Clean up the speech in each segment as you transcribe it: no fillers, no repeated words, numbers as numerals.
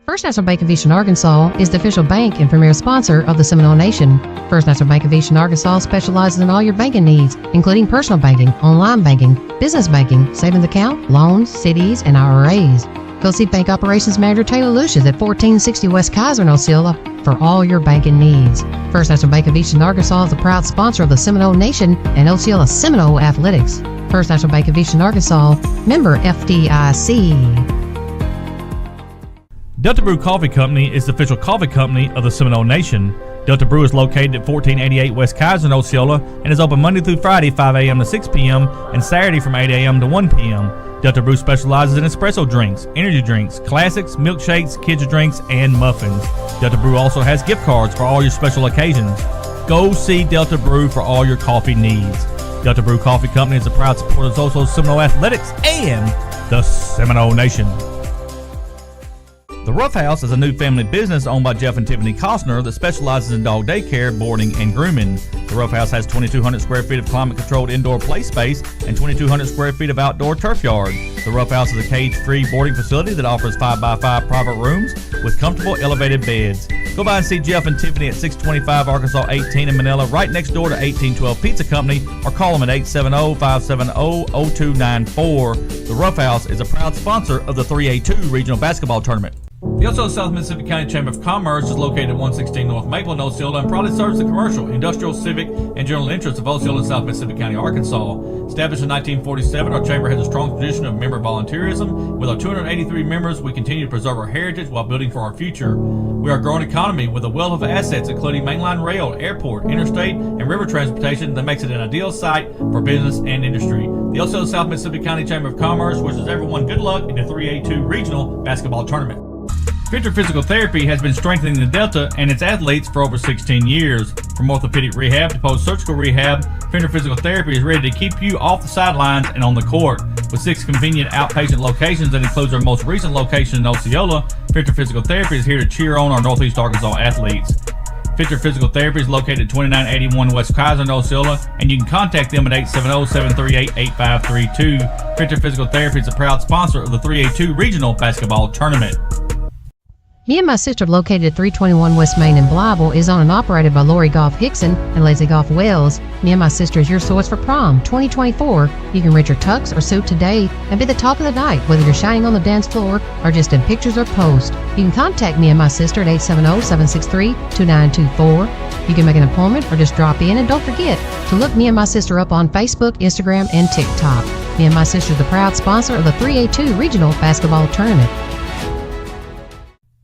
First National Bank of Eastern Arkansas is the official bank and premier sponsor of the Seminole Nation. First National Bank of Eastern Arkansas specializes in all your banking needs, including personal banking, online banking, business banking, savings account, loans, CDs, and IRAs. Go see Bank Operations Manager Taylor Lucius at 1460 West Kaiser in Osceola for all your banking needs. First National Bank of Eastern Arkansas is the proud sponsor of the Seminole Nation and Osceola Seminole Athletics. First National Bank of Eastern Arkansas, member FDIC. Delta Brew Coffee Company is the official coffee company of the Seminole Nation. Delta Brew is located at 1488 West Kaiser in Osceola and is open Monday through Friday 5 a.m. to 6 p.m. and Saturday from 8 a.m. to 1 p.m. Delta Brew specializes in espresso drinks, energy drinks, classics, milkshakes, kids drinks, and muffins. Delta Brew also has gift cards for all your special occasions. Go see Delta Brew for all your coffee needs. Delta Brew Coffee Company is a proud supporter of Osceola Seminole Athletics and the Seminole Nation. The Rough House is a new family business owned by Jeff and Tiffany Costner that specializes in dog daycare, boarding, and grooming. The Rough House has 2,200 square feet of climate-controlled indoor play space and 2,200 square feet of outdoor turf yard. The Rough House is a cage-free boarding facility that offers 5x5 private rooms with comfortable elevated beds. Go by and see Jeff and Tiffany at 625 Arkansas 18 in Manila, right next door to 1812 Pizza Company, or call them at 870-570-0294. The Rough House is a proud sponsor of the 3A-2 Regional Basketball Tournament. The Osceola South Mississippi County Chamber of Commerce is located at 116 North Maple in Osceola and proudly serves the commercial, industrial, civic, and general interests of Osceola and South Mississippi County, Arkansas. Established in 1947, our chamber has a strong tradition of member volunteerism. With our 283 members, we continue to preserve our heritage while building for our future. We are a growing economy with a wealth of assets, including mainline rail, airport, interstate, and river transportation that makes it an ideal site for business and industry. The Osceola South Mississippi County Chamber of Commerce wishes everyone good luck in the 3A-2 Regional Basketball Tournament. Victor Physical Therapy has been strengthening the Delta and its athletes for over 16 years. From orthopedic rehab to post-surgical rehab, Victor Physical Therapy is ready to keep you off the sidelines and on the court. With 6 convenient outpatient locations that includes our most recent location in Osceola, Victor Physical Therapy is here to cheer on our Northeast Arkansas athletes. Victor Physical Therapy is located at 2981 West Kaiser in Osceola, and you can contact them at 870-738-8532. Victor Physical Therapy is a proud sponsor of the 3A-2 Regional Basketball Tournament. Me and My Sister, located at 321 West Main in Blyville, is owned and operated by Lori Goff Hickson and Lazy Goff Wells. Me and My Sister is your source for prom 2024. You can rent your tux or suit today and be the talk of the night, whether you're shining on the dance floor or just in pictures or posts. You can contact Me and My Sister at 870-763-2924. You can make an appointment or just drop in, and don't forget to look Me and My Sister up on Facebook, Instagram, and TikTok. Me and My Sister is the proud sponsor of the 3A-2 Regional Basketball Tournament.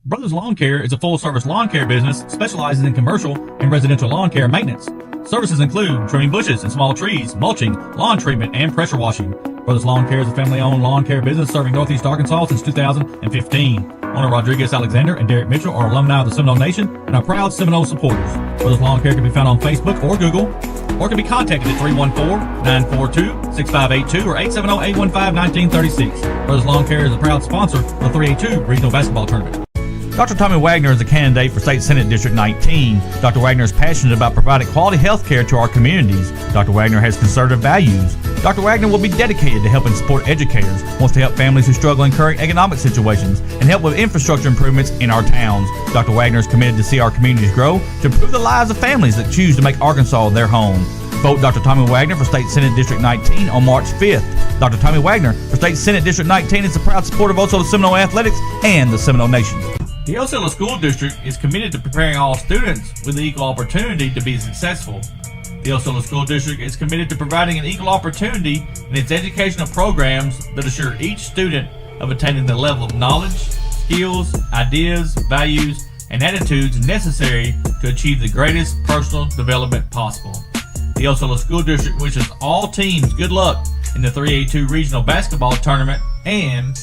Brothers Lawn Care is a full-service lawn care business specializing in commercial and residential lawn care maintenance. Services include trimming bushes and small trees, mulching, lawn treatment, and pressure washing. Brothers Lawn Care is a family-owned lawn care business serving Northeast Arkansas since 2015. Owner Rodriguez Alexander and Derek Mitchell are alumni of the Seminole Nation and are proud Seminole supporters. Brothers Lawn Care can be found on Facebook or Google, or can be contacted at 314-942-6582 or 870-815-1936. Brothers Lawn Care is a proud sponsor of the 3A-2 Regional Basketball Tournament. Dr. Tommy Wagner is a candidate for State Senate District 19. Dr. Wagner is passionate about providing quality health care to our communities. Dr. Wagner has conservative values. Dr. Wagner will be dedicated to helping support educators, wants to help families who struggle in current economic situations, and help with infrastructure improvements in our towns. Dr. Wagner is committed to see our communities grow, to improve the lives of families that choose to make Arkansas their home. Vote Dr. Tommy Wagner for State Senate District 19 on March 5th. Dr. Tommy Wagner for State Senate District 19 is a proud supporter of Osceola Seminole Athletics and the Seminole Nation. The Osceola School District is committed to preparing all students with the equal opportunity to be successful. The Osceola School District is committed to providing an equal opportunity in its educational programs that assure each student of attaining the level of knowledge, skills, ideas, values, and attitudes necessary to achieve the greatest personal development possible. The Osceola School District wishes all teams good luck in the 3A-2 Regional Basketball Tournament, and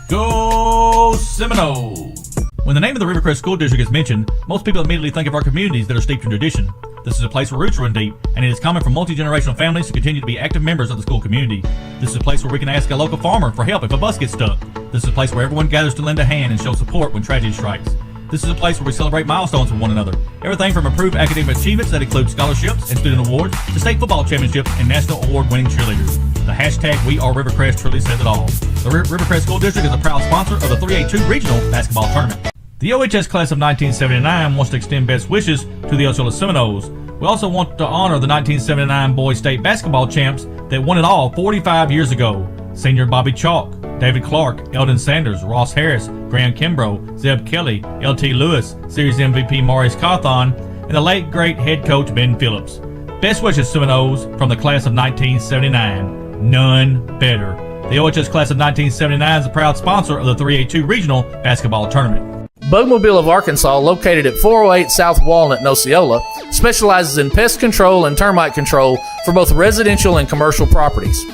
go Seminoles! When the name of the Rivercrest School District is mentioned, most people immediately think of our communities that are steeped in tradition. This is a place where roots run deep, and it is common for multi-generational families to continue to be active members of the school community. This is a place where we can ask a local farmer for help if a bus gets stuck. This is a place where everyone gathers to lend a hand and show support when tragedy strikes. This is a place where we celebrate milestones with one another. Everything from improved academic achievements that include scholarships and student awards to state football championships and national award-winning cheerleaders. The hashtag #WeAreRivercrest truly says it all. The Rivercrest School District is a proud sponsor of the 3A-2 Regional Basketball Tournament. The OHS class of 1979 wants to extend best wishes to the Osceola Seminoles. We also want to honor the 1979 boys state basketball champs that won it all 45 years ago. Senior Bobby Chalk, David Clark, Eldon Sanders, Ross Harris, Graham Kimbrough, Zeb Kelly, L.T. Lewis, Series MVP Maurice Cawthon, and the late great head coach Ben Phillips. Best wishes, Seminoles, from the class of 1979. None better. The OHS class of 1979 is a proud sponsor of the 3A-2 Regional Basketball Tournament. Bugmobile of Arkansas, located at 408 South Walnut in Osceola, specializes in pest control and termite control for both residential and commercial properties.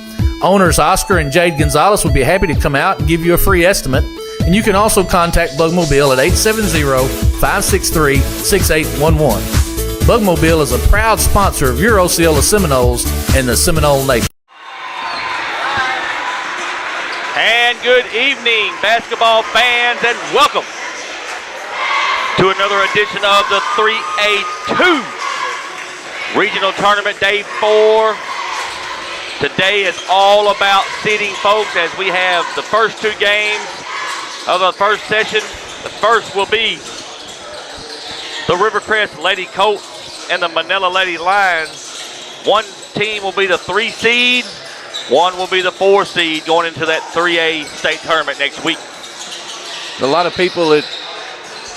Owners Oscar and Jade Gonzalez will be happy to come out and give you a free estimate, and you can also contact Bugmobile at 870-563-6811. Bugmobile is a proud sponsor of your Osceola Seminoles and the Seminole Nation. And good evening, basketball fans, and welcome to another edition of the 3A-2 Regional Tournament Day 4. Today is all about seeding, folks, as we have the first two games of the first session. The first will be the Rivercrest Lady Colts and the Manila Lady Lions. One team will be the 3 seed. One will be the 4 seed going into that 3A state tournament next week. A lot of people that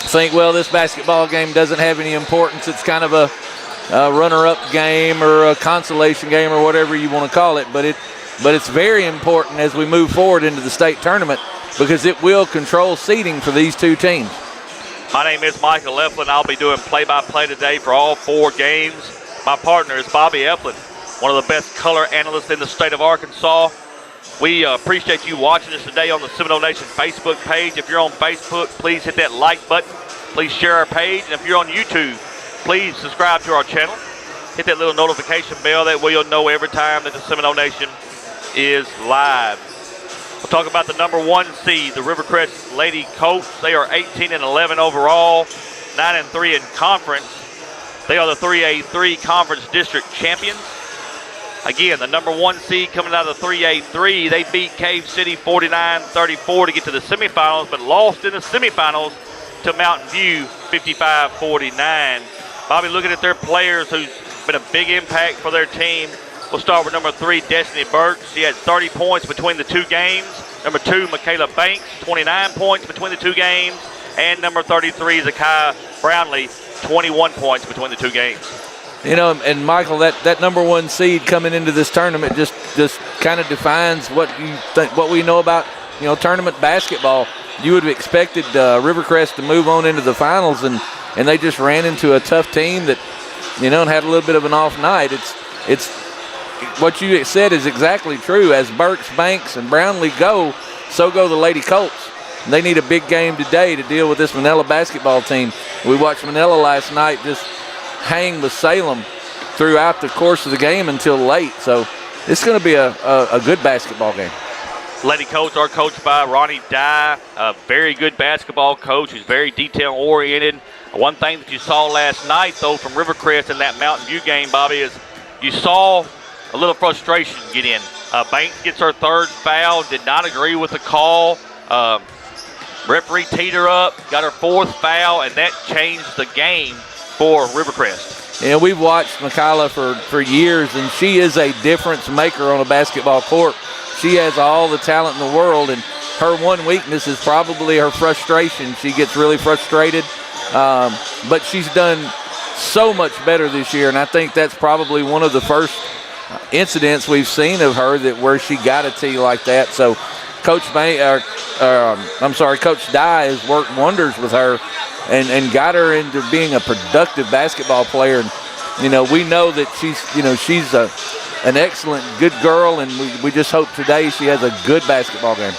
think, well, this basketball game doesn't have any importance. It's kind of a runner-up game or a consolation game or whatever you want to call it. But it's very important as we move forward into the state tournament because it will control seeding for these two teams. My name is Michael Eflin. I'll be doing play-by-play today for all 4 games. My partner is Bobby Eflin, one of the best color analysts in the state of Arkansas. We appreciate you watching us today on the Seminole Nation Facebook page. If you're on Facebook, please hit that like button. Please share our page. And if you're on YouTube, please subscribe to our channel. Hit that little notification bell. That way you'll know every time that the Seminole Nation is live. We'll talk about the number 1 seed, the Rivercrest Lady Colts. They are 18-11 overall, 9-3 in conference. They are the 3A-3 Conference District Champions. Again, the number 1 seed coming out of the 3A-3, they beat Cave City 49-34 to get to the semifinals, but lost in the semifinals to Mountain View 55-49. Bobby, looking at their players who's been a big impact for their team. We'll start with number 3, Destiny Burke. She had 30 points between the 2 games. Number 2, Michaela Banks, 29 points between the 2 games. And number 33, Zakiah Brownlee, 21 points between the 2 games. You know, and Michael, that number 1 seed coming into this tournament just kind of defines what you think, what we know about, you know, tournament basketball. You would have expected Rivercrest to move on into the finals, and they just ran into a tough team that, you know, and had a little bit of an off night. It's what you said is exactly true. As Burks, Banks, and Brownlee go, so go the Lady Colts. They need a big game today to deal with this Manila basketball team. We watched Manila last night just hang with Salem throughout the course of the game until late. So it's going to be a good basketball game. Lady Colts are coached by Ronnie Dye, a very good basketball coach who's very detail-oriented. One thing that you saw last night, though, from Rivercrest in that Mountain View game, Bobby, is you saw a little frustration get in. Banks gets her 3rd foul, did not agree with the call. Referee teed her up, got her 4th foul, and that changed the game for Rivercrest. Yeah, we've watched Michaela for years, and she is a difference maker on a basketball court. She has all the talent in the world, and her one weakness is probably her frustration. She gets really frustrated, but she's done so much better this year, and I think that's probably one of the first incidents we've seen of her where she got a tee like that. So Coach Dye has worked wonders with her and got her into being a productive basketball player. And, you know, we know that she's an excellent, good girl, and we just hope today she has a good basketball game.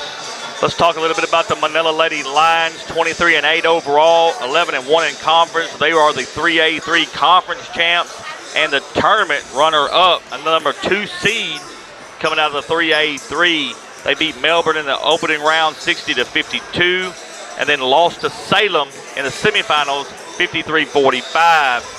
Let's talk a little bit about the Manila Lady Lions, 23-8 overall, 11-1 in conference. They are the 3A-3 conference champs and the tournament runner-up, a number 2 seed coming out of the 3A-3. They beat Melbourne in the opening round 60-52 and then lost to Salem in the semifinals 53-45.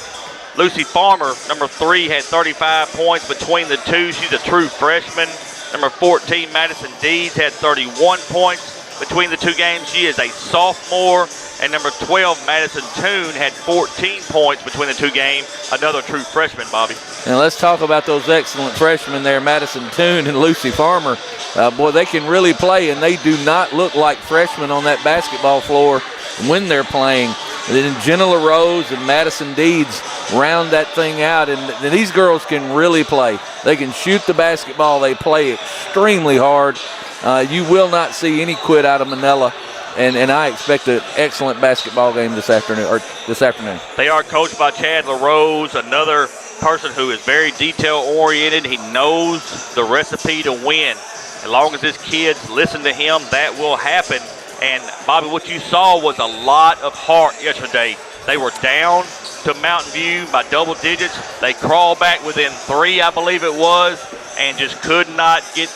Lucy Farmer, number 3, had 35 points between the 2. She's a true freshman. Number 14, Madison Deeds, had 31 points between the two games. She is a sophomore. And number 12, Madison Toon, had 14 points between the two games. Another true freshman, Bobby. And let's talk about those excellent freshmen there, Madison Toon and Lucy Farmer. Boy, they can really play, and they do not look like freshmen on that basketball floor when they're playing. And then Jenna LaRose and Madison Deeds round that thing out, and these girls can really play. They can shoot the basketball. They play extremely hard. You will not see any quit out of Manila. And I expect an excellent basketball game this afternoon. They are coached by Chad LaRose, another person who is very detail-oriented. He knows the recipe to win. As long as his kids listen to him, that will happen. And, Bobby, what you saw was a lot of heart yesterday. They were down to Mountain View by double digits. They crawled back within 3, I believe it was, and just could not get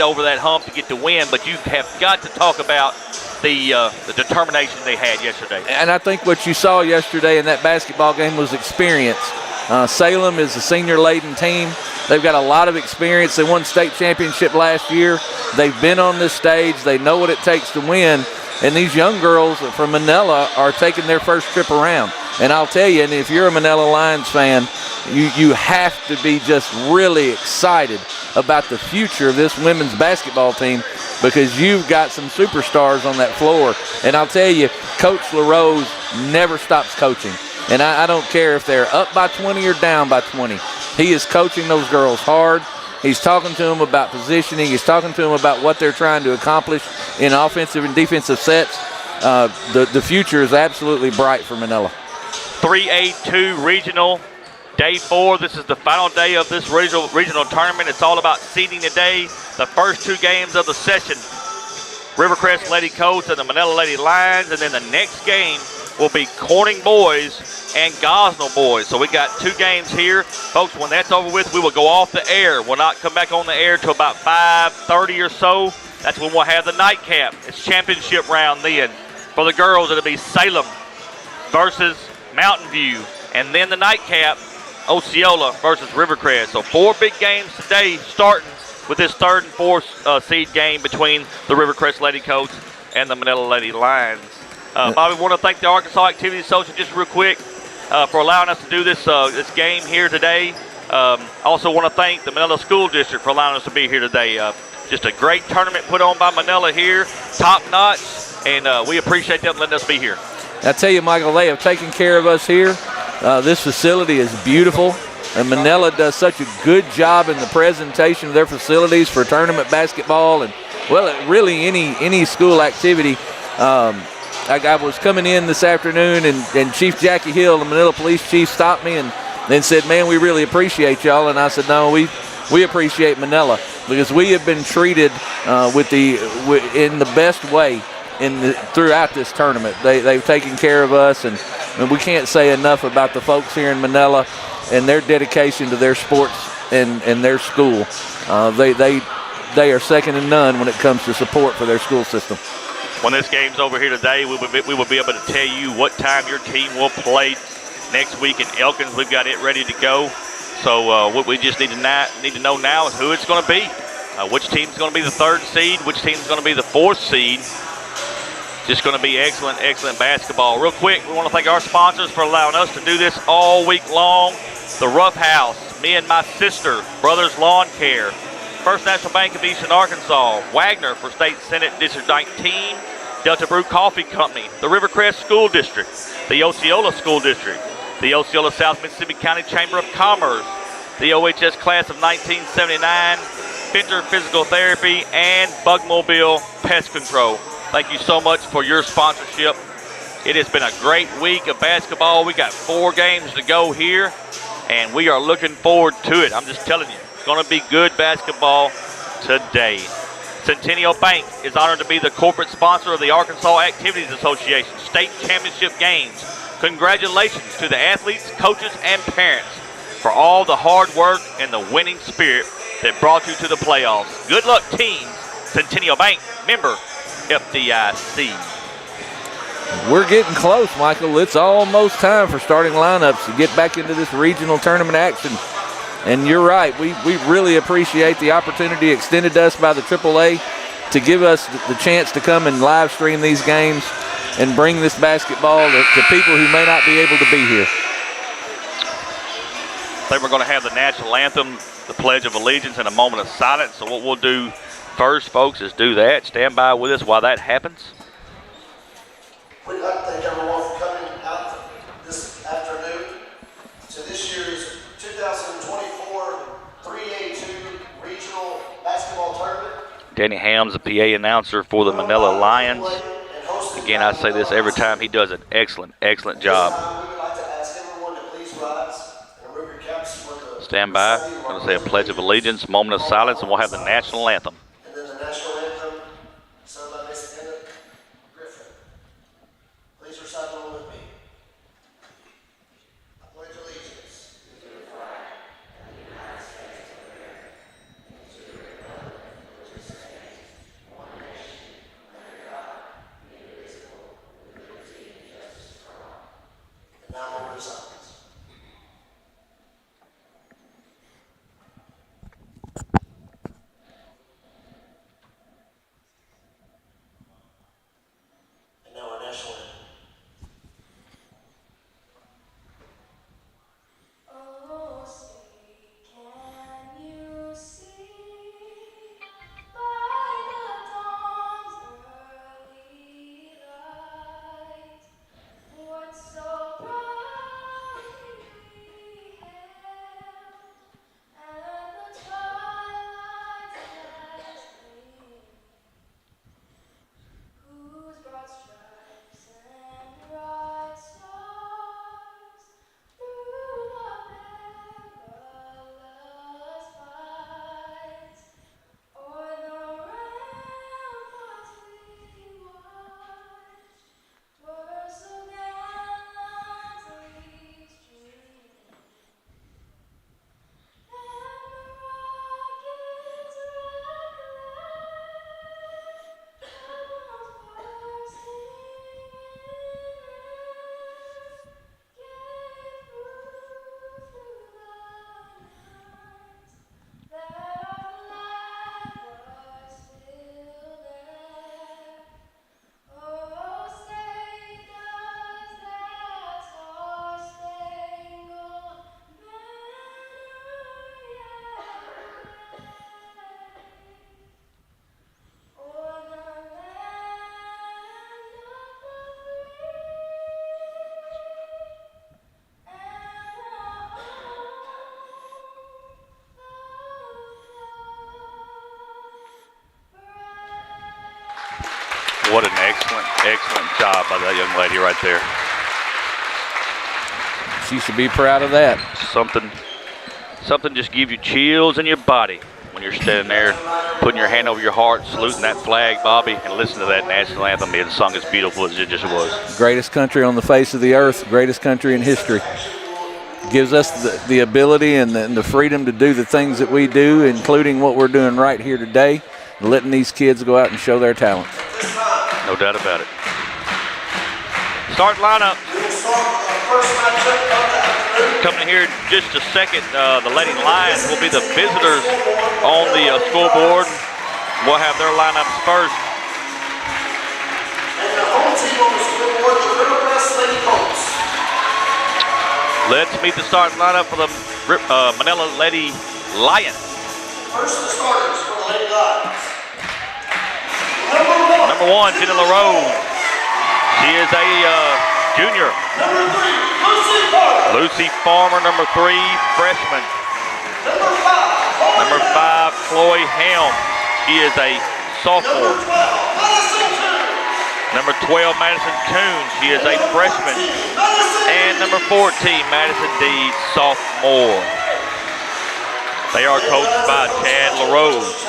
over that hump to get the win. But you have got to talk about the determination they had yesterday. And I think what you saw yesterday in that basketball game was experience. Salem is a senior-laden team. They've got a lot of experience. They won state championship last year. They've been on this stage. They know what it takes to win. And these young girls from Manila are taking their first trip around. And I'll tell you, and if you're a Manila Lions fan, you have to be just really excited about the future of this women's basketball team, because you've got some superstars on that floor. And I'll tell you, Coach LaRose never stops coaching. And I don't care if they're up by 20 or down by 20. He is coaching those girls hard. He's talking to them about positioning. He's talking to them about what they're trying to accomplish in offensive and defensive sets. The future is absolutely bright for Manila. 3A-2 regional, day 4. This is the final day of this regional tournament. It's all about seeding today. The first 2 games of the session, Rivercrest Lady Colts and the Manila Lady Lions. And then the next game will be Corning Boys and Gosnell Boys. So we got 2 games here. Folks, when that's over with, we will go off the air. We'll not come back on the air till about 5:30 or so. That's when we'll have the nightcap. It's championship round then. For the girls, it'll be Salem versus Mountain View. And then the nightcap, Osceola versus Rivercrest. So 4 big games today, starting with this 3rd and 4th seed game between the Rivercrest Lady Colts and the Manila Lady Lions. Bobby, we want to thank the Arkansas Activity Association just real quick for allowing us to do this game here today. Also want to thank the Manila School District for allowing us to be here today. Just a great tournament put on by Manila here, top notch, and we appreciate them letting us be here. I tell you, Michael, they have taken care of us here. This facility is beautiful, and Manila does such a good job in the presentation of their facilities for tournament basketball and, well, really any school activity. I was coming in this afternoon, and Chief Jackie Hill, the Manila Police Chief, stopped me and then said, "Man, we really appreciate y'all." And I said, "No, we appreciate Manila, because we have been treated in the best way throughout this tournament. They've taken care of us, and we can't say enough about the folks here in Manila and their dedication to their sports and their school. They are second to none when it comes to support for their school system." When this game's over here today, we will be able to tell you what time your team will play next week in Elkins. We've got it ready to go. So what we just need to know now is who it's going to be. Which team's going to be the 3rd seed, which team's going to be the 4th seed. Just going to be excellent, excellent basketball. Real quick, we want to thank our sponsors for allowing us to do this all week long. The Rough House, Me and My Sister, Brothers Lawn Care, First National Bank of Eastern Arkansas, Wagner for State Senate District 19, Delta Brew Coffee Company, the Rivercrest School District, the Osceola School District, the Osceola South Mississippi County Chamber of Commerce, the OHS Class of 1979, Finter Physical Therapy, and Bugmobile Pest Control. Thank you so much for your sponsorship. It has been a great week of basketball. We got 4 games to go here, and we are looking forward to it. I'm just telling you, it's going to be good basketball today. Centennial Bank is honored to be the corporate sponsor of the Arkansas Activities Association State Championship Games. Congratulations to the athletes, coaches, and parents for all the hard work and the winning spirit that brought you to the playoffs. Good luck, teams. Centennial Bank, member FDIC. We're getting close, Michael. It's almost time for starting lineups to get back into this regional tournament action. And you're right, we really appreciate the opportunity extended to us by the AAA to give us the chance to come and live stream these games and bring this basketball to people who may not be able to be here. I think we're going to have the national anthem, the Pledge of Allegiance, and a moment of silence. So what we'll do first, folks, is do that. Stand by with us while that happens. We'd like to thank everyone for coming out this afternoon to this year's 2024 3A-2 Regional Basketball Tournament. Danny Hams, the PA announcer for the Manila Lions. Again, I say this every time. He does an excellent, excellent job. We would like to ask everyone to please rise and remove your caps for the Stand by. I'm going to say a Pledge of Allegiance, moment of silence, and we'll have the national anthem. And then the national anthem, sung by Miss Anna Griffin. Please recite along with me. I pledge allegiance to the flag of the United States of America, to the republic which stands one nation under God, indivisible, with liberty and justice for all. And now moment of silence. And now our national anthem. Oh, say, can you see by the dawn's early light what so proudly we hailed, and the twilight's last gleam, whose broad stripes and bright stars through the perilous fight o'er the ramparts we watched were so gallantly streaming, and the rocket's red glare What an excellent, excellent job by that young lady right there. She should be proud of that. Something just gives you chills in your body when you're standing there, putting your hand over your heart, saluting that flag, Bobby, and listening to that national anthem being sung as beautiful as it just was. Greatest country on the face of the earth, greatest country in history. Gives us the ability and the freedom to do the things that we do, including what we're doing right here today, and letting these kids go out and show their talent. No doubt about it. Start lineup. Coming here in just a second, the Lady Lions will be the visitors on the scoreboard. We'll have their lineups first. And the home team on the scoreboard, the Rivercrest Lady Colts. Let's meet the starting lineup for the Manila Lady Lions. First, the starters for the Lady Lions. Number one, Jenna LaRose. She is a junior. Number 3, Lucy Farmer. Lucy Farmer, number 3, freshman. Number 5, Number 5, Chloe Helm. She is a sophomore. Number 12, Number 12, Madison Coon. Madison Coon. She is a freshman. And number 14, Madison Deed, sophomore. They are coached by Chad LaRose.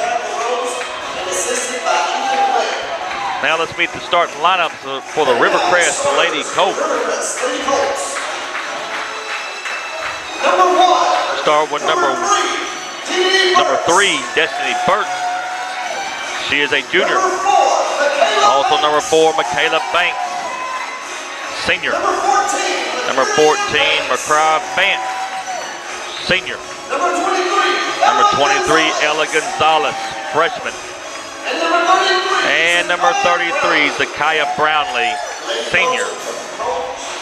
Now let's meet the starting lineup for the Rivercrest Lady Colts. Number 1. Start with number 3, Destiny Burks. She is a junior. Also number 4, Michaela Banks, senior. Number 14, McCry Bant, senior. Number 23, Number 23, Ella Gonzalez, freshman. And number 39, And number 33, Zakaya Brownlee, senior.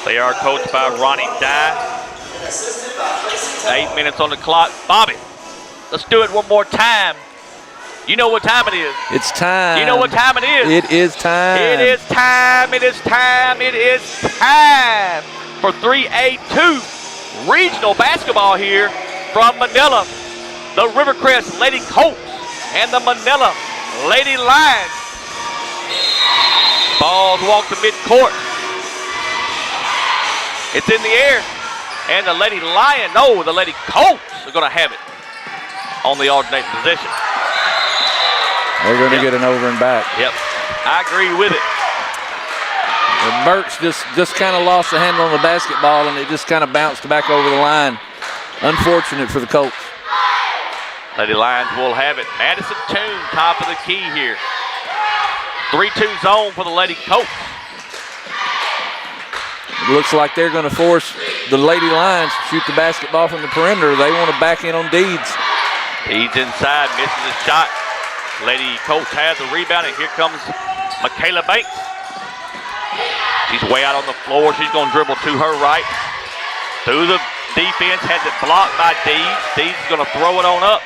They are coached by Ronnie Dye. 8 minutes on the clock. Bobby, let's do it one more time. You know what time it is. It's time. You know what time it is. It is time. It is time. It is time. It is time for 3A-2 regional basketball here from Manila. The Rivercrest Lady Colts and the Manila Lady Lions. Balls walk to midcourt. It's in the air. And the Lady the Lady Colts are going to have it on the alternating position. They're going to get an over and back. Yep, I agree with it. And Burks just kind of lost the handle on the basketball, and it just kind of bounced back over the line. Unfortunate for the Colts. Lady Lions will have it. Madison Toon, top of the key here. 3-2 zone for the Lady Colts. It looks like they're going to force the Lady Lions to shoot the basketball from the perimeter. They want to back in on Deeds. Deeds inside, misses his shot. Lady Colts has the rebound, and here comes Michaela Banks. She's way out on the floor. She's going to dribble to her right. Through the defense, has it blocked by Deeds. Deeds is going to throw it on up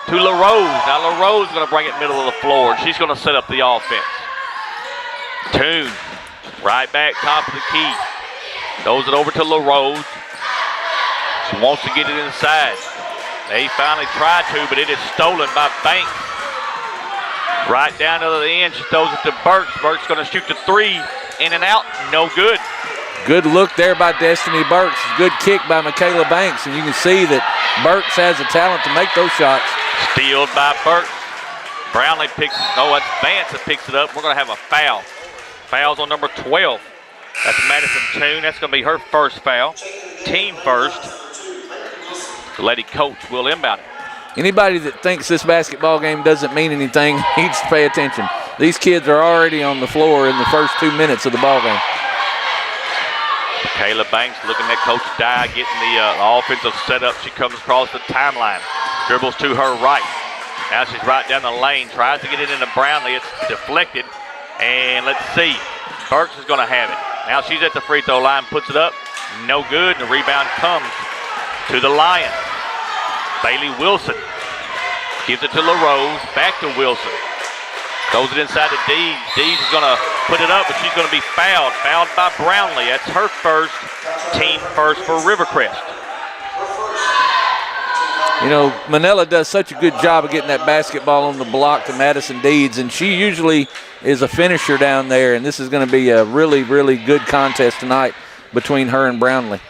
to LaRose. Now LaRose is going to bring it middle of the floor. She's going to set up the offense. Toon, right back, top of the key. Throws it over to LaRose. She wants to get it inside. They finally tried to, but it is stolen by Banks. Right down to the end, she throws it to Burks. Burks going to shoot the three, in and out, no good. Good look there by Destiny Burks. Good kick by Michaela Banks, and you can see that Burks has the talent to make those shots. Stealed by Burks. Brownlee picks it. No, it's Vance that picks it up. We're going to have a foul. Foul's on number 12. That's Madison Toon. That's going to be her first foul. Team first. The Lady Colts will inbound it. Anybody that thinks this basketball game doesn't mean anything needs to pay attention. These kids are already on the floor in the first 2 minutes of the ball game. Kayla Banks looking at Coach Dye, getting the offensive setup. She comes across the timeline. Dribbles to her right. Now she's right down the lane. Tries to get it into Brownlee. It's deflected. And let's see. Burks is going to have it. Now she's at the free throw line. Puts it up. No good. And the rebound comes to the Lions. Bailey Wilson gives it to LaRose. Back to Wilson. Throws it inside to Deeds. Deeds is going to put it up, but she's going to be fouled. Fouled by Brownlee. That's her first, team first for Rivercrest. You know, Manila does such a good job of getting that basketball on the block to Madison Deeds, and she usually is a finisher down there, and this is going to be a really, really good contest tonight between her and Brownlee.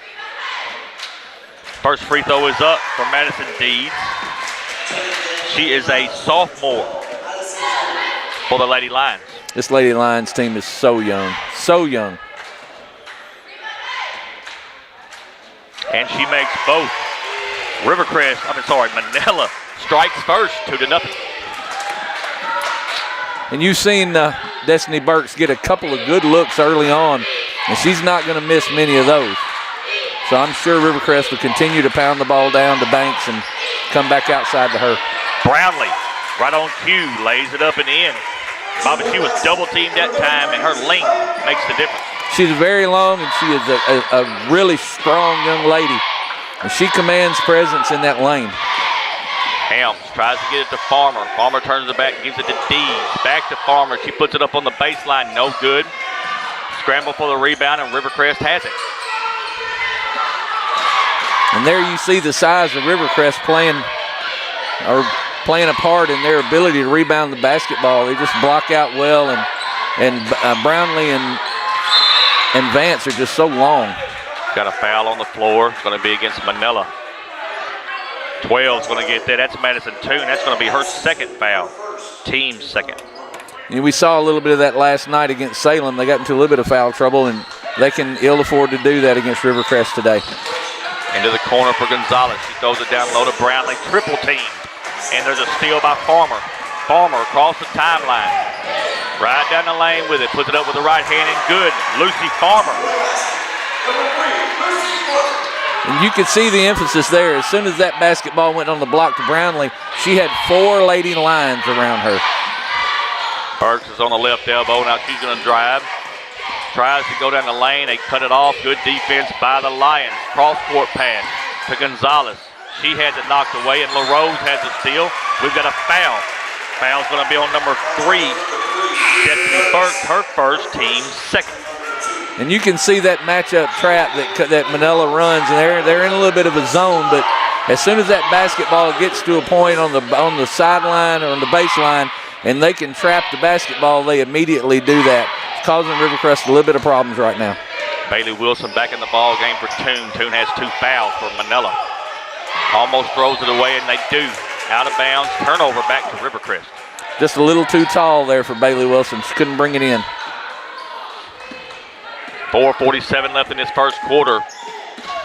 First free throw is up for Madison Deeds. She is a sophomore for the Lady Lions. This Lady Lions team is so young, so young. And she makes both. Manila strikes first, 2-0. And you've seen Destiny Burks get a couple of good looks early on, and she's not going to miss many of those. So I'm sure Rivercrest will continue to pound the ball down to Banks and come back outside to her. Brownlee, right on cue, lays it up and in. Bobby, she was double teamed that time, and her length makes the difference. She's very long, and she is a really strong young lady. And she commands presence in that lane. Helms tries to get it to Farmer. Farmer turns it back, gives it to Deeds. Back to Farmer. She puts it up on the baseline, no good. Scramble for the rebound, and Rivercrest has it. And there you see the size of Rivercrest playing a part in their ability to rebound the basketball. They just block out well, and Brownlee and Vance are just so long. Got a foul on the floor. It's going to be against Manila. 12 is going to get that. That's Madison Toon. That's going to be her second foul. Team second. And we saw a little bit of that last night against Salem. They got into a little bit of foul trouble, and they can ill afford to do that against Rivercrest today. Into the corner for Gonzalez. She throws it down low to Brownlee. Triple team. And there's a steal by Farmer. Farmer across the timeline. Right down the lane with it. Puts it up with the right hand and good. Lucy Farmer. And you could see the emphasis there. As soon as that basketball went on the block to Brownlee, she had 4 Lady Lions around her. Burks is on the left elbow. Now she's going to drive. Tries to go down the lane. They cut it off. Good defense by the Lions. Cross-court pass to Gonzalez. She has it knocked away, and LaRose has the steal. We've got a foul. Foul's going to be on number 3, Destiny Burks, her first, team second. And you can see that matchup trap that Manila runs, and they're in a little bit of a zone, but as soon as that basketball gets to a point on the sideline or on the baseline, and they can trap the basketball, they immediately do that. It's causing Rivercrest a little bit of problems right now. Bailey Wilson back in the ball game for Toon. Toon has 2 fouls for Manila. Almost throws it away, and they do. Out of bounds, turnover back to Rivercrest. Just a little too tall there for Bailey Wilson. She couldn't bring it in. 4:47 left in this first quarter.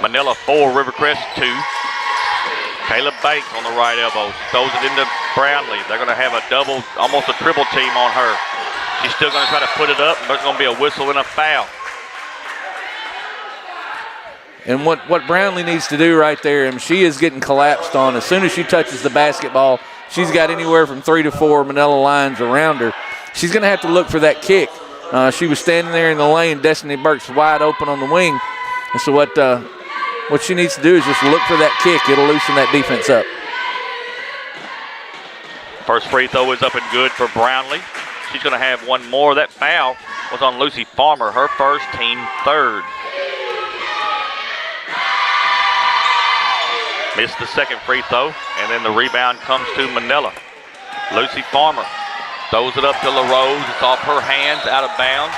Manila 4, Rivercrest 2. Caleb Banks on the right elbow. Throws it into Brownlee. They're going to have a double, almost a triple team on her. She's still going to try to put it up, and there's going to be a whistle and a foul. And what Brownlee needs to do right there, and she is getting collapsed on. As soon as she touches the basketball, she's got anywhere from 3 to 4 Manila lines around her. She's going to have to look for that kick. She was standing there in the lane. Destiny Burks wide open on the wing. And so what she needs to do is just look for that kick. It'll loosen that defense up. First free throw is up and good for Brownlee. She's going to have one more. That foul was on Lucy Farmer, her first, team third. Missed the second free throw, and then the rebound comes to Manila. Lucy Farmer throws it up to LaRose. It's off her hands, out of bounds,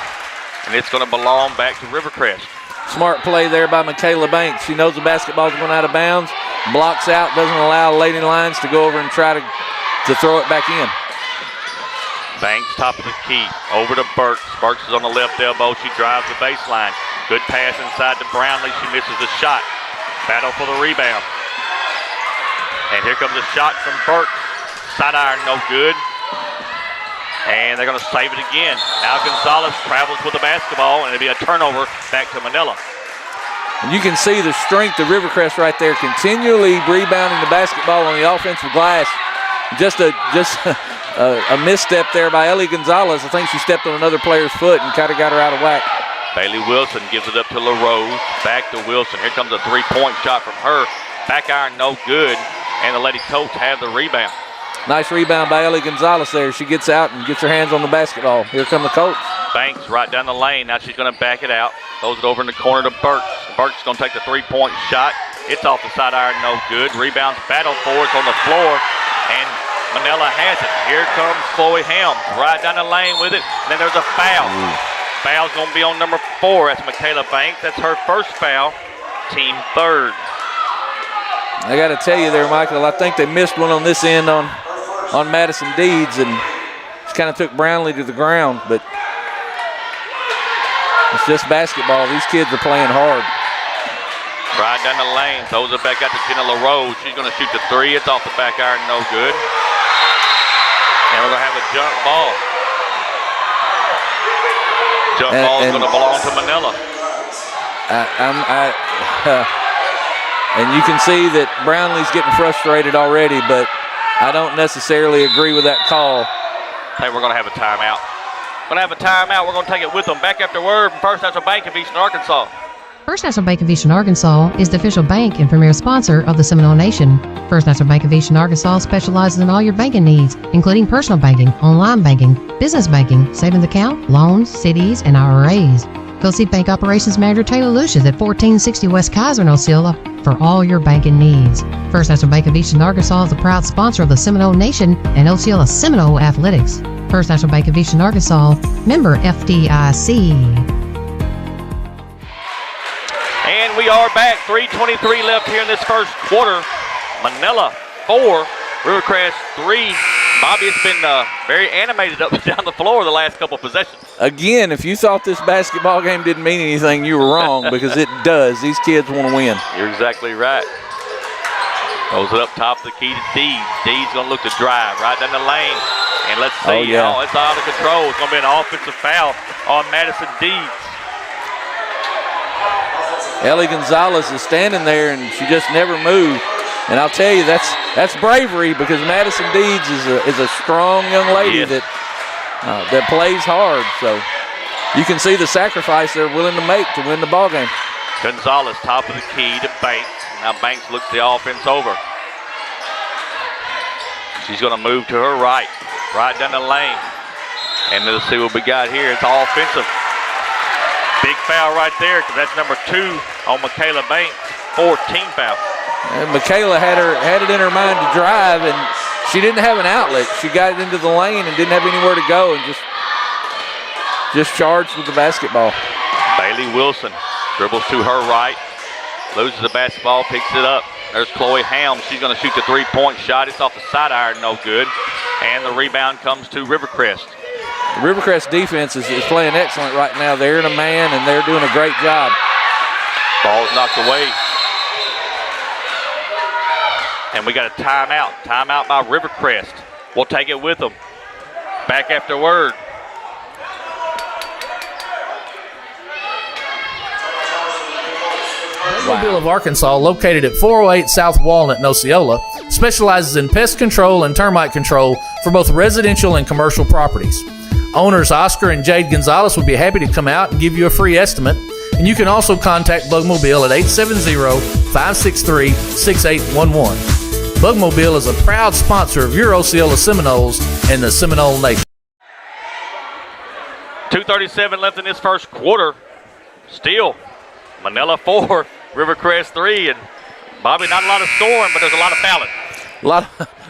and it's going to belong back to Rivercrest. Smart play there by Michaela Banks. She knows the basketball's going out of bounds, blocks out, doesn't allow Lady Lions to go over and try to throw it back in. Banks, top of the key, over to Burks. Burks is on the left elbow. She drives the baseline. Good pass inside to Brownlee. She misses the shot. Battle for the rebound. And here comes a shot from Burks. Side iron, no good. And they're going to save it again. Now Gonzalez travels with the basketball, and it'll be a turnover back to Manila. And you can see the strength of Rivercrest right there, continually rebounding the basketball on the offensive glass. Just a misstep there by Ellie Gonzalez. I think she stepped on another player's foot and kind of got her out of whack. Bailey Wilson gives it up to LaRose. Back to Wilson. Here comes a three-point shot from her. Back iron, no good. And the Lady Colts have the rebound. Nice rebound by Ellie Gonzalez there. She gets out and gets her hands on the basketball. Here come the Colts. Banks right down the lane. Now she's going to back it out. Throws it over in the corner to Burks. Burks is going to take the three-point shot. It's off the side iron, no good. Rebounds battle for it on the floor. And Manila has it. Here comes Chloe Helms. Right down the lane with it. And then there's a foul. Foul's going to be on number 4. That's Michaela Banks. That's her first foul. Team third. I got to tell you there, Michael, I think they missed one on this end on Madison Deeds, and just kind of took Brownlee to the ground, but it's just basketball. These kids are playing hard. Right down the lane, throws it back out to Jenna LaRose. She's going to shoot the three. It's off the back iron, no good. And we're going to have a jump ball. Jump ball is going to belong to Manila. And you can see that Brownlee's getting frustrated already, but I don't necessarily agree with that call. Hey, we're going to have a timeout. We're going to have a timeout. We're going to take it with them. Back after word from First National Bank of Eastern Arkansas. First National Bank of Eastern Arkansas is the official bank and premier sponsor of the Seminole Nation. First National Bank of Eastern Arkansas specializes in all your banking needs, including personal banking, online banking, business banking, savings account, loans, CDs, and IRAs. Go see Bank Operations Manager Taylor Lucius at 1460 West Kaiser in Osceola for all your banking needs. First National Bank of Eastern Arkansas is the proud sponsor of the Seminole Nation and Osceola Seminole Athletics. First National Bank of Eastern Arkansas, member FDIC. And we are back. 3:23 left here in this first quarter. Manila 4, Rivercrest 3. Bobby, it's been very animated up and down the floor the last couple of possessions. Again, if you thought this basketball game didn't mean anything, you were wrong, because it does. These kids want to win. You're exactly right. Throws it up top of the key to Deeds. Deeds going to look to drive right down the lane. And let's see. It's out of control. It's going to be an offensive foul on Madison Deeds. Ellie Gonzalez is standing there, and she just never moved. And I'll tell you, that's bravery, because Madison Deeds is a strong young lady that that plays hard. So you can see the sacrifice they're willing to make to win the ball game. Gonzalez, top of the key to Banks. Now Banks looks the offense over. She's going to move to her right down the lane. And let's see what we got here. It's all offensive. Big foul right there, because that's number 2 on Michaela Banks. 14 foul. And Michaela had it in her mind to drive, and she didn't have an outlet. She got it into the lane and didn't have anywhere to go, and just charged with the basketball. Bailey Wilson dribbles to her right, loses the basketball, picks it up. There's Chloe Helms. She's going to shoot the three-point shot. It's off the side iron, no good. And the rebound comes to Rivercrest. The Rivercrest defense is playing excellent right now. They're in a man, and they're doing a great job. Ball's knocked away. And we got a timeout. Timeout by Rivercrest. We'll take it with them. Back after word. Mobile of Arkansas, located at 408 South Walnut in Osceola, specializes in pest control and termite control for both residential and commercial properties. Owners Oscar and Jade Gonzalez would be happy to come out and give you a free estimate, and you can also contact Bugmobile at 870-563-6811. Bugmobile is a proud sponsor of your Osceola Seminoles and the Seminole Nation. 2:37 left in this first quarter. Still, Manila 4, Rivercrest 3, and Bobby, not a lot of scoring, but there's a lot of fouling.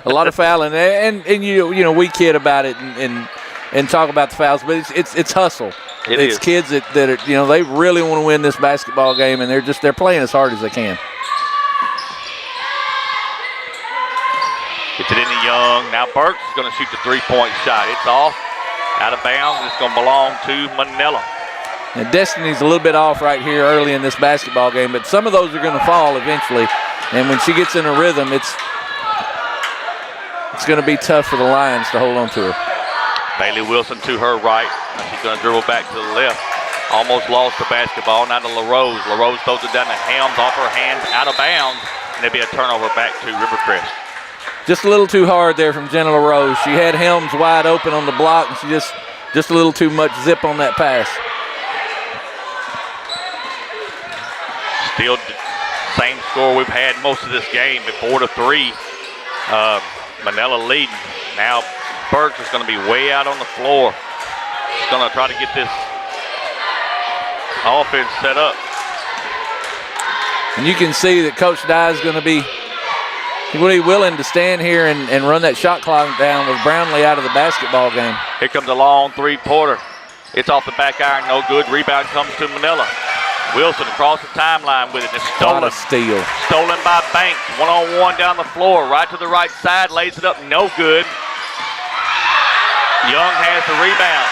A lot of fouling, and you know we kid about it and talk about the fouls, but it's hustle. It's kids that are, they really want to win this basketball game, and they're playing as hard as they can. Gets it into Young. Now Burks is going to shoot the three-point shot. It's off, out of bounds. It's going to belong to Manila. And Destiny's a little bit off right here early in this basketball game, but some of those are going to fall eventually. And when she gets in a rhythm, it's going to be tough for the Lions to hold on to her. Bailey Wilson to her right. Now she's going to dribble back to the left. Almost lost the basketball. Now to LaRose. LaRose throws it down to Helms, off her hands, out of bounds. And there'll be a turnover back to Rivercrest. Just a little too hard there from Jenna LaRose. She had Helms wide open on the block, and she just a little too much zip on that pass. Still same score we've had most of this game, 4-3. Manila leading. Now Burks is going to be way out on the floor. He's going to try to get this offense set up. And you can see that Coach Dye is going to be willing to stand here and run that shot clock down with Brownlee out of the basketball game. Here comes a long three-pointer. It's off the back iron, no good. Rebound comes to Manila. Wilson across the timeline with it. It's stolen. What a steal. Stolen by Banks. One-on-one down the floor. Right to the right side. Lays it up. No good. Young has the rebound.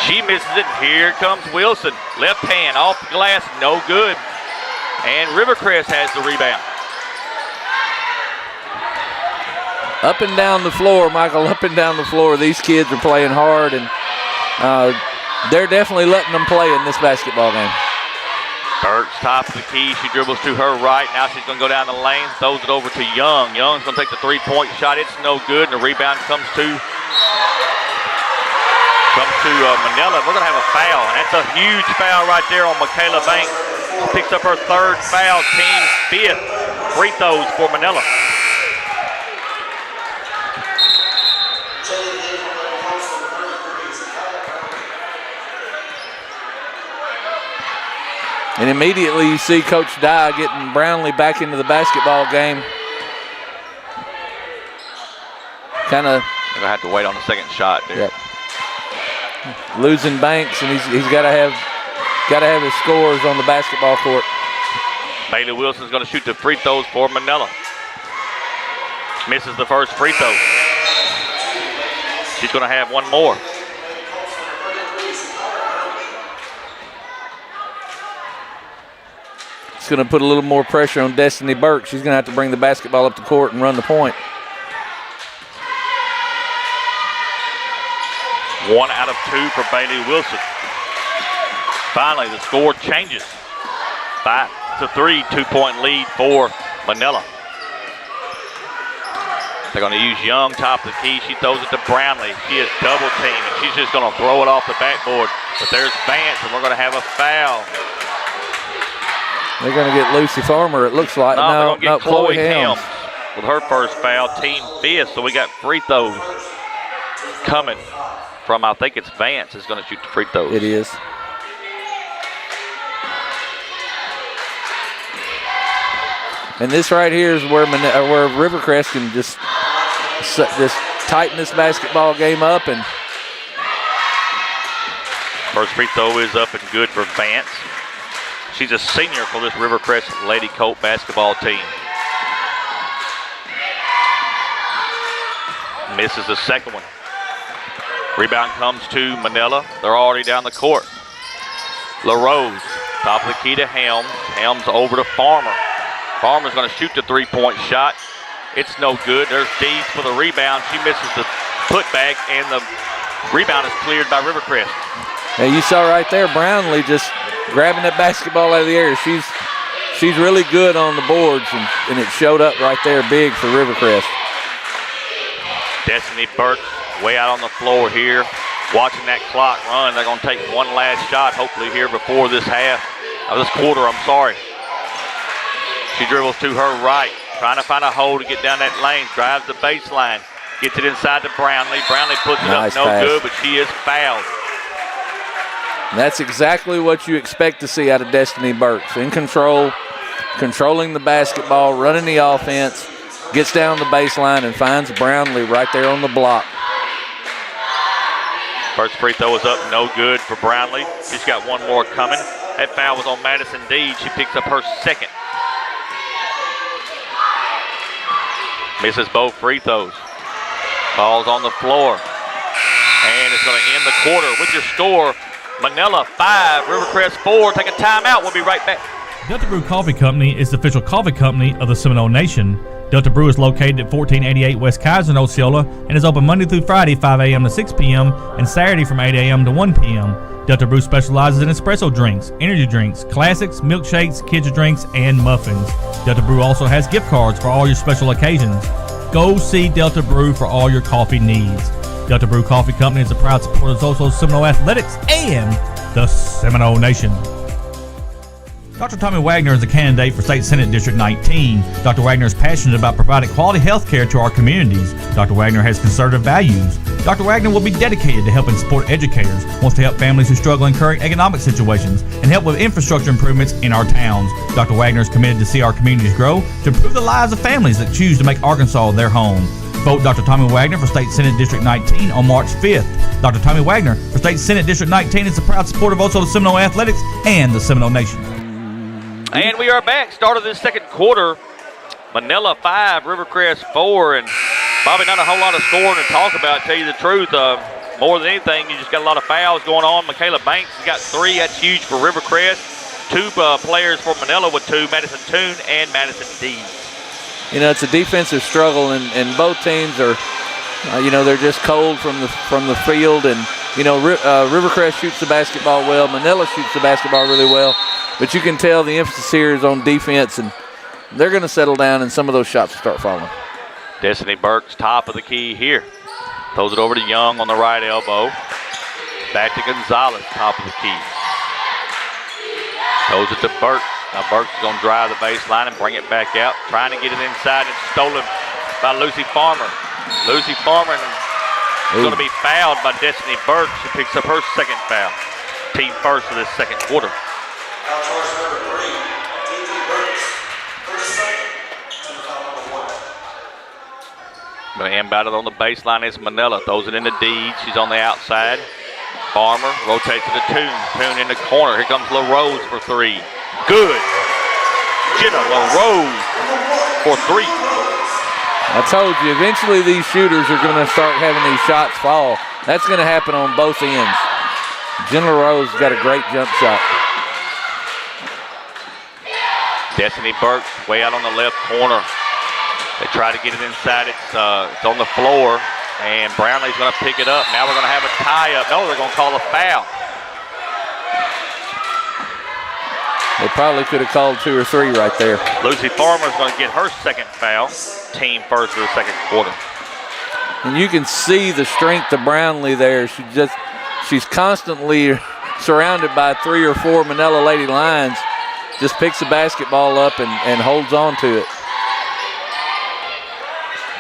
She misses it. Here comes Wilson. Left hand off the glass. No good. And Rivercrest has the rebound. Up and down the floor, Michael, up and down the floor. These kids are playing hard, and they're definitely letting them play in this basketball game. Burks, top of the key. She dribbles to her right. Now she's going to go down the lane, throws it over to Young. Young's going to take the three-point shot. It's no good, and the rebound comes to Manila. We're going to have a foul, and that's a huge foul right there on Michaela Banks. She picks up her third foul, team fifth. Free throws for Manila. And immediately you see Coach Dye getting Brownlee back into the basketball game. Kind of going to have to wait on the second shot there. Yep. Losing Banks, and he's got to have his scores on the basketball court. Bailey Wilson's going to shoot the free throws for Manila. Misses the first free throw. She's going to have one more. It's going to put a little more pressure on Destiny Burke. She's going to have to bring the basketball up the court and run the point. 1 out of 2 for Bailey Wilson. Finally, the score changes. 5-3, 2-point lead for Manila. They're going to use Young top of the key. She throws it to Brownlee. She is double teamed, and she's just going to throw it off the backboard. But there's Vance, and we're going to have a foul. They're going to get Lucy Farmer, it looks like. No, they're going to get Chloe Helms. Helms with her first foul, team fifth. So we got free throws coming from, I think it's Vance is going to shoot the free throws. It is. And this right here is where Rivercrest can just tighten this basketball game up. And first free throw is up and good for Vance. She's a senior for this Rivercrest Lady Colt basketball team. Misses the second one. Rebound comes to Manila. They're already down the court. LaRose, top of the key to Helms. Helms over to Farmer. Farmer's going to shoot the three-point shot. It's no good. There's Deeds for the rebound. She misses the putback, and the rebound is cleared by Rivercrest. Now you saw right there Brownlee just grabbing that basketball out of the air. She's really good on the boards, and it showed up right there big for Rivercrest. Destiny Burke way out on the floor here, watching that clock run. They're going to take one last shot, hopefully here before this quarter, I'm sorry. She dribbles to her right, trying to find a hole to get down that lane, drives the baseline, gets it inside to Brownlee. Brownlee puts it nice up, no pass. good, but she is fouled. And that's exactly what you expect to see out of Destiny Burks. In control, controlling the basketball, running the offense, gets down the baseline and finds Brownlee right there on the block. First free throw is up, no good for Brownlee. She's got one more coming. That foul was on Madison Deed. She picks up her second. Misses both free throws. Falls on the floor. And it's going to end the quarter with your score. Manila 5, Rivercrest 4. Take a timeout. We'll be right back. Delta Brew Coffee Company is the official coffee company of the Seminole Nation. Delta Brew is located at 1488 West Kaiser in Osceola and is open Monday through Friday, 5 a.m. to 6 p.m. and Saturday from 8 a.m. to 1 p.m. Delta Brew specializes in espresso drinks, energy drinks, classics, milkshakes, kids drinks, and muffins. Delta Brew also has gift cards for all your special occasions. Go see Delta Brew for all your coffee needs. Delta Brew Coffee Company is a proud supporter of Osceola Seminole Athletics and the Seminole Nation. Dr. Tommy Wagner is a candidate for State Senate District 19. Dr. Wagner is passionate about providing quality health care to our communities. Dr. Wagner has conservative values. Dr. Wagner will be dedicated to helping support educators, wants to help families who struggle in current economic situations, and help with infrastructure improvements in our towns. Dr. Wagner is committed to see our communities grow, to improve the lives of families that choose to make Arkansas their home. Vote Dr. Tommy Wagner for State Senate District 19 on March 5th. Dr. Tommy Wagner for State Senate District 19 is a proud supporter of Osceola Seminole Athletics and the Seminole Nation. And we are back. Start of this second quarter. Manila 5, Rivercrest 4. And Bobby, not a whole lot of scoring to talk about, to tell you the truth. More than anything, you just got a lot of fouls going on. Michaela Banks has got 3. That's huge for Rivercrest. 2 players for Manila with 2, Madison Toon and Madison Dees. You know, it's a defensive struggle, and both teams are, they're just cold from the field. And, Rivercrest shoots the basketball well. Manila shoots the basketball really well. But you can tell the emphasis here is on defense, and they're going to settle down, and some of those shots will start falling. Destiny Burks, top of the key here. Throws it over to Young on the right elbow. Back to Gonzalez, top of the key. Throws it to Burks. Now Burks is going to drive the baseline and bring it back out. Trying to get it inside, and stolen by Lucy Farmer. Lucy Farmer is going to be fouled by Destiny Burks. She picks up her second foul. Team first for this second quarter. Going to inbound it on the baseline is Manila. Throws it into Deeds. She's on the outside. Farmer rotates to the Toon. Toon in the corner. Here comes LaRose for 3. Good. Jenna LaRose for 3. I told you, eventually these shooters are going to start having these shots fall. That's going to happen on both ends. Jenna LaRose got a great jump shot. Destiny Burks way out on the left corner. They try to get it inside. It's on the floor, and Brownlee's going to pick it up. Now we're going to have a tie-up. No, they're going to call a foul. They probably could have called 2 or 3 right there. Lucy Farmer's going to get her second foul. Team first of the second quarter. And you can see the strength of Brownlee there. She's constantly surrounded by 3 or 4 Manila Lady Lions. Just picks the basketball up and holds on to it.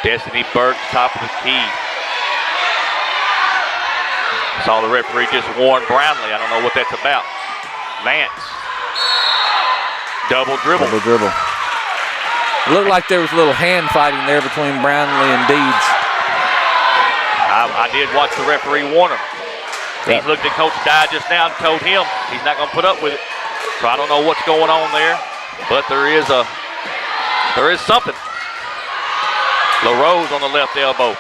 Destiny Burke, top of the key. Saw the referee just warn Brownlee. I don't know what that's about. Vance. Double dribble. It looked like there was a little hand fighting there between Brownlee and Deeds. I did watch the referee warn him. He's looked at Coach Dye just now and told him he's not going to put up with it. So I don't know what's going on there, but there is something. LaRose on the left elbow.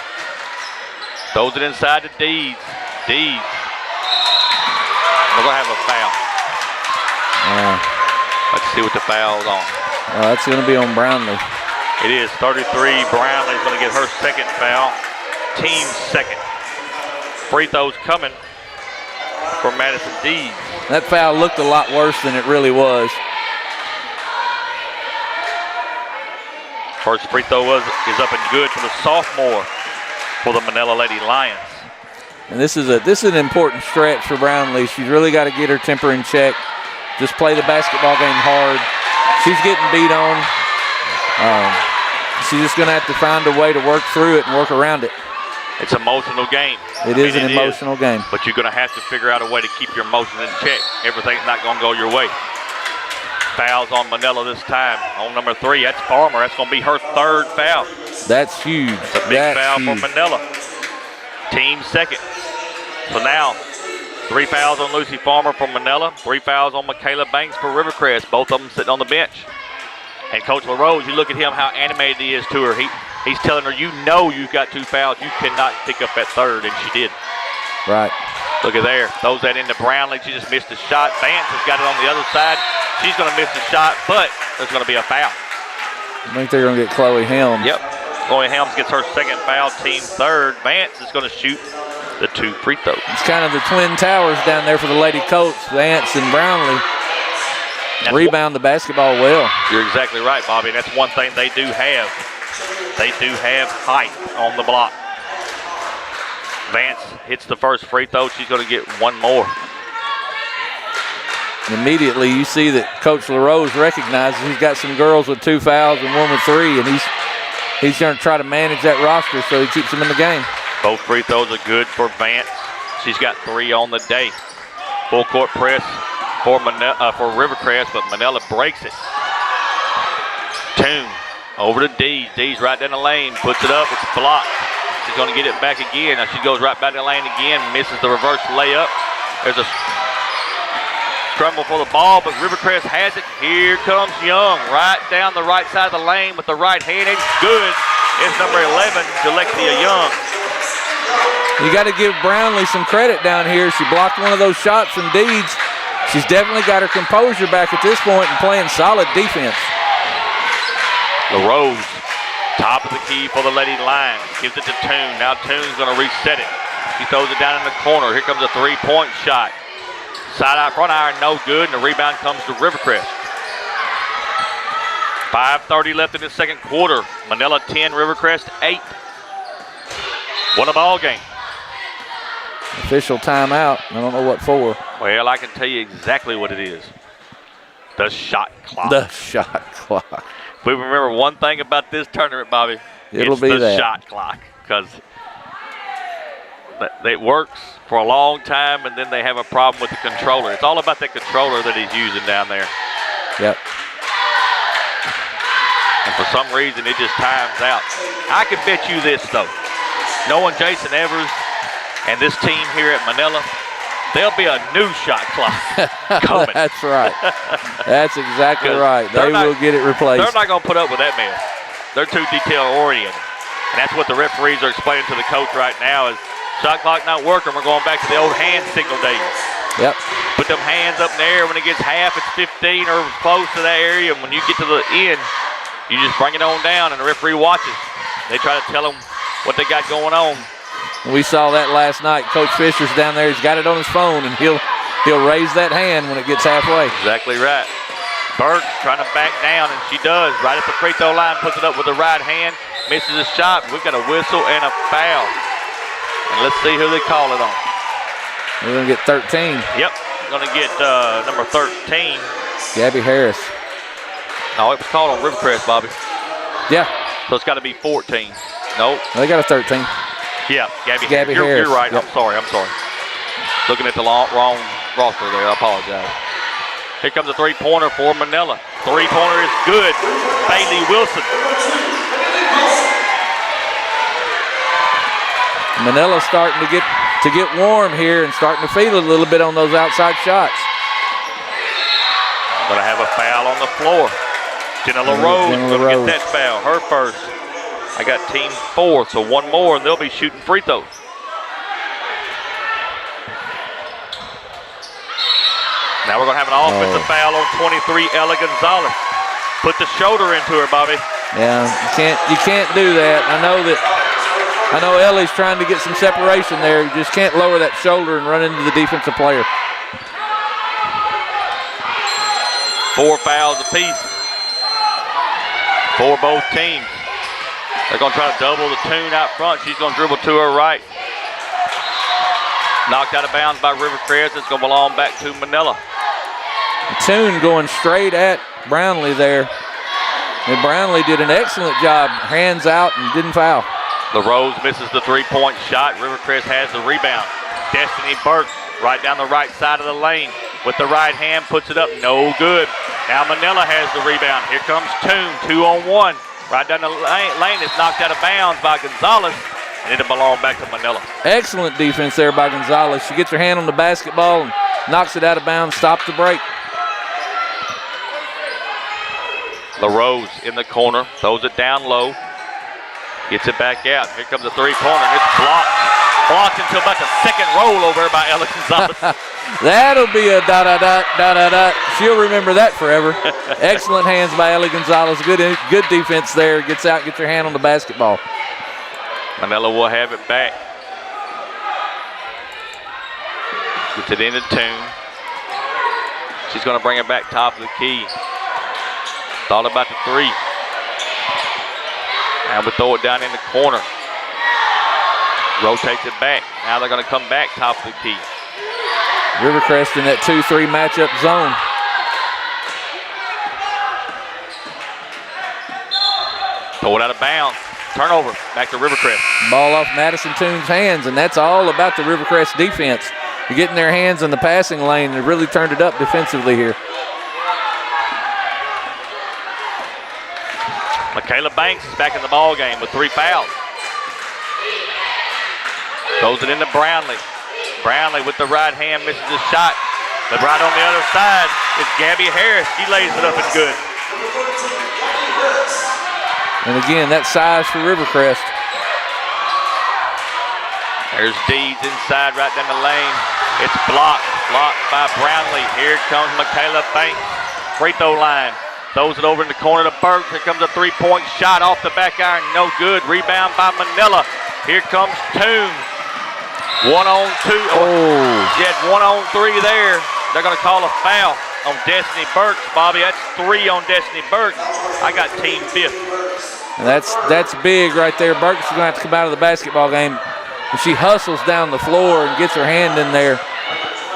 Throws it inside to Deeds. Deeds. We're going to have a foul. Let's see what the foul's on. That's going to be on Brownlee. It is 33. Brownlee's going to get her second foul. Team second. Free throws coming for Madison Deeds. That foul looked a lot worse than it really was. First free throw is up and good for the sophomore for the Manila Lady Lions. And this is an important stretch for Brownlee. She's really got to get her temper in check. Just play the basketball game hard. She's getting beat on. She's just going to have to find a way to work through it and work around it. It's an emotional game. It is an emotional game. But you're going to have to figure out a way to keep your emotions in check. Everything's not going to go your way. Fouls on Manila this time. On number 3, that's Farmer. That's going to be her third foul. That's huge. It's a big foul for Manila. Team second. So now, 3 fouls on Lucy Farmer for Manila. 3 fouls on Michaela Banks for Rivercrest. Both of them sitting on the bench. And Coach LaRose, you look at him, how animated he is to her. He's telling her, you know you've got 2 fouls. You cannot pick up that third, and she did. Right. Look at there. Throws that into Brownlee. She just missed a shot. Vance has got it on the other side. She's going to miss the shot, but there's going to be a foul. I think they're going to get Chloe Helms. Yep. Chloe Helms gets her second foul, team third. Vance is going to shoot the 2 free throws. It's kind of the twin towers down there for the Lady Colts, Vance and Brownlee. Rebound the basketball well. You're exactly right, Bobby. And that's one thing they do have. They do have height on the block. Vance hits the first free throw. She's going to get 1 more. Immediately you see that Coach LaRose recognizes he's got some girls with 2 fouls and 1 with 3, and he's going to try to manage that roster so he keeps them in the game. Both free throws are good for Vance. She's got 3 on the day. Full court press for Rivercrest, but Manila breaks it. Toon over to Dees. Dees right down the lane, puts it up, it's blocked. She's going to get it back again. Now she goes right back in the lane again, misses the reverse layup. There's a scramble for the ball, but Rivercrest has it. Here comes Young, right down the right side of the lane with the right hand. It's good. It's number 11, Alexia Young. You got to give Brownlee some credit down here. She blocked one of those shots from Deeds. She's definitely got her composure back at this point and playing solid defense. LaRose, top of the key for the Lady Lions. Gives it to Toon. Now Toon's going to reset it. He throws it down in the corner. Here comes a 3-point shot. Side out front iron, no good, and the rebound comes to Rivercrest. 5:30 left in the second quarter. Manila 10, Rivercrest 8. What a ball game. Official timeout. I don't know what for. Well, I can tell you exactly what it is. The shot clock. The shot clock. If we remember one thing about this tournament, Bobby, it's the that shot clock, because it works for a long time, and then they have a problem with the controller. It's all about that controller that he's using down there. Yep. And for some reason, it just times out. I can bet you this, though. Knowing Jason Evers and this team here at Manila, there'll be a new shot clock coming. That's right. That's exactly right. They will get it replaced. They're not going to put up with that mess. They're too detail-oriented. And that's what the referees are explaining to the coach right now is shot clock not working. We're going back to the old hand signal days. Yep. Put them hands up in the air. When it gets half, it's 15 or close to that area. And when you get to the end, you just bring it on down, and the referee watches. They try to tell them what they got going on. We saw that last night. Coach Fisher's down there. He's got it on his phone, and he'll raise that hand when it gets halfway. Exactly right. Burke trying to back down, and she does. Right at the free throw line, puts it up with the right hand, misses a shot. We've got a whistle and a foul. And let's see who they call it on. We're going to get 13. Yep, going to get number 13. Gabby Harris. No, it was called on Rivercrest, Bobby. Yeah. So it's got to be 14. Nope. They got a 13. Yeah, Gabby Harris. You're right. Yep. I'm sorry. Looking at the wrong roster there. I apologize. Here comes a three-pointer for Manila. Three-pointer is good. Bailey Wilson. Manila's starting to get warm here and starting to feel it a little bit on those outside shots. Going to have a foul on the floor. Jenna LaRose going to get that foul. Her first. I got team 4, so one more, and they'll be shooting free throws. Now we're going to have an offensive foul on 23, Ella Gonzalez. Put the shoulder into her, Bobby. Yeah, you can't do that. I know Ellie's trying to get some separation there. You just can't lower that shoulder and run into the defensive player. 4 fouls apiece for both teams. They're going to try to double the tune out front. She's going to dribble to her right. Knocked out of bounds by Rivercrest. It's going to belong back to Manila. Tune going straight at Brownlee there. And Brownlee did an excellent job. Hands out and didn't foul. LaRose misses the three-point shot. Rivercrest has the rebound. Destiny Burke right down the right side of the lane with the right hand, puts it up, no good. Now Manila has the rebound. Here comes Tune, 2-on-1. Right down the lane, it's knocked out of bounds by Gonzalez, and it'll belong back to Manila. Excellent defense there by Gonzalez. She gets her hand on the basketball and knocks it out of bounds, stops the break. LaRose in the corner, throws it down low, gets it back out. Here comes a three-pointer, and it's blocked. Blocked until about the second roll over by Ella Gonzalez. That'll be a da-da-da. She'll remember that forever. Excellent hands by Ellie Gonzalez. Good defense there. Gets out, gets her hand on the basketball. Manila will have it back. Gets it into Tune. She's going to bring it back top of the key. Thought about the three. Now we throw it down in the corner. Rotates it back. Now they're going to come back top of the key. Rivercrest in that 2-3 matchup zone. Throw it out of bounds. Turnover. Back to Rivercrest. Ball off Madison Tune's hands, and that's all about the Rivercrest defense. You're getting their hands in the passing lane and really turned it up defensively here. Michaela Banks is back in the ball game with 3 fouls. Throws it into Brownlee. Brownlee with the right hand misses the shot. But right on the other side is Gabby Harris. She lays it up and good. And again, that size for Rivercrest. There's Deeds inside right down the lane. It's blocked by Brownlee. Here comes Michaela Banks. Free throw line. Throws it over in the corner to Burke. Here comes a three-point shot off the back iron. No good. Rebound by Manila. Here comes Tune. 1-on-2. Oh. You had 1-on-3 there. They're going to call a foul on Destiny Burke. Bobby, that's 3 on Destiny Burke. I got team 5th. And that's big right there. Burke's going to have to come out of the basketball game. And she hustles down the floor and gets her hand in there.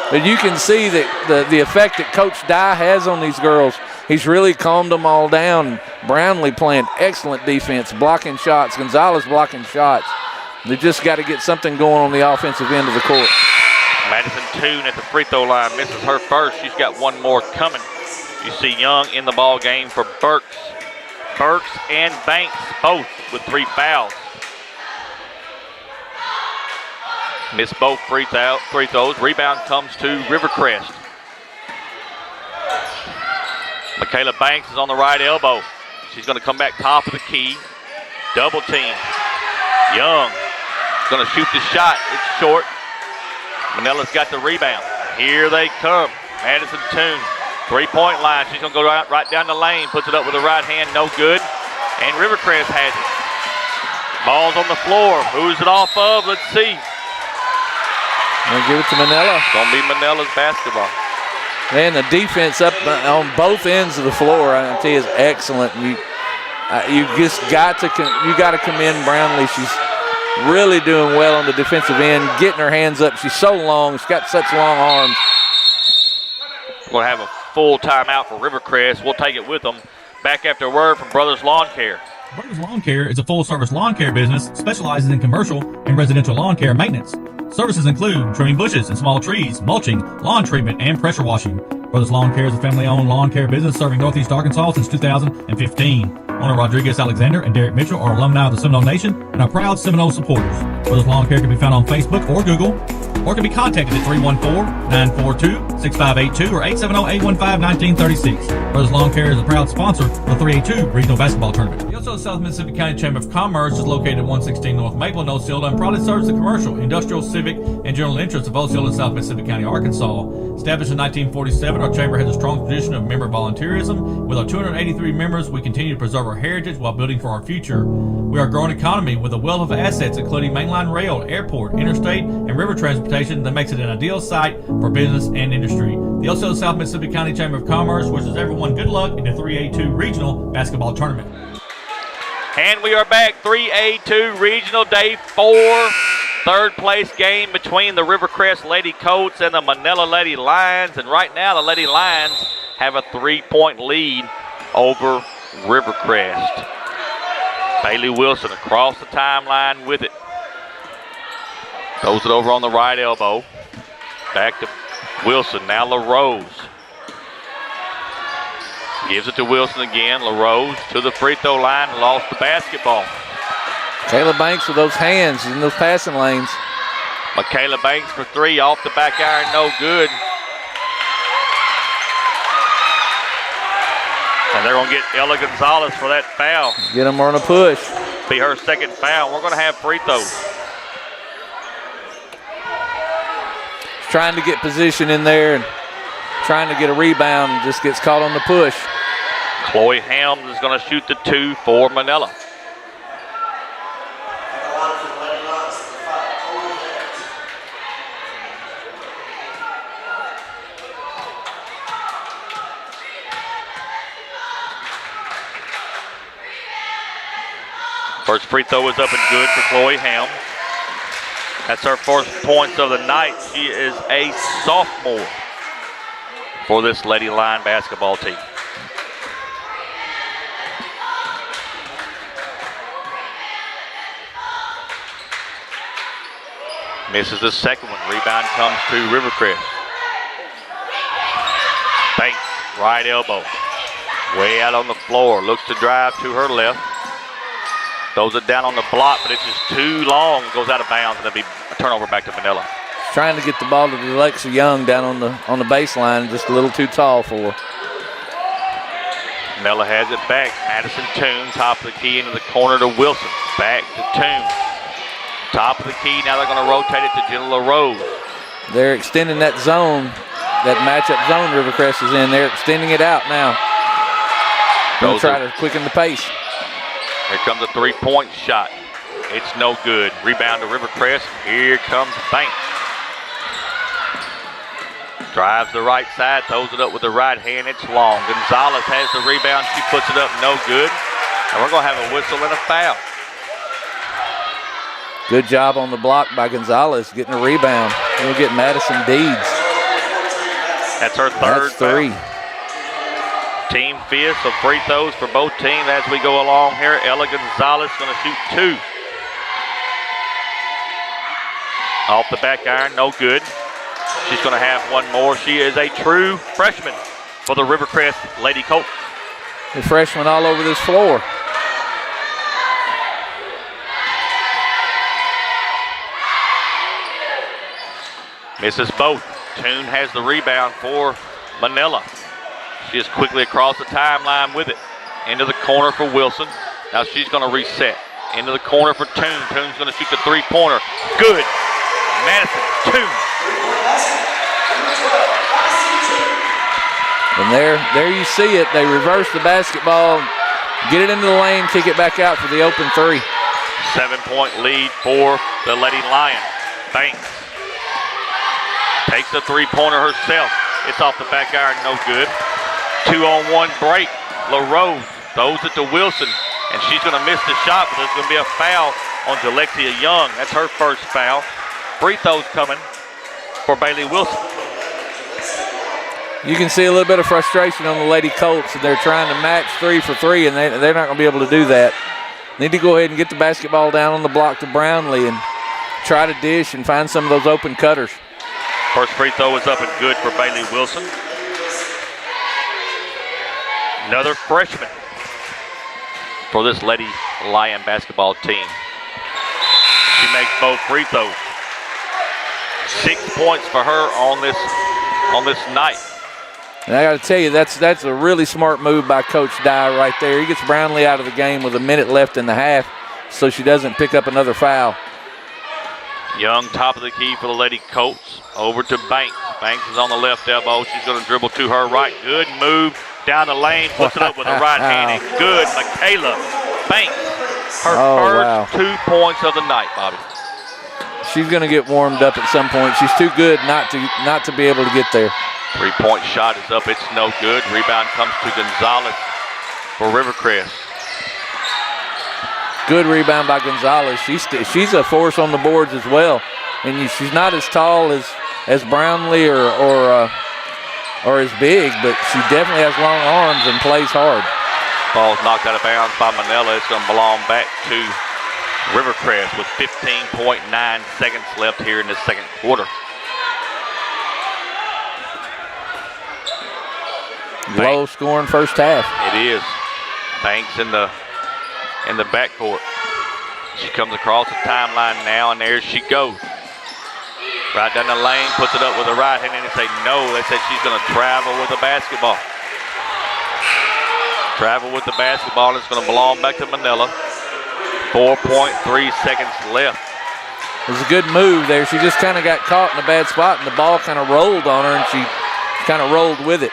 But you can see that the effect that Coach Dye has on these girls. He's really calmed them all down. Brownlee playing excellent defense, blocking shots. Gonzalez blocking shots. They just got to get something going on the offensive end of the court. Madison Tune at the free throw line misses her first. She's got one more coming. You see Young in the ball game for Burks. Burks and Banks both with 3 fouls. Missed both free throws. Rebound comes to Rivercrest. Michaela Banks is on the right elbow. She's going to come back top of the key. Double team. Young is going to shoot the shot. It's short. Manila's got the rebound. Here they come. Madison Tune. 3-point line. She's going to go right down the lane. Puts it up with the right hand. No good. And Rivercrest has it. Ball's on the floor. Who's it off of? Let's see. We'll give it to Manila. It's going to be Manila's basketball. And the defense up on both ends of the floor, I tell you, is excellent. You just got to commend Brownlee. She's really doing well on the defensive end, getting her hands up. She's so long. She's got such long arms. We're going to have a full timeout for Rivercrest. We'll take it with them. Back after a word from Brothers Lawn Care. Brothers Lawn Care is a full-service lawn care business specializes in commercial and residential lawn care maintenance. Services include trimming bushes and small trees, mulching, lawn treatment, and pressure washing. Brothers Lawn Care is a family-owned lawn care business serving Northeast Arkansas since 2015. Owner Rodriguez Alexander and Derek Mitchell are alumni of the Seminole Nation and are proud Seminole supporters. Brothers Lawn Care can be found on Facebook or Google, or can be contacted at 314-942-6582 or 870-815-1936. Brothers Lawn Care is a proud sponsor of the 3A-2 Regional Basketball Tournament. The Osceola South Mississippi County Chamber of Commerce is located at 116 North Maple in Osceola and proudly serves the commercial, industrial, civic, and general interests of Osceola and South Mississippi County, Arkansas. Established in 1947, our chamber has a strong tradition of member volunteerism. With our 283 members, we continue to preserve our heritage while building for our future. We are a growing economy with a wealth of assets, including mainline rail, airport, interstate, and river transportation that makes it an ideal site for business and industry. The Osceola South Mississippi County Chamber of Commerce wishes everyone good luck in the 3A-2 Regional Basketball Tournament. And we are back, 3A-2 Regional Day 4. Third place game between the Rivercrest Lady Colts and the Manila Lady Lions. And right now the Lady Lions have a 3-point lead over Rivercrest. Bailey Wilson across the timeline with it. Throws it over on the right elbow. Back to Wilson, now LaRose. Gives it to Wilson again. LaRose to the free throw line, lost the basketball. Kayla Banks with those hands in those passing lanes. Michaela Banks for three, off the back iron, no good. And they're going to get Ella Gonzalez for that foul. Get them on a push. Be her second foul. We're going to have free throws. Trying to get position in there and trying to get a rebound and just gets caught on the push. Chloe Helms is going to shoot the 2 for Manila. First free throw is up and good for Chloe Helms. That's her first points of the night. She is a sophomore for this Lady Lion basketball team. Misses the second one. Rebound comes to Rivercrest. Banks, right elbow. Way out on the floor. Looks to drive to her left. Throws it down on the block, but it's just too long. Goes out of bounds, and it'll be a turnover back to Manila. Trying to get the ball to Alexa Young down on the baseline, just a little too tall for her. Manila has it back. Madison Toon, top of the key into the corner to Wilson. Back to Toon. Top of the key, now they're going to rotate it to Jenna LaRose. They're extending that zone, that matchup zone Rivercrest is in. They're extending it out now. Going to try to quicken the pace. Here comes a three-point shot. It's no good. Rebound to Rivercrest. Here comes Banks. Drives the right side, throws it up with the right hand. It's long. Gonzalez has the rebound. She puts it up, no good. And we're going to have a whistle and a foul. Good job on the block by Gonzalez, getting a rebound. We'll get Madison Deeds. That's her third three. Foul. Team fifth, so free throws for both teams as we go along here. Ella Gonzalez going to shoot 2. Off the back iron, no good. She's going to have one more. She is a true freshman for the Rivercrest Lady Colts. The freshman all over this floor. Misses both. Toon has the rebound for Manila. She is quickly across the timeline with it. Into the corner for Wilson. Now she's going to reset. Into the corner for Toon. Toon's going to shoot the three-pointer. Good. Madison Toon. And there you see it. They reverse the basketball, get it into the lane, kick it back out for the open 3. 7-point lead for the Lady Lions. Banks takes the three-pointer herself. It's off the back iron, no good. 2-on-1 break. LaRose throws it to Wilson, and she's going to miss the shot, but there's going to be a foul on Jalexia Young. That's her first foul. Free throws coming for Bailey Wilson. You can see a little bit of frustration on the Lady Colts, and they're trying to match 3 for 3, and they're not going to be able to do that. Need to go ahead and get the basketball down on the block to Brownlee and try to dish and find some of those open cutters. First free throw is up and good for Bailey Wilson. Another freshman for this Lady Lion basketball team. She makes both free throws. 6 points for her on this night. And I got to tell you, that's a really smart move by Coach Dye right there. He gets Brownlee out of the game with a minute left in the half, so she doesn't pick up another foul. Young, top of the key for the Lady Colts. Over to Banks. Banks is on the left elbow. She's going to dribble to her right. Good move down the lane. Puts it up with the right hand. And good, Michaela Banks. Her first 2 points of the night, Bobby. She's going to get warmed up at some point. She's too good not to be able to get there. 3-point shot is up. It's no good. Rebound comes to Gonzalez for Rivercrest. Good rebound by Gonzalez. She's a force on the boards as well. And she's not as tall as Brownlee or as big, but she definitely has long arms and plays hard. Ball's knocked out of bounds by Manila. It's going to belong back to Rivercrest with 15.9 seconds left here in the second quarter. Low scoring first half. It is. Banks in the backcourt. She comes across the timeline now, and there she goes. Right down the lane, puts it up with the right hand, and they say no. They said she's going to travel with the basketball. Travel with the basketball, and it's going to belong back to Manila. 4.3 seconds left. It was a good move there. She just kind of got caught in a bad spot, and the ball kind of rolled on her, and she kind of rolled with it.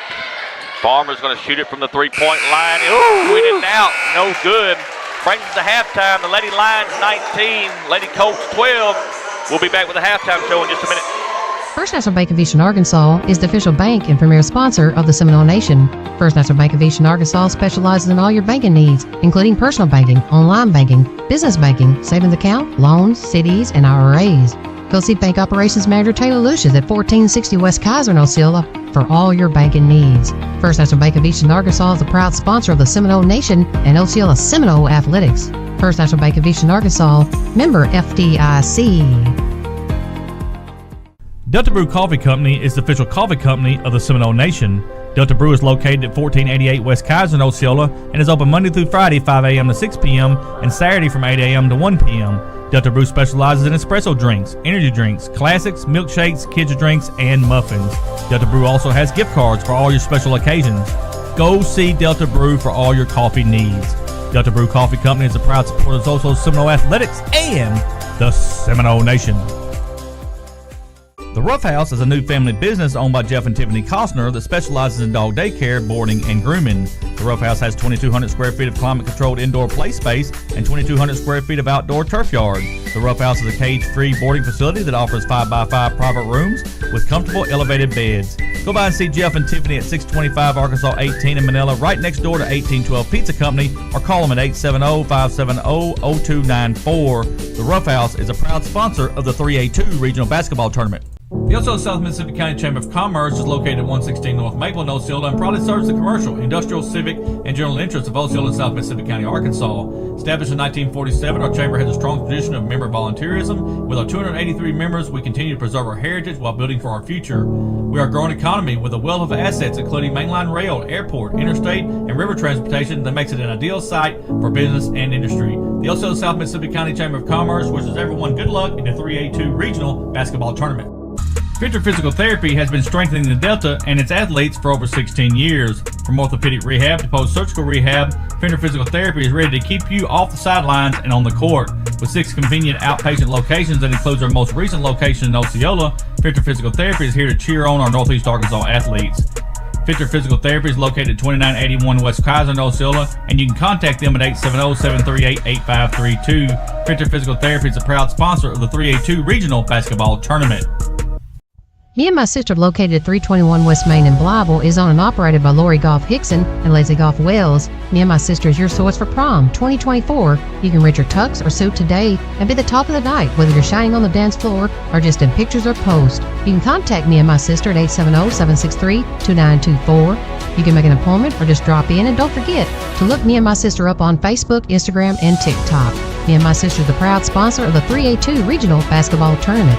Farmer's going to shoot it from the three-point line. Ooh, in and out, no good. Brings us to halftime. The Lady Lions 19, Lady Colts 12. We'll be back with the halftime show in just a minute. First National Bank of Eastern Arkansas is the official bank and premier sponsor of the Seminole Nation. First National Bank of Eastern Arkansas specializes in all your banking needs, including personal banking, online banking, business banking, savings account, loans, CDs, and IRAs. Go see Bank Operations Manager Taylor Lucius at 1460 West Kaiser in Osceola for all your banking needs. First National Bank of Eastern Arkansas is the proud sponsor of the Seminole Nation and Osceola Seminole Athletics. First National Bank of Eastern Arkansas, member FDIC. Delta Brew Coffee Company is the official coffee company of the Seminole Nation. Delta Brew is located at 1488 West Kaiser in Osceola and is open Monday through Friday 5 a.m. to 6 p.m. and Saturday from 8 a.m. to 1 p.m. Delta Brew specializes in espresso drinks, energy drinks, classics, milkshakes, kids drinks, and muffins. Delta Brew also has gift cards for all your special occasions. Go see Delta Brew for all your coffee needs. Delta Brew Coffee Company is a proud supporter of also Seminole Athletics and the Seminole Nation. The Rough House is a new family business owned by Jeff and Tiffany Costner that specializes in dog daycare, boarding, and grooming. The Rough House has 2,200 square feet of climate-controlled indoor play space and 2,200 square feet of outdoor turf yard. The Rough House is a cage-free boarding facility that offers 5x5 private rooms with comfortable elevated beds. Go by and see Jeff and Tiffany at 625 Arkansas 18 in Manila, right next door to 1812 Pizza Company, or call them at 870-570-0294. The Rough House is a proud sponsor of the 3A-2 Regional Basketball Tournament. The Osceola South Mississippi County Chamber of Commerce is located at 116 North Maple in Osceola and proudly serves the commercial, industrial, civic, and general interests of Osceola and South Mississippi County, Arkansas. Established in 1947, our chamber has a strong tradition of member volunteerism. With our 283 members, we continue to preserve our heritage while building for our future. We are a growing economy with a wealth of assets, including mainline rail, airport, interstate, and river transportation that makes it an ideal site for business and industry. The Osceola South Mississippi County Chamber of Commerce wishes everyone good luck in the 3A-2 Regional Basketball Tournament. Victor Physical Therapy has been strengthening the Delta and its athletes for over 16 years. From orthopedic rehab to post-surgical rehab, Victor Physical Therapy is ready to keep you off the sidelines and on the court. With 6 convenient outpatient locations that includes our most recent location in Osceola, Victor Physical Therapy is here to cheer on our Northeast Arkansas athletes. Victor Physical Therapy is located at 2981 West Kaiser in Osceola, and you can contact them at 870-738-8532. Victor Physical Therapy is a proud sponsor of the 3A-2 Regional Basketball Tournament. Me and My Sister, located at 321 West Main in Blyville, is owned and operated by Lori Golf Hickson and Lazy Golf Wells. Me and My Sister is your source for prom 2024. You can rent your tux or suit today and be the talk of the night, whether you're shining on the dance floor or just in pictures or posts. You can contact Me and My Sister at 870-763-2924. You can make an appointment or just drop in, and don't forget to look Me and My Sister up on Facebook, Instagram, and TikTok. Me and My Sister is the proud sponsor of the 3A-2 Regional Basketball Tournament.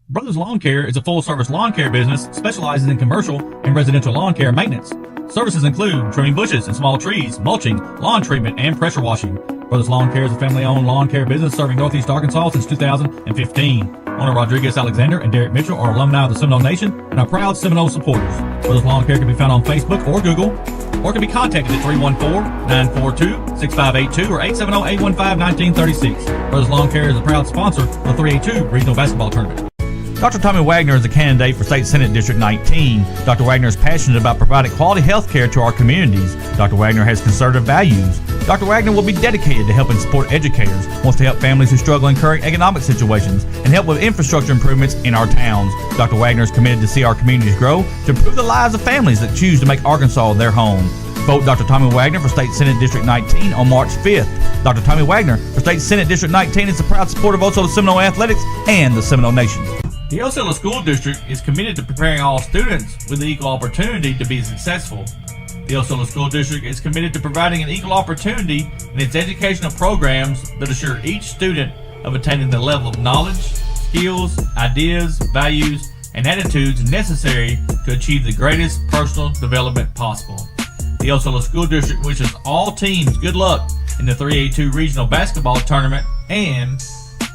Brothers Lawn Care is a full-service lawn care business specializing in commercial and residential lawn care maintenance. Services include trimming bushes and small trees, mulching, lawn treatment, and pressure washing. Brothers Lawn Care is a family-owned lawn care business serving Northeast Arkansas since 2015. Owner Rodriguez Alexander and Derek Mitchell are alumni of the Seminole Nation and are proud Seminole supporters. Brothers Lawn Care can be found on Facebook or Google, or can be contacted at 314-942-6582 or 870-815-1936. Brothers Lawn Care is a proud sponsor of the 3A-2 Regional Basketball Tournament. Dr. Tommy Wagner is a candidate for State Senate District 19. Dr. Wagner is passionate about providing quality health care to our communities. Dr. Wagner has conservative values. Dr. Wagner will be dedicated to helping support educators, wants to help families who struggle in current economic situations, and help with infrastructure improvements in our towns. Dr. Wagner is committed to see our communities grow, to improve the lives of families that choose to make Arkansas their home. Vote Dr. Tommy Wagner for State Senate District 19 on March 5th. Dr. Tommy Wagner for State Senate District 19 is a proud supporter of Osceola Seminole Athletics and the Seminole Nation. The Osceola School District is committed to preparing all students with the equal opportunity to be successful. The Osceola School District is committed to providing an equal opportunity in its educational programs that assure each student of attaining the level of knowledge, skills, ideas, values, and attitudes necessary to achieve the greatest personal development possible. The Osceola School District wishes all teams good luck in the 3A-2 Regional Basketball Tournament, and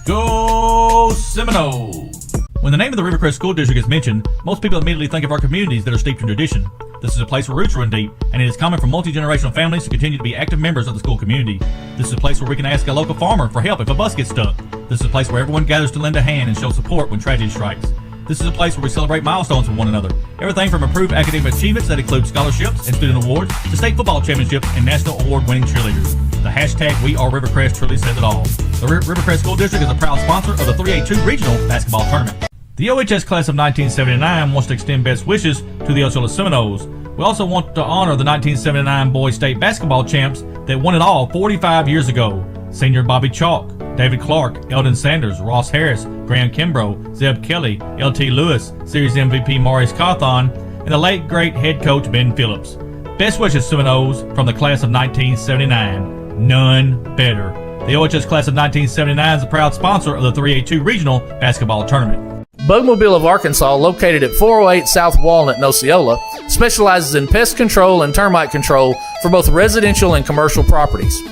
go Seminoles! When the name of the Rivercrest School District is mentioned, most people immediately think of our communities that are steeped in tradition. This is a place where roots run deep, and it is common for multi-generational families to continue to be active members of the school community. This is a place where we can ask a local farmer for help if a bus gets stuck. This is a place where everyone gathers to lend a hand and show support when tragedy strikes. This is a place where we celebrate milestones with one another. Everything from improved academic achievements that include scholarships and student awards to state football championships and national award-winning cheerleaders. The hashtag #WeAreRivercrest truly says it all. The Rivercrest School District is a proud sponsor of the 3A-2 Regional Basketball Tournament. The OHS class of 1979 wants to extend best wishes to the Osceola Seminoles. We also want to honor the 1979 boys state basketball champs that won it all 45 years ago. Senior Bobby Chalk, David Clark, Eldon Sanders, Ross Harris, Graham Kimbrough, Zeb Kelly, LT Lewis, Series MVP Maurice Cawthon, and the late great head coach Ben Phillips. Best wishes, Seminoles, from the class of 1979. None better. The OHS class of 1979 is a proud sponsor of the 3A-2 Regional Basketball Tournament. Bugmobile of Arkansas, located at 408 South Walnut in Osceola, specializes in pest control and termite control for both residential and commercial properties.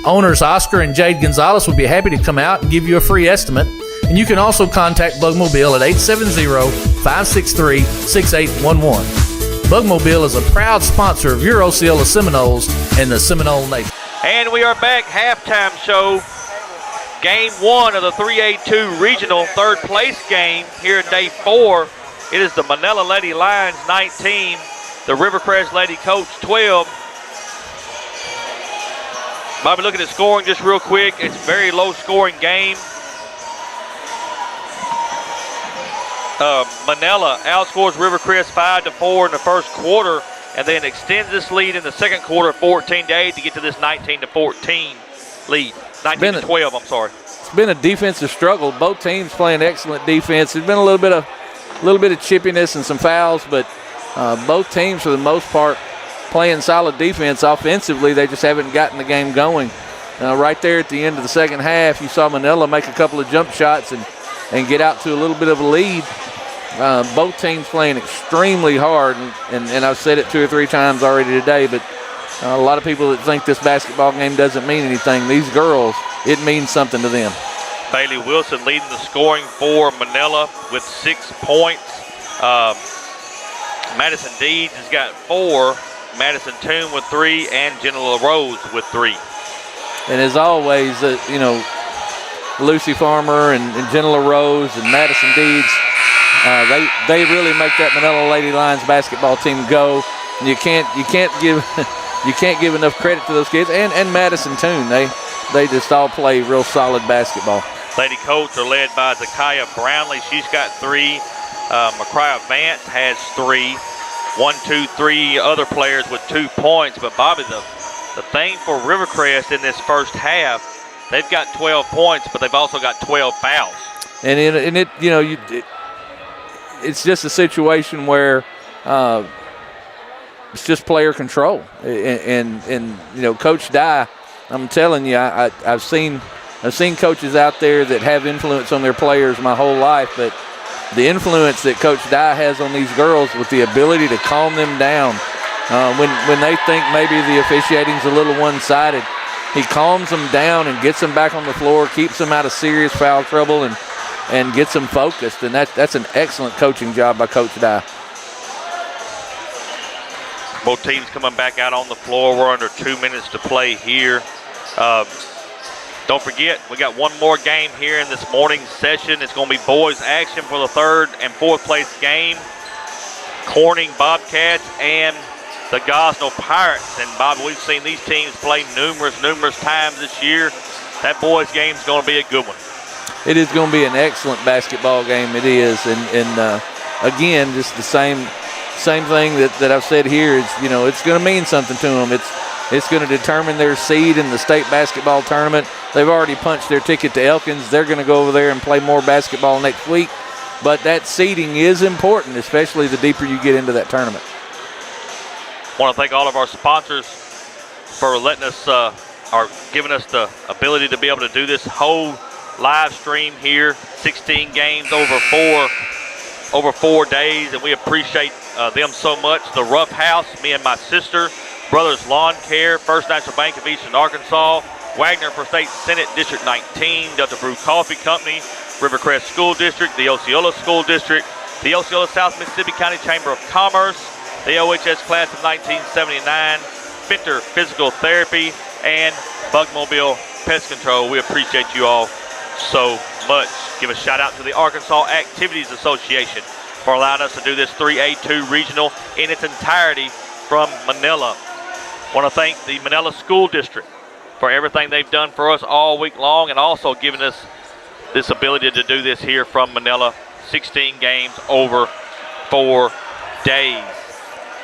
Owners Oscar and Jade Gonzalez would be happy to come out and give you a free estimate, and you can also contact Bugmobile at 870-563-6811. Bugmobile is a proud sponsor of your Osceola Seminoles and the Seminole Nation. And we are back, halftime show. Game 1 of the 3A-2 Regional third place game here in day 4. It is the Manila Lady Lions 19, the Rivercrest Lady Coach 12. Bobby, look at the scoring just real quick. It's a very low scoring game. Manila outscores Rivercrest 5-4 in the first quarter and then extends this lead in the second quarter 14-8 to get to this 19-14 lead. 19-12, I'm sorry. It's been a defensive struggle. Both teams playing excellent defense. There's been a little bit of chippiness and some fouls, but both teams for the most part playing solid defense. Offensively, they just haven't gotten the game going. Right there at the end of the second half, you saw Manila make a couple of jump shots and get out to a little bit of a lead. Both teams playing extremely hard, and I've said it 2 or 3 times already today, but a lot of people that think this basketball game doesn't mean anything, these girls, it means something to them. Bailey Wilson leading the scoring for Manila with 6 points. Madison Deeds has got 4. Madison Toon with 3, and Jenna LaRose with 3. And as always, Lucy Farmer and Jenna LaRose and Madison Deeds, they really make that Manila Lady Lions basketball team go. And you can't give you can't give enough credit to those kids, and Madison Toon. They just all play real solid basketball. Lady Colts are led by Zakiah Brownlee. She's got 3. McCryer Vance has 3. 1, 2, 3 other players with 2 points. But Bobby, the thing for Rivercrest in this first half, they've got 12 points, but they've also got 12 fouls. And it's just a situation where it's just player control. And Coach Dye, I'm telling you, I've seen coaches out there that have influence on their players my whole life, but the influence that Coach Dye has on these girls with the ability to calm them down when they think maybe the officiating's a little one-sided, he calms them down and gets them back on the floor, keeps them out of serious foul trouble, and gets them focused. And that's an excellent coaching job by Coach Dye. Both teams coming back out on the floor. We're under 2 minutes to play here. Don't forget, we got one more game here in this morning's session. It's going to be boys action for the 3rd and 4th place game. Corning Bobcats and the Gosnell Pirates. And, Bobby, we've seen these teams play numerous times this year. That boys game is going to be a good one. It is going to be an excellent basketball game. It is. And again, just the same thing that I've said here is, it's going to mean something to them. It's going to determine their seed in the state basketball tournament. They've already punched their ticket to Elkins. They're going to go over there and play more basketball next week. But that seeding is important, especially the deeper you get into that tournament. I want to thank all of our sponsors for letting us, or giving us the ability to be able to do this whole live stream here. 16 games over 4 days, and we appreciate them so much. The Rough House, me and my sister, Brothers Lawn Care, First National Bank of Eastern Arkansas, Wagner for State Senate District 19, Delta Brew Coffee Company, Rivercrest School District, the Osceola School District, the Osceola South Mississippi County Chamber of Commerce, the OHS Class of 1979, Fitter Physical Therapy, and Bugmobile Pest Control. We appreciate you all so much. Give a shout out to the Arkansas Activities Association for allowing us to do this 3A-2 regional in its entirety from Manila. Want to thank the Manila School District for everything they've done for us all week long, and also giving us this ability to do this here from Manila. 16 games over 4 days.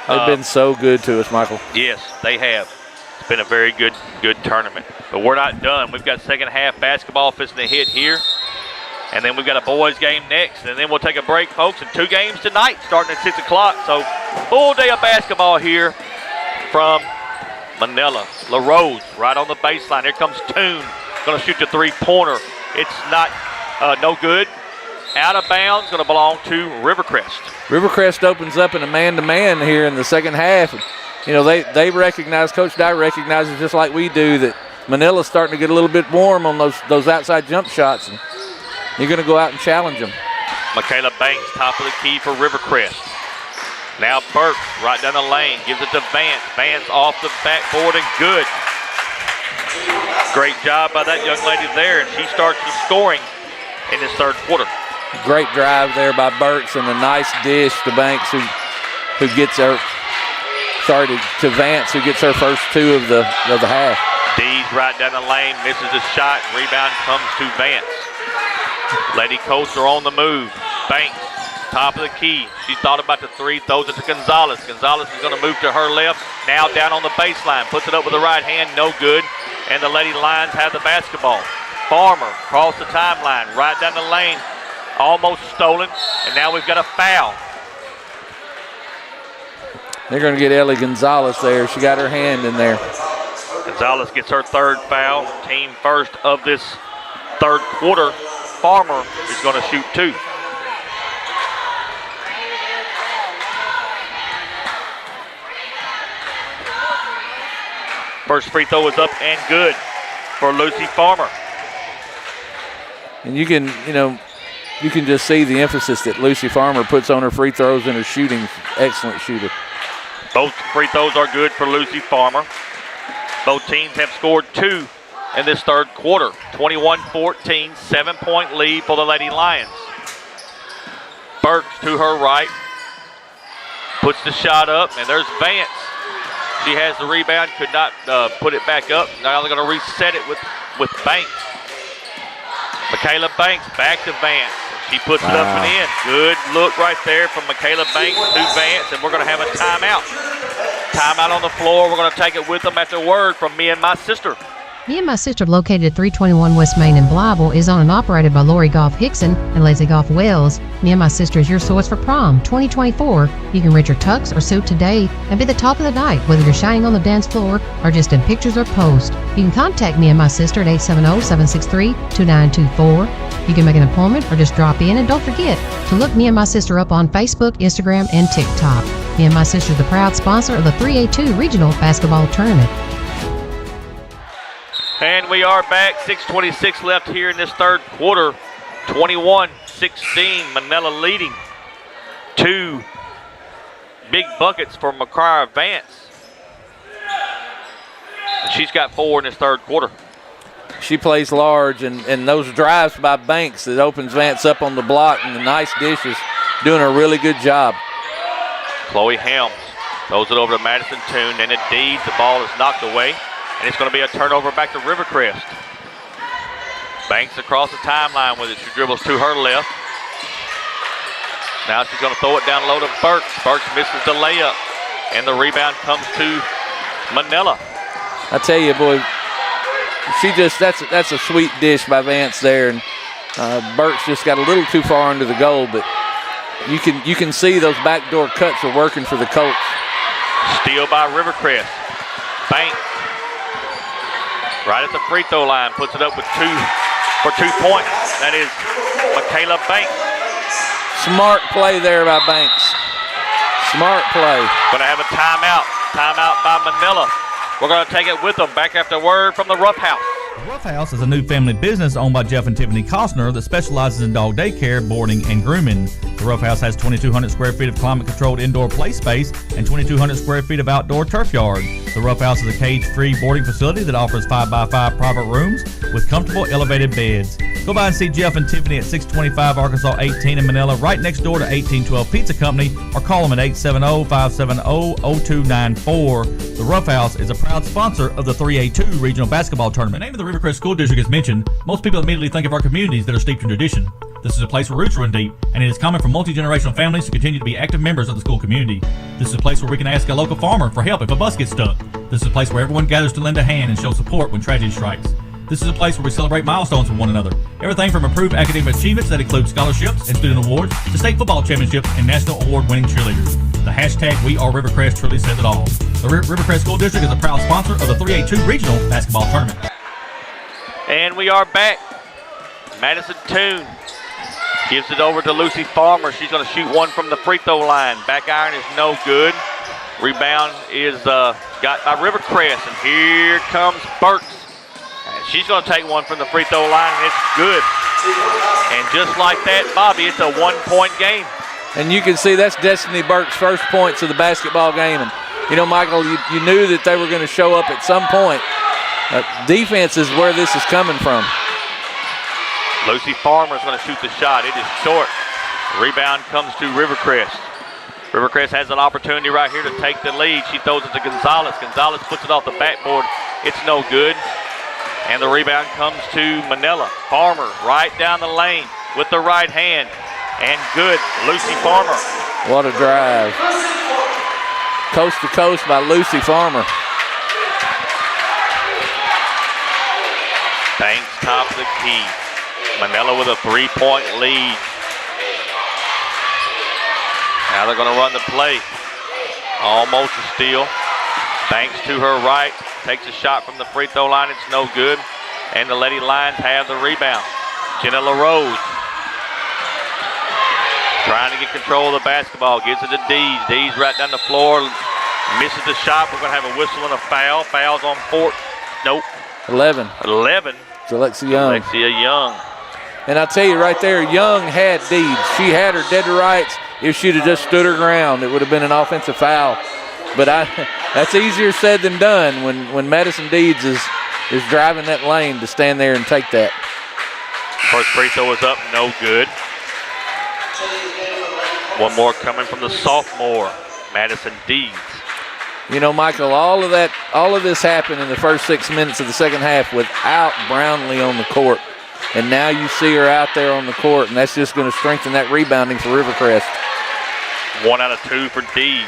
They've been so good to us, Michael. Yes, they have. It's been a very good tournament. But we're not done. We've got second half basketball fixing to hit here. And then we've got a boys game next. And then we'll take a break, folks, and 2 games tonight starting at 6 o'clock. So full day of basketball here from Manila. LaRose right on the baseline. Here comes Toon. Going to shoot the 3-pointer. It's not no good. Out of bounds, going to belong to Rivercrest. Rivercrest opens up in a man-to-man here in the second half. They recognize, Coach Dye recognizes just like we do, that Manila's starting to get a little bit warm on those outside jump shots. And you're going to go out and challenge them. Michaela Banks, top of the key for Rivercrest. Now Burke right down the lane, gives it to Vance. Vance off the backboard and good. Great job by that young lady there, and she starts the scoring in this third quarter. Great drive there by Burks and a nice dish to Banks who gets her, to Vance, who gets her first 2 of the half. Dees right down the lane, misses a shot. Rebound comes to Vance. Lady Colts are on the move. Banks, top of the key. She thought about the 3, throws it to Gonzalez. Gonzalez is going to move to her left. Now down on the baseline, puts it up with the right hand, no good. And the Lady Lions have the basketball. Farmer across the timeline, right down the lane. Almost stolen, and now we've got a foul. They're going to get Ellie Gonzalez there. She got her hand in there. Gonzalez gets her 3rd foul, team first of this third quarter. Farmer is going to shoot 2. First free throw is up and good for Lucy Farmer. And you can just see the emphasis that Lucy Farmer puts on her free throws and her shooting. Excellent shooter. Both free throws are good for Lucy Farmer. Both teams have scored 2 in this third quarter. 21-14, 7-point lead for the Lady Lions. Burks to her right. Puts the shot up, and there's Vance. She has the rebound, could not put it back up. Now they're going to reset it with Banks. Michaela Banks back to Vance. She puts it up and in. Good look right there from Michaela Banks to Vance, and we're going to have a timeout. Timeout on the floor. We're going to take it with them after word from Me and My Sister. Me and My Sister, located at 321 West Main in Blytheville, is owned and operated by Lori Golf Hickson and Lazy Golf Wells. Me and My Sister is your source for prom 2024. You can rent your tux or suit today and be the talk of the night, whether you're shining on the dance floor or just in pictures or posts. You can contact Me and My Sister at 870-763-2924. You can make an appointment or just drop in, and don't forget to look Me and My Sister up on Facebook, Instagram, and TikTok. Me and My Sister is the proud sponsor of the 3A-2 Regional Basketball Tournament. And we are back. 6:26 left here in this third quarter. 21-16, Manila leading. 2 big buckets for McCry Vance. She's got 4 in this third quarter. She plays large, and those drives by Banks that opens Vance up on the block and the nice dishes, doing a really good job. Chloe Helms throws it over to Madison Toon, and indeed the ball is knocked away. And it's going to be a turnover back to Rivercrest. Banks across the timeline with it. She dribbles to her left. Now she's going to throw it down low to Burks. Burks misses the layup. And the rebound comes to Manila. I tell you, boy, that's a sweet dish by Vance there. And Burks just got a little too far under the goal, but you can see those backdoor cuts are working for the Colts. Steal by Rivercrest. Banks. Right at the free throw line, puts it up with 2 for 2 points. That is Michaela Banks. Smart play there by Banks. Smart play. Going to have a timeout. Timeout by Manila. We're going to take it with them back after word from the Rough House. The Rough House is a new family business owned by Jeff and Tiffany Costner that specializes in dog daycare, boarding, and grooming. The Rough House has 2,200 square feet of climate-controlled indoor play space and 2,200 square feet of outdoor turf yard. The Rough House is a cage-free boarding facility that offers 5x5 private rooms with comfortable elevated beds. Go by and see Jeff and Tiffany at 625 Arkansas 18 in Manila, right next door to 1812 Pizza Company, or call them at 870-570-0294. The Rough House is a proud sponsor of the 3A-2 Regional Basketball Tournament. The name of the Rivercrest School District is mentioned. Most people immediately think of our communities that are steeped in tradition. This is a place where roots run deep, and it is common for multi-generational families to continue to be active members of the school community. This is a place where we can ask a local farmer for help if a bus gets stuck. This is a place where everyone gathers to lend a hand and show support when tragedy strikes. This is a place where we celebrate milestones with one another. Everything from improved academic achievements that include scholarships and student awards to state football championships and national award-winning cheerleaders. The hashtag We Are Rivercrest truly says it all. The Rivercrest School District is a proud sponsor of the 3A-2 Regional Basketball Tournament. And we are back. Madison Toon gives it over to Lucy Farmer. She's going to shoot one from the free throw line. Back iron is no good. Rebound is got by Rivercrest. And here comes Burks. And she's going to take one from the free throw line, and it's good. And just like that, Bobby, it's a 1-point game. And you can see that's Destiny Burke's first points of the basketball game. And, you know, Michael, you knew that they were going to show up at some point. Defense is where this is coming from. Lucy Farmer is going to shoot the shot. It is short. Rebound comes to Rivercrest. Rivercrest has an opportunity right here to take the lead. She throws it to Gonzalez. Gonzalez puts it off the backboard. It's no good. And the rebound comes to Manila. Farmer right down the lane with the right hand. And good. Lucy Farmer. What a drive. Coast to coast by Lucy Farmer. Banks top of the key. Manila with a 3-point lead. Now they're going to run the play. Almost a steal. Banks to her right. Takes a shot from the free throw line. It's no good. And the Lady Lions have the rebound. Jenna LaRose trying to get control of the basketball. Gives it to Dees. Dees right down the floor. Misses the shot. We're going to have a whistle and a foul. Foul's on Nope. 11. 11. It's Alexia Young. Alexia Young. And I tell you right there, Young had Deeds. She had her dead to rights. If she'd have just stood her ground, it would have been an offensive foul. But that's easier said than done when Madison Deeds is driving that lane to stand there and take that. First free throw is up, no good. One more coming from the sophomore, Madison Deeds. You know, Michael, all of this happened in the first 6 minutes of the second half without Brownlee on the court. And now you see her out there on the court, and that's just going to strengthen that rebounding for Rivercrest. 1 out of 2 for Deeds.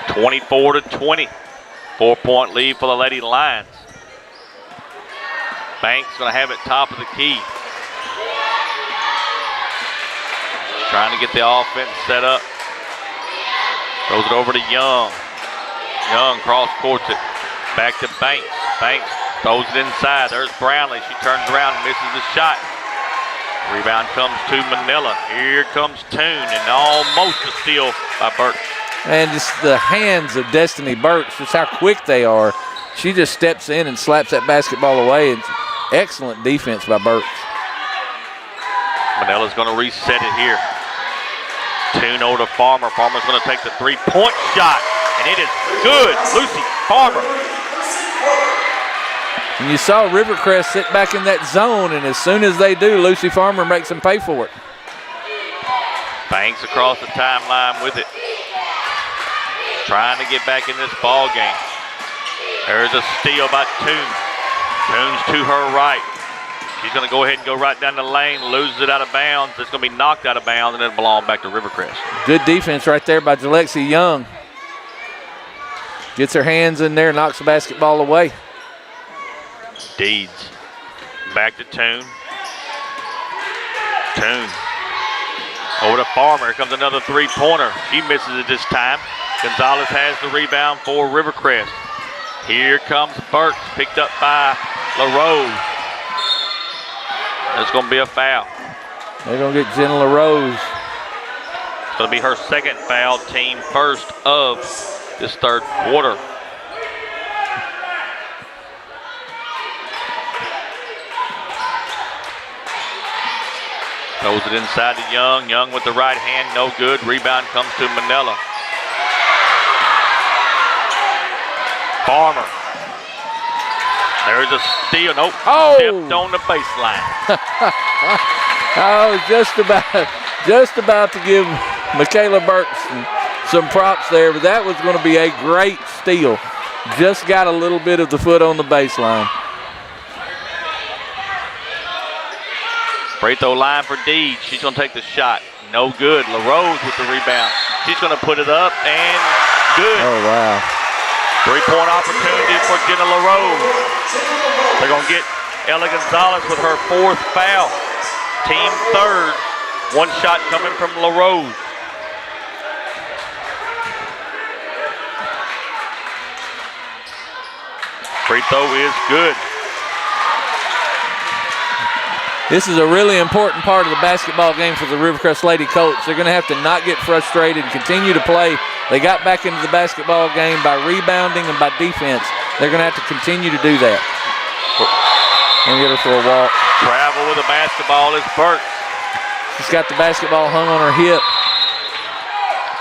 24-20. 4-point lead for the Lady Lions. Banks going to have it top of the key. Trying to get the offense set up. Throws it over to Young. Young cross-courts it. Back to Banks. Banks throws it inside. There's Brownlee. She turns around and misses the shot. Rebound comes to Manila. Here comes Toon, and almost a steal by Burks. And just the hands of Destiny Burks, just how quick they are. She just steps in and slaps that basketball away. It's excellent defense by Burks. Manila's going to reset it here. Toon over to Farmer. Farmer's going to take the three-point shot, and it is good. Lucy Farmer. And you saw Rivercrest sit back in that zone, and as soon as they do, Lucy Farmer makes them pay for it. Banks across the timeline with it. Trying to get back in this ball game. There's a steal by Toon. Toon's to her right. She's going to go ahead and go right down the lane, loses it out of bounds. It's going to be knocked out of bounds, and it'll belong back to Rivercrest. Good defense right there by Jalexi Young. Gets her hands in there, knocks the basketball away. Deeds. Back to Toon. Toon. Over to Farmer. Here comes another three-pointer. She misses it this time. Gonzalez has the rebound for Rivercrest. Here comes Burks, picked up by LaRose. There's going to be a foul. They're going to get Jenna LaRose. It's going to be her second foul, team first of this third quarter. Throws it inside to Young. Young with the right hand, no good. Rebound comes to Manila. Farmer. There's a steal. Nope. Oh! Tipped on the baseline. I was just about to give Michaela Burks some props there, but that was going to be a great steal. Just got a little bit of the foot on the baseline. Free throw line for Deeds. She's going to take the shot. No good. LaRose with the rebound. She's going to put it up and good. Oh, wow. Three-point opportunity for Jenna LaRose. They're going to get Ella Gonzalez with her fourth foul. Team third. One shot coming from LaRose. Free throw is good. This is a really important part of the basketball game for the Rivercrest Lady Colts. They're going to have to not get frustrated and continue to play. They got back into the basketball game by rebounding and by defense. They're going to have to continue to do that. And get her for a walk. Travel with the basketball is Burks. She's got the basketball hung on her hip.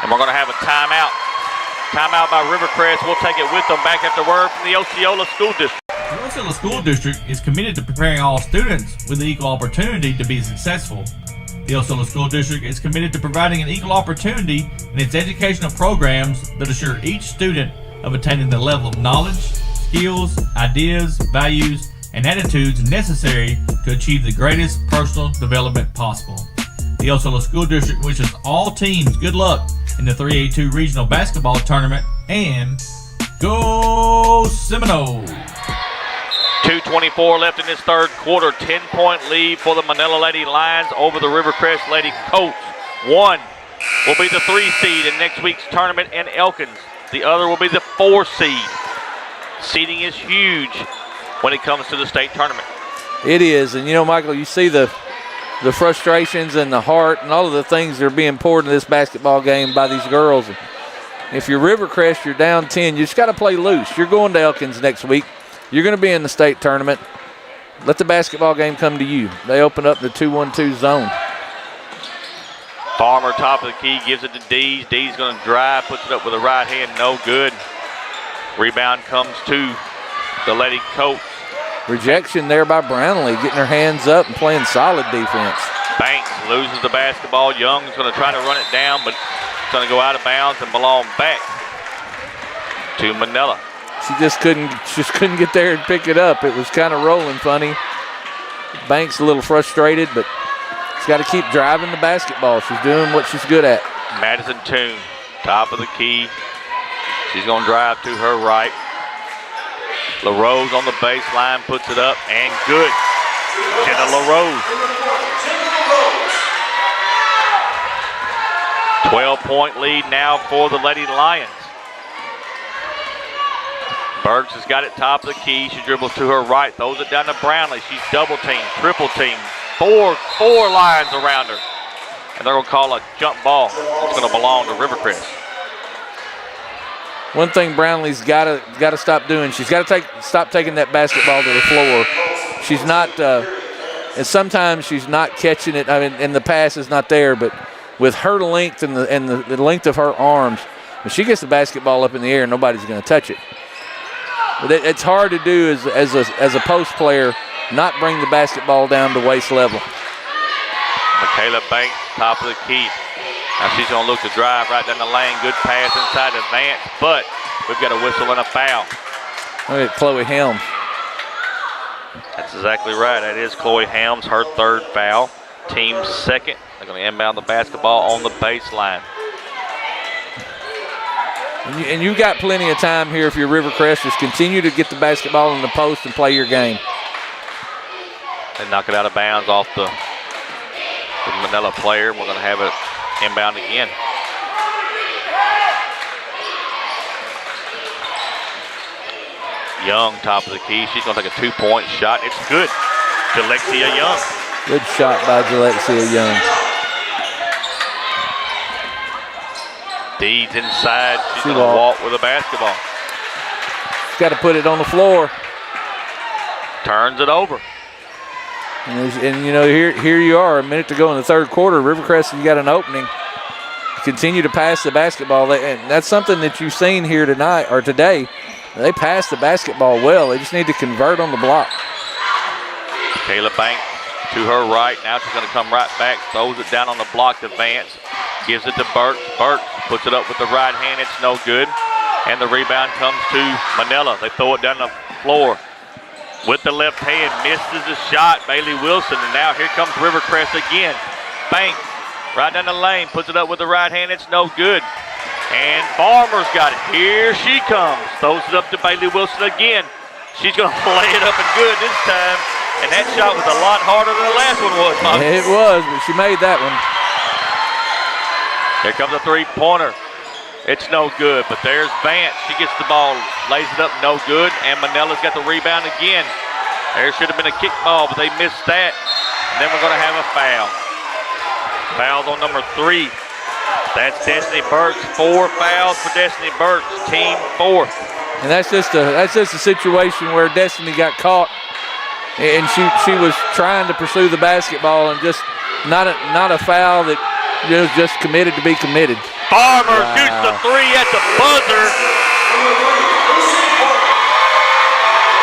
And we're going to have a timeout. Timeout by Rivercrest. We'll take it with them back after word from the Osceola School District. The Osceola School District is committed to preparing all students with an equal opportunity to be successful. The Osceola School District is committed to providing an equal opportunity in its educational programs that assure each student of attaining the level of knowledge, skills, ideas, values, and attitudes necessary to achieve the greatest personal development possible. The Osceola School District wishes all teams good luck in the 3A-2 Regional Basketball Tournament, and go Seminoles! 2:24 left in this third quarter. 10-point lead for the Manila Lady Lions over the Rivercrest Lady Colts. One will be the 3 seed in next week's tournament in Elkins. The other will be the 4 seed. Seeding is huge when it comes to the state tournament. It is, and you know, Michael, you see the frustrations and the heart and all of the things that are being poured into this basketball game by these girls. If you're Rivercrest, you're down 10. You just got to play loose. You're going to Elkins next week. You're going to be in the state tournament. Let the basketball game come to you. They open up the 2-1-2 zone. Farmer, top of the key, gives it to Dees. Dees going to drive, puts it up with the right hand, no good. Rebound comes to the Lady Colts. Rejection there by Brownlee, getting her hands up and playing solid defense. Banks loses the basketball. Young's going to try to run it down, but it's going to go out of bounds and belong back to Manila. She just couldn't get there and pick it up. It was kind of rolling funny. Banks a little frustrated, but she's got to keep driving the basketball. She's doing what she's good at. Madison Toon, top of the key. She's going to drive to her right. LaRose on the baseline, puts it up, and good. Jenna LaRose. 12-point lead now for the Lady Lions. Burks has got it top of the key. She dribbles to her right, throws it down to Brownlee. She's double teamed, triple teamed. Four lines around her. And they're going to call a jump ball. It's going to belong to Rivercrest. One thing Brownlee's got to stop doing, she's got to stop taking that basketball to the floor. She's not, and sometimes she's not catching it. I mean, and the pass is not there, but with her length and the length of her arms, when she gets the basketball up in the air, nobody's going to touch it. But it's hard to do as a post player, not bring the basketball down to waist level. Michaela Banks, top of the key. Now she's going to look to drive right down the lane. Good pass inside to Vance, but we've got a whistle and a foul. Look at Chloe Helms. That's exactly right. That is Chloe Helms, her third foul. Team second. They're going to inbound the basketball on the baseline. And you've got plenty of time here if you're Rivercrest. Just continue to get the basketball in the post and play your game. They knock it out of bounds off the Manila player. We're going to have it inbound again. Young, top of the key. She's going to take a 2-point shot. It's good. Jalexia Young. Good shot by Jalexia Young. Deeds inside. She's going to walk with the basketball. She's got to put it on the floor. Turns it over. And you know, here you are, a minute to go in the third quarter. Rivercrest, you got an opening. Continue to pass the basketball, and that's something that you've seen here tonight or today. They pass the basketball well. They just need to convert on the block. Kayla Banks to her right. Now she's going to come right back, throws it down on the block to Vance. Gives it to Burks. Burks puts it up with the right hand. It's no good. And the rebound comes to Manila. They throw it down the floor. With the left hand, misses the shot, Bailey Wilson. And now here comes Rivercrest again. Banks, right down the lane, puts it up with the right hand. It's no good. And Farmer's got it. Here she comes. Throws it up to Bailey Wilson again. She's going to lay it up and good this time. And that shot was a lot harder than the last one was, Mom. It was, but she made that one. Here comes a three-pointer. It's no good, but there's Vance. She gets the ball, lays it up, no good, and Manila's got the rebound again. There should have been a kick ball, but they missed that. And then we're going to have a foul. Foul's on number 3. That's Destiny Burks. 4 fouls for Destiny Burks, team 4th. And that's just a situation where Destiny got caught, and she was trying to pursue the basketball and just not a foul that was just committed to be committed. Farmer shoots the 3 at the buzzer.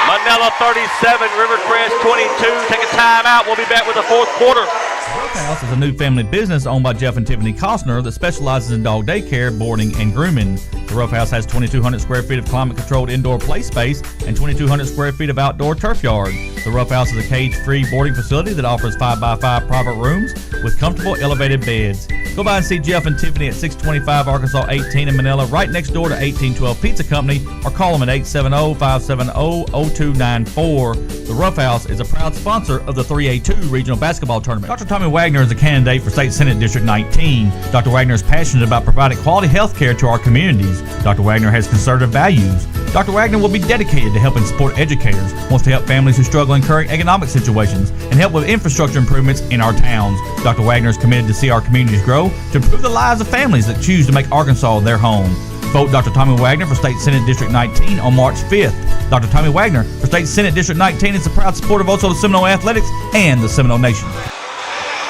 Manila 37, Rivercrest 22. Take a timeout. We'll be back with the fourth quarter. Rough House is a new family business owned by Jeff and Tiffany Costner that specializes in dog daycare, boarding, and grooming. The Rough House has 2,200 square feet of climate-controlled indoor play space and 2,200 square feet of outdoor turf yard. The Rough House is a cage-free boarding facility that offers 5x5 private rooms with comfortable elevated beds. Go by and see Jeff and Tiffany at 625 Arkansas 18 in Manila, right next door to 1812 Pizza Company, or call them at 870-570-0294. The Rough House is a proud sponsor of the 3A-2 regional basketball tournament. Dr. Tommy Wagner is a candidate for State Senate District 19. Dr. Wagner is passionate about providing quality health care to our communities. Dr. Wagner has conservative values. Dr. Wagner will be dedicated to helping support educators, wants to help families who struggle in current economic situations, and help with infrastructure improvements in our towns. Dr. Wagner is committed to see our communities grow, to improve the lives of families that choose to make Arkansas their home. Vote Dr. Tommy Wagner for State Senate District 19 on March 5th. Dr. Tommy Wagner for State Senate District 19 is a proud supporter of also the Seminole Athletics and the Seminole Nation.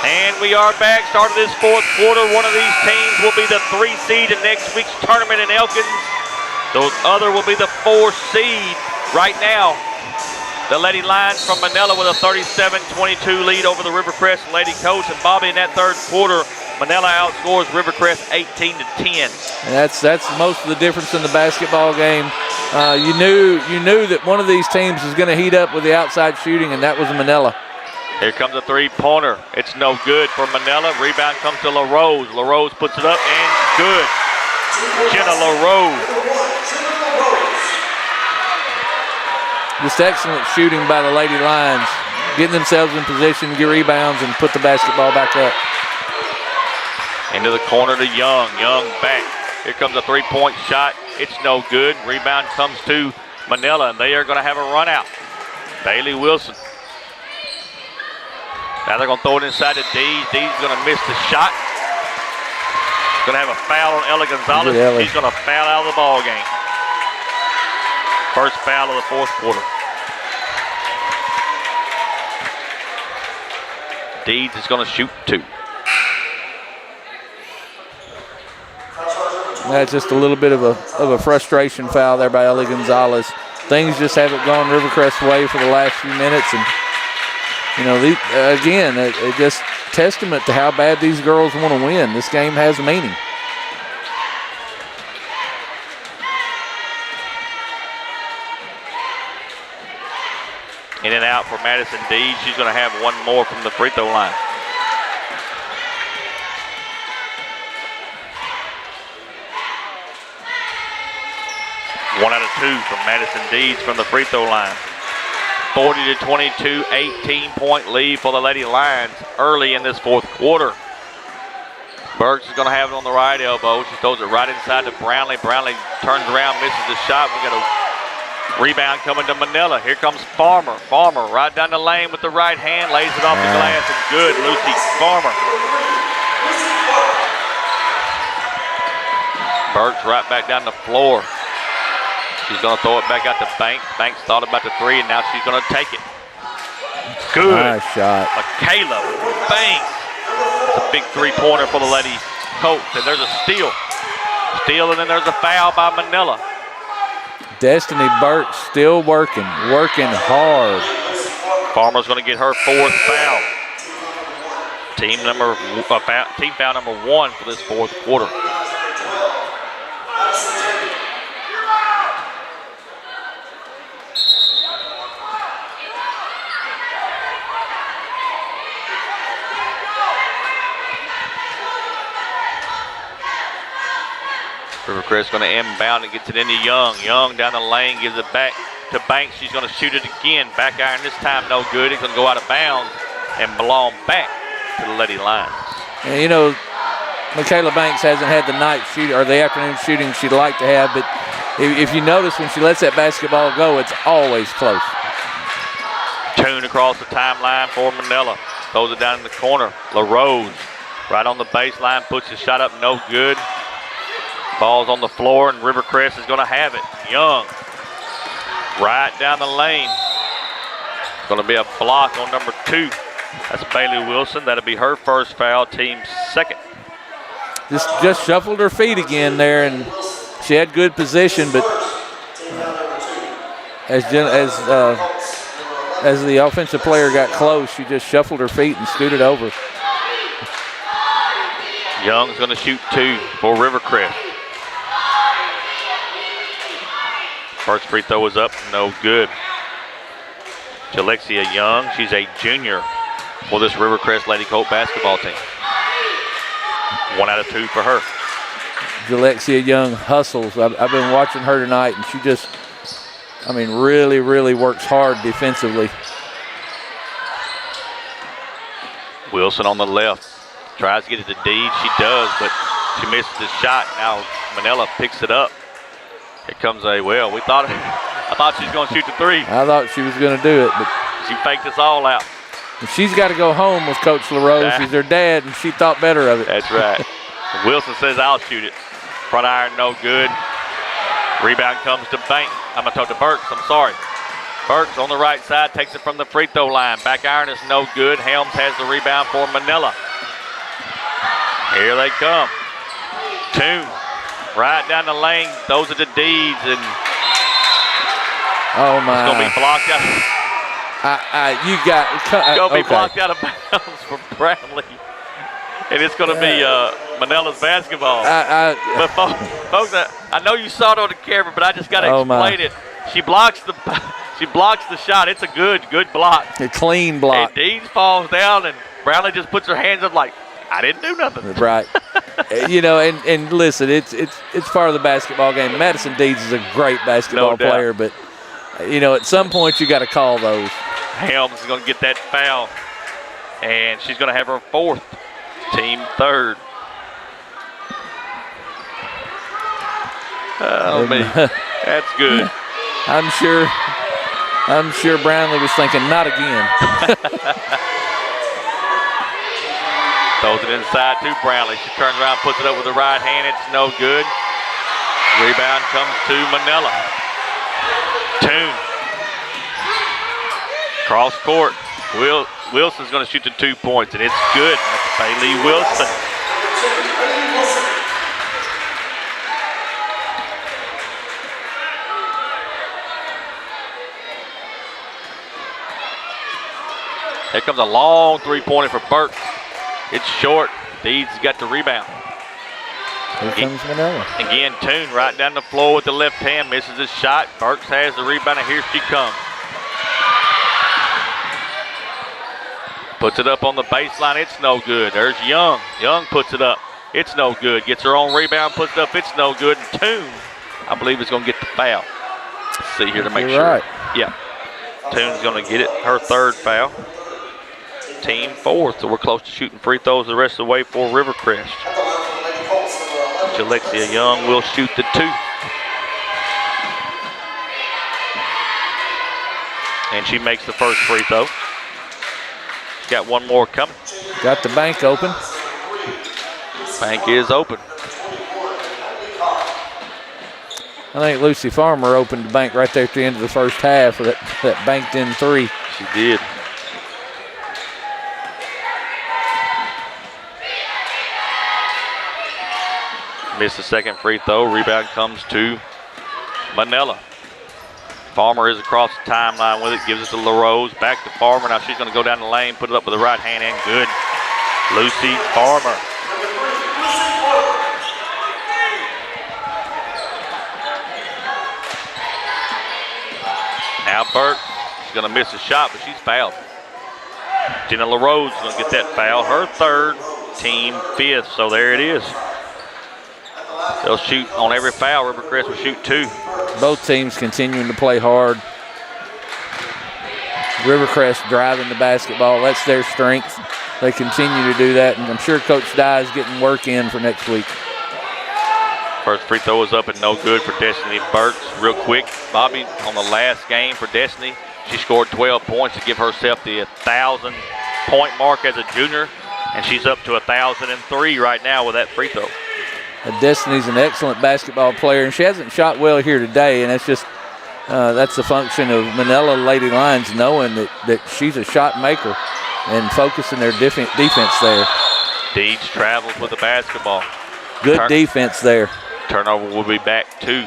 And we are back, start of this fourth quarter. One of these teams will be the 3 seed in next week's tournament in Elkins. The other will be the 4 seed right now. The Lady Lions from Manila with a 37-22 lead over the Rivercrest Lady Coach. And Bobby, in that third quarter, Manila outscores Rivercrest 18-10. And that's most of the difference in the basketball game. You knew that one of these teams was going to heat up with the outside shooting, and that was Manila. Here comes a three-pointer. It's no good for Manila. Rebound comes to LaRose. LaRose puts it up and good. Jenna LaRose. Just excellent shooting by the Lady Lions, getting themselves in position, get rebounds, and put the basketball back up. Into the corner to Young. Young back. Here comes a three-point shot. It's no good. Rebound comes to Manila, and they are going to have a run out. Bailey Wilson. Now they're going to throw it inside to Dees. Dees is going to miss the shot. Going to have a foul on Ella Gonzalez. He's going to foul out of the ball game. First foul of the fourth quarter. Dees is going to shoot 2. That's just a little bit of a frustration foul there by Ellie Gonzalez. Things just haven't gone Rivercrest's way for the last few minutes, and again, it just testament to how bad these girls want to win. This game has meaning. In and out for Madison Dees. She's going to have one more from the free throw line. One out of 2 from Madison Dees from the free throw line. 40-22, 18-point lead for the Lady Lions early in this fourth quarter. Burks is going to have it on the right elbow. She throws it right inside to Brownlee. Brownlee turns around, misses the shot. We got a rebound coming to Manila. Here comes Farmer. Farmer right down the lane with the right hand, lays it off the glass, and good. Lucy Farmer. Burks right back down the floor. She's going to throw it back out to Banks. Banks thought about the 3, and now she's going to take it. Good. Nice shot. Michaela Banks. It's a big three-pointer for the Lady Colts, and there's a steal. Steal, and then there's a foul by Manila. Destiny Burke still working hard. Farmer's going to get her 4th foul. Team foul number 1 for this fourth quarter. Rivercrest going to inbound and gets it into Young. Young down the lane, gives it back to Banks. She's going to shoot it again. Back iron this time, no good. It's going to go out of bounds and belong back to the Lady Lions. And Michaela Banks hasn't had the night shoot or the afternoon shooting she'd like to have, but if you notice when she lets that basketball go, it's always close. Tune across the timeline for Manila. Throws it down in the corner. LaRose right on the baseline, puts the shot up, no good. Ball's on the floor, and Rivercrest is going to have it. Young, right down the lane. It's going to be a block on number 2. That's Bailey Wilson. That'll be her first foul, team's 2nd. Just shuffled her feet again there, and she had good position, but as the offensive player got close, she just shuffled her feet and scooted over. Young's going to shoot 2 for Rivercrest. First free throw is up, no good. Jalexia Young, she's a junior for this Rivercrest Lady Colt basketball team. 1 out of 2 for her. Jalexia Young hustles. I've been watching her tonight, and she just, really, really works hard defensively. Wilson on the left. Tries to get it to Deed. She does, but she misses the shot. Now Manila picks it up. Here comes I thought she was going to shoot the 3. I thought she was going to do it, but she faked us all out. She's got to go home with Coach LaRose. She's her dad, and she thought better of it. That's right. Wilson says, I'll shoot it. Front iron, no good. Rebound comes to Burks, I'm sorry. Burks on the right side takes it from the free throw line. Back iron is no good. Helms has the rebound for Manila. Here they come. Toon right down the lane. Those are the Deeds, and oh my! It's going to be blocked out. It's going to be blocked out of bounds for Bradley. And it's going to be Manila's basketball. But folks, I know you saw it on the camera, but I just got to explain it. She blocks the shot. It's a good block. A clean block. And Deeds falls down, and Brownlee just puts her hands up like, I didn't do nothing. Right. And listen, it's part of the basketball game. Madison Deeds is a great basketball player, but at some point you got to call those. Helms is going to get that foul, and she's going to have her fourth, team third. Oh, man, that's good. I'm sure Brownlee was thinking, not again. Throws it inside to Brownlee. She turns around, puts it up with the right hand. It's no good. Rebound comes to Manila. Toon. Cross court. Wilson's going to shoot the 2 points, and it's good. That's Bailey Wilson. Here comes a long three-pointer for Burke. It's short. Deeds got the rebound. Here comes Manila. Again, Toon right down the floor with the left hand. Misses his shot. Burks has the rebound, and here she comes. Puts it up on the baseline. It's no good. There's Young. Young puts it up. It's no good. Gets her own rebound. Puts it up. It's no good. And Toon, I believe, is going to get the foul. Let's see here to make sure. Right. Yeah. Toon's going to get it. Her third foul. Team fourth. So we're close to shooting free throws the rest of the way for Rivercrest. Alexia Young will shoot the 2. And she makes the first free throw. She's got one more coming. Got the bank open. Bank is open. I think Lucy Farmer opened the bank right there at the end of the first half with that banked in 3. She did. Missed the second free throw. Rebound comes to Manila. Farmer is across the timeline with it. Gives it to LaRose. Back to Farmer. Now she's going to go down the lane. Put it up with the right hand and good. Lucy Farmer. Now Burke. She's going to miss a shot, but she's fouled. Jenna LaRose is going to get that foul. Her third, team fifth. So there it is. They'll shoot on every foul. Rivercrest will shoot 2. Both teams continuing to play hard. Rivercrest driving the basketball. That's their strength. They continue to do that, and I'm sure Coach Dye is getting work in for next week. First free throw is up and no good for Destiny Burks. Real quick, Bobby, on the last game for Destiny, she scored 12 points to give herself the 1,000-point mark as a junior, and she's up to 1,003 right now with that free throw. Destiny's an excellent basketball player, and she hasn't shot well here today, and that's the function of Manila Lady Lions knowing that she's a shot maker and focusing their defense there. Deeds travels with the basketball. Good defense there. Turnover will be back to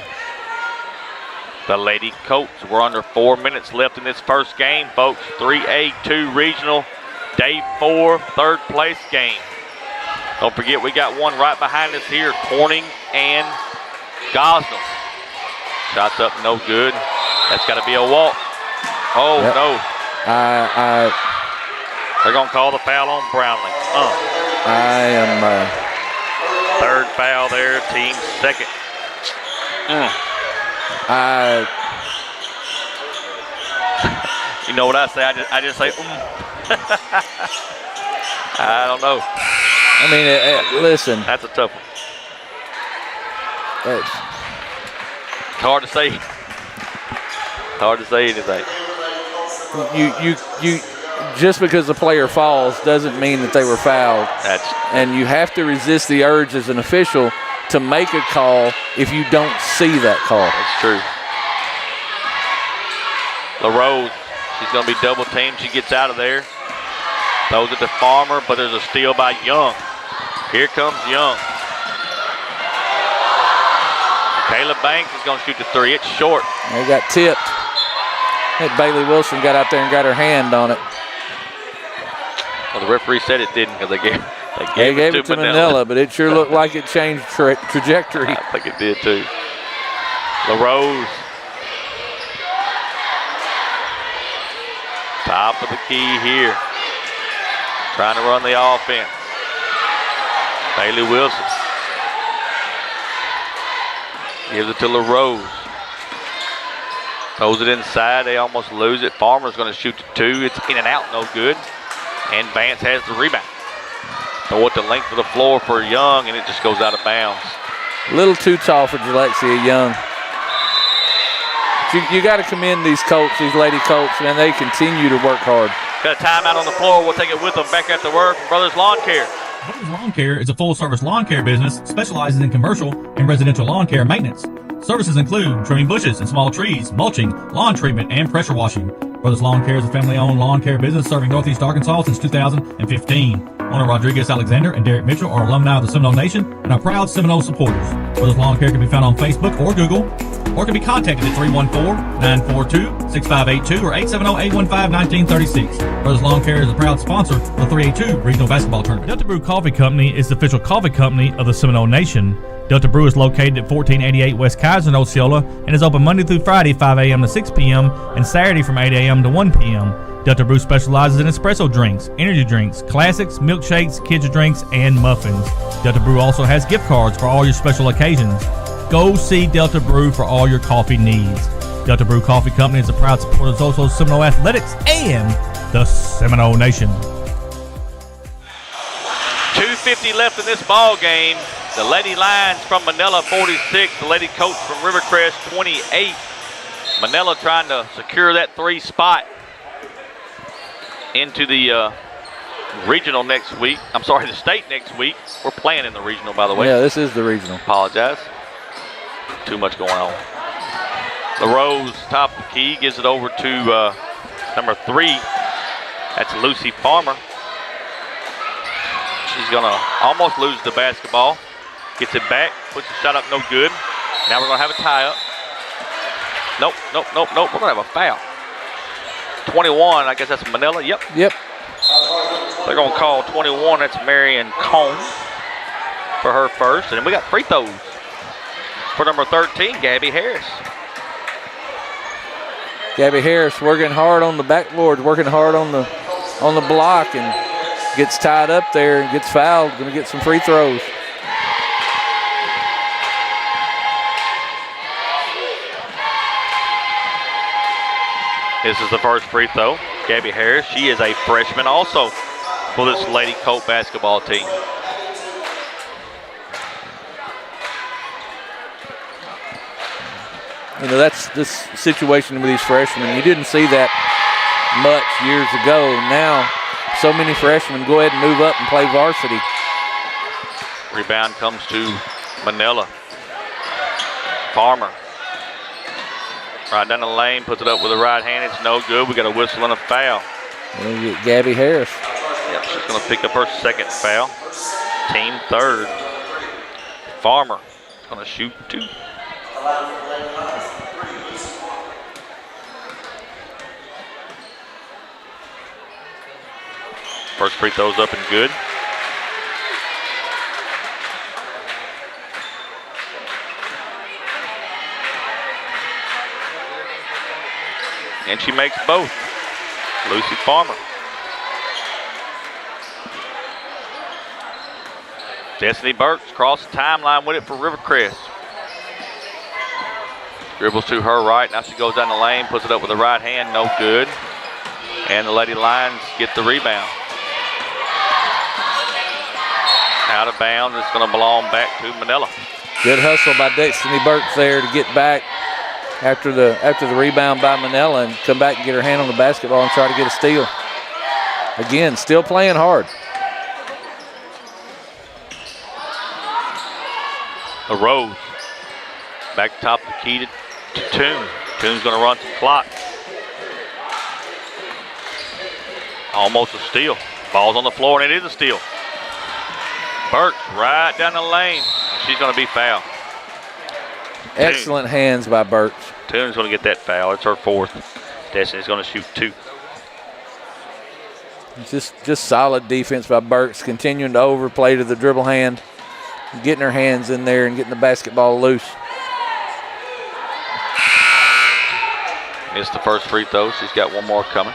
the Lady Colts. We're under 4 minutes left in this first game, folks. 3A-2 regional, day 4, third place game. Don't forget, we got one right behind us here, Corning and Gosnell. Shots up, no good. That's got to be a walk. Oh, yep. No. They're going to call the foul on Brownlee. Third foul there, team second. You know what I say? I just say, I don't know. I mean, listen. That's a tough one. It's hard to say. Hard to say anything. You just because the player falls doesn't mean that they were fouled. And you have to resist the urge as an official to make a call if you don't see that call. That's true. LaRose, she's going to be double teamed. She gets out of there. Throws it to Farmer, but there's a steal by Young. Here comes Young. Kayla Banks is going to shoot the 3. It's short. They got tipped. That Bailey Wilson got out there and got her hand on it. Well, the referee said it didn't because They gave it to Manila, but it sure looked like it changed trajectory. I think it did too. LaRose. Top of the key here. Trying to run the offense. Bailey Wilson. Gives it to LaRose. Throws it inside. They almost lose it. Farmer's going to shoot the 2. It's in and out. No good. And Vance has the rebound. Throw it the length of the floor for Young, and it just goes out of bounds. A little too tall for Jalexia Young. You got to commend these Colts, these Lady Colts, man. They continue to work hard. Got a timeout on the floor. We'll take it with them back after work from Brothers Lawn Care. Brothers Lawn Care is a full-service lawn care business specializing in commercial and residential lawn care maintenance. Services include trimming bushes and small trees, mulching, lawn treatment, and pressure washing. Brothers Lawn Care is a family-owned lawn care business serving Northeast Arkansas since 2015. Owner Rodriguez Alexander and Derek Mitchell are alumni of the Seminole Nation and are proud Seminole supporters. Brothers Lawn Care can be found on Facebook or Google, or can be contacted at 314-942-6582 or 870-815-1936. Brothers Lawn Care is a proud sponsor of the 3A-2 Regional Basketball Tournament. Delta Brew Coffee Company is the official coffee company of the Seminole Nation. Delta Brew is located at 1488 West Kaiser in Osceola and is open Monday through Friday 5 a.m. to 6 p.m. and Saturday from 8 a.m. to 1 p.m. Delta Brew specializes in espresso drinks, energy drinks, classics, milkshakes, kids drinks, and muffins. Delta Brew also has gift cards for all your special occasions. Go see Delta Brew for all your coffee needs. Delta Brew Coffee Company is a proud supporter of Zoso Seminole Athletics and the Seminole Nation. 2:50 left in this ball game. The Lady Lions from Manila 46, the Lady Coach from Rivercrest 28. Manila trying to secure that 3 spot into the regional next week. I'm sorry, the state next week. We're playing in the regional, by the way. Yeah, this is the regional. Apologize. Too much going on. LaRose, top of the key, gives it over to number 3. That's Lucy Farmer. She's going to almost lose the basketball. Gets it back, puts the shot up, no good. Now we're going to have a tie-up. Nope. We're going to have a foul. 21, I guess that's Manila. Yep. Yep. They're going to call 21. That's Marion Cone for her first. And then we got free throws for number 13, Gabby Harris. Gabby Harris working hard on the backboard, working hard on the block, and gets tied up there and gets fouled. Going to get some free throws. This is the first free throw. Gabby Harris, she is a freshman also for this Lady Colt basketball team. You know, that's this situation with these freshmen. You didn't see that much years ago. Now, so many freshmen go ahead and move up and play varsity. Rebound comes to Manila. Farmer. Right down the lane, puts it up with the right hand. It's no good. We got a whistle and a foul. We'll get Gabby Harris. Yep, she's going to pick up her second foul. Team third. Farmer is going to shoot 2. First free throw's up and good. And she makes both. Lucy Farmer. Destiny Burks cross the timeline with it for Rivercrest. Dribbles to her right. Now she goes down the lane, puts it up with the right hand. No good. And the Lady Lions get the rebound. Out of bounds. It's going to belong back to Manila. Good hustle by Destiny Burks there to get back after the rebound by Manila and come back and get her hand on the basketball and try to get a steal. Again, still playing hard. LaRose. Back top of the key to Toon. Toon's going to run some clock. Almost a steal. Ball's on the floor, and it is a steal. Burks right down the lane. She's going to be fouled. Excellent hands by Burks. Toon's going to get that foul. It's her fourth. Destiny's going to shoot 2. Just solid defense by Burks, continuing to overplay to the dribble hand, getting her hands in there and getting the basketball loose. Missed the first free throw. She's got one more coming.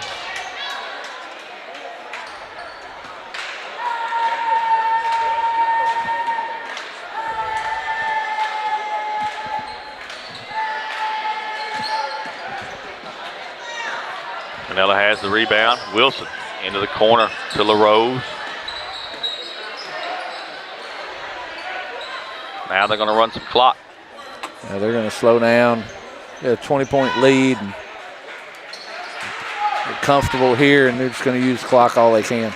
Manila has the rebound. Wilson into the corner to LaRose. Now they're going to run some clock. Now they're going to slow down. Got a 20-point lead. And they're comfortable here, and they're just going to use the clock all they can.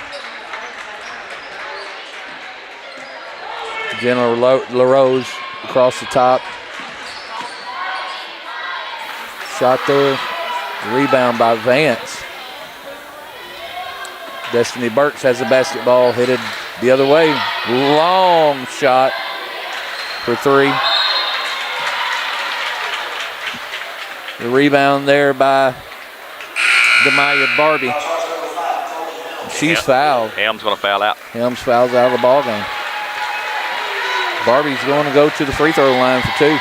Jenna LaRose across the top. Shot there. Rebound by Vance. Destiny Burks has the basketball headed the other way. Long shot for three. The rebound there by Demaya Barbie. She's fouled. Helms going to foul out. Helms fouls out of the ball game. Barbie's going to go to the free throw line for two.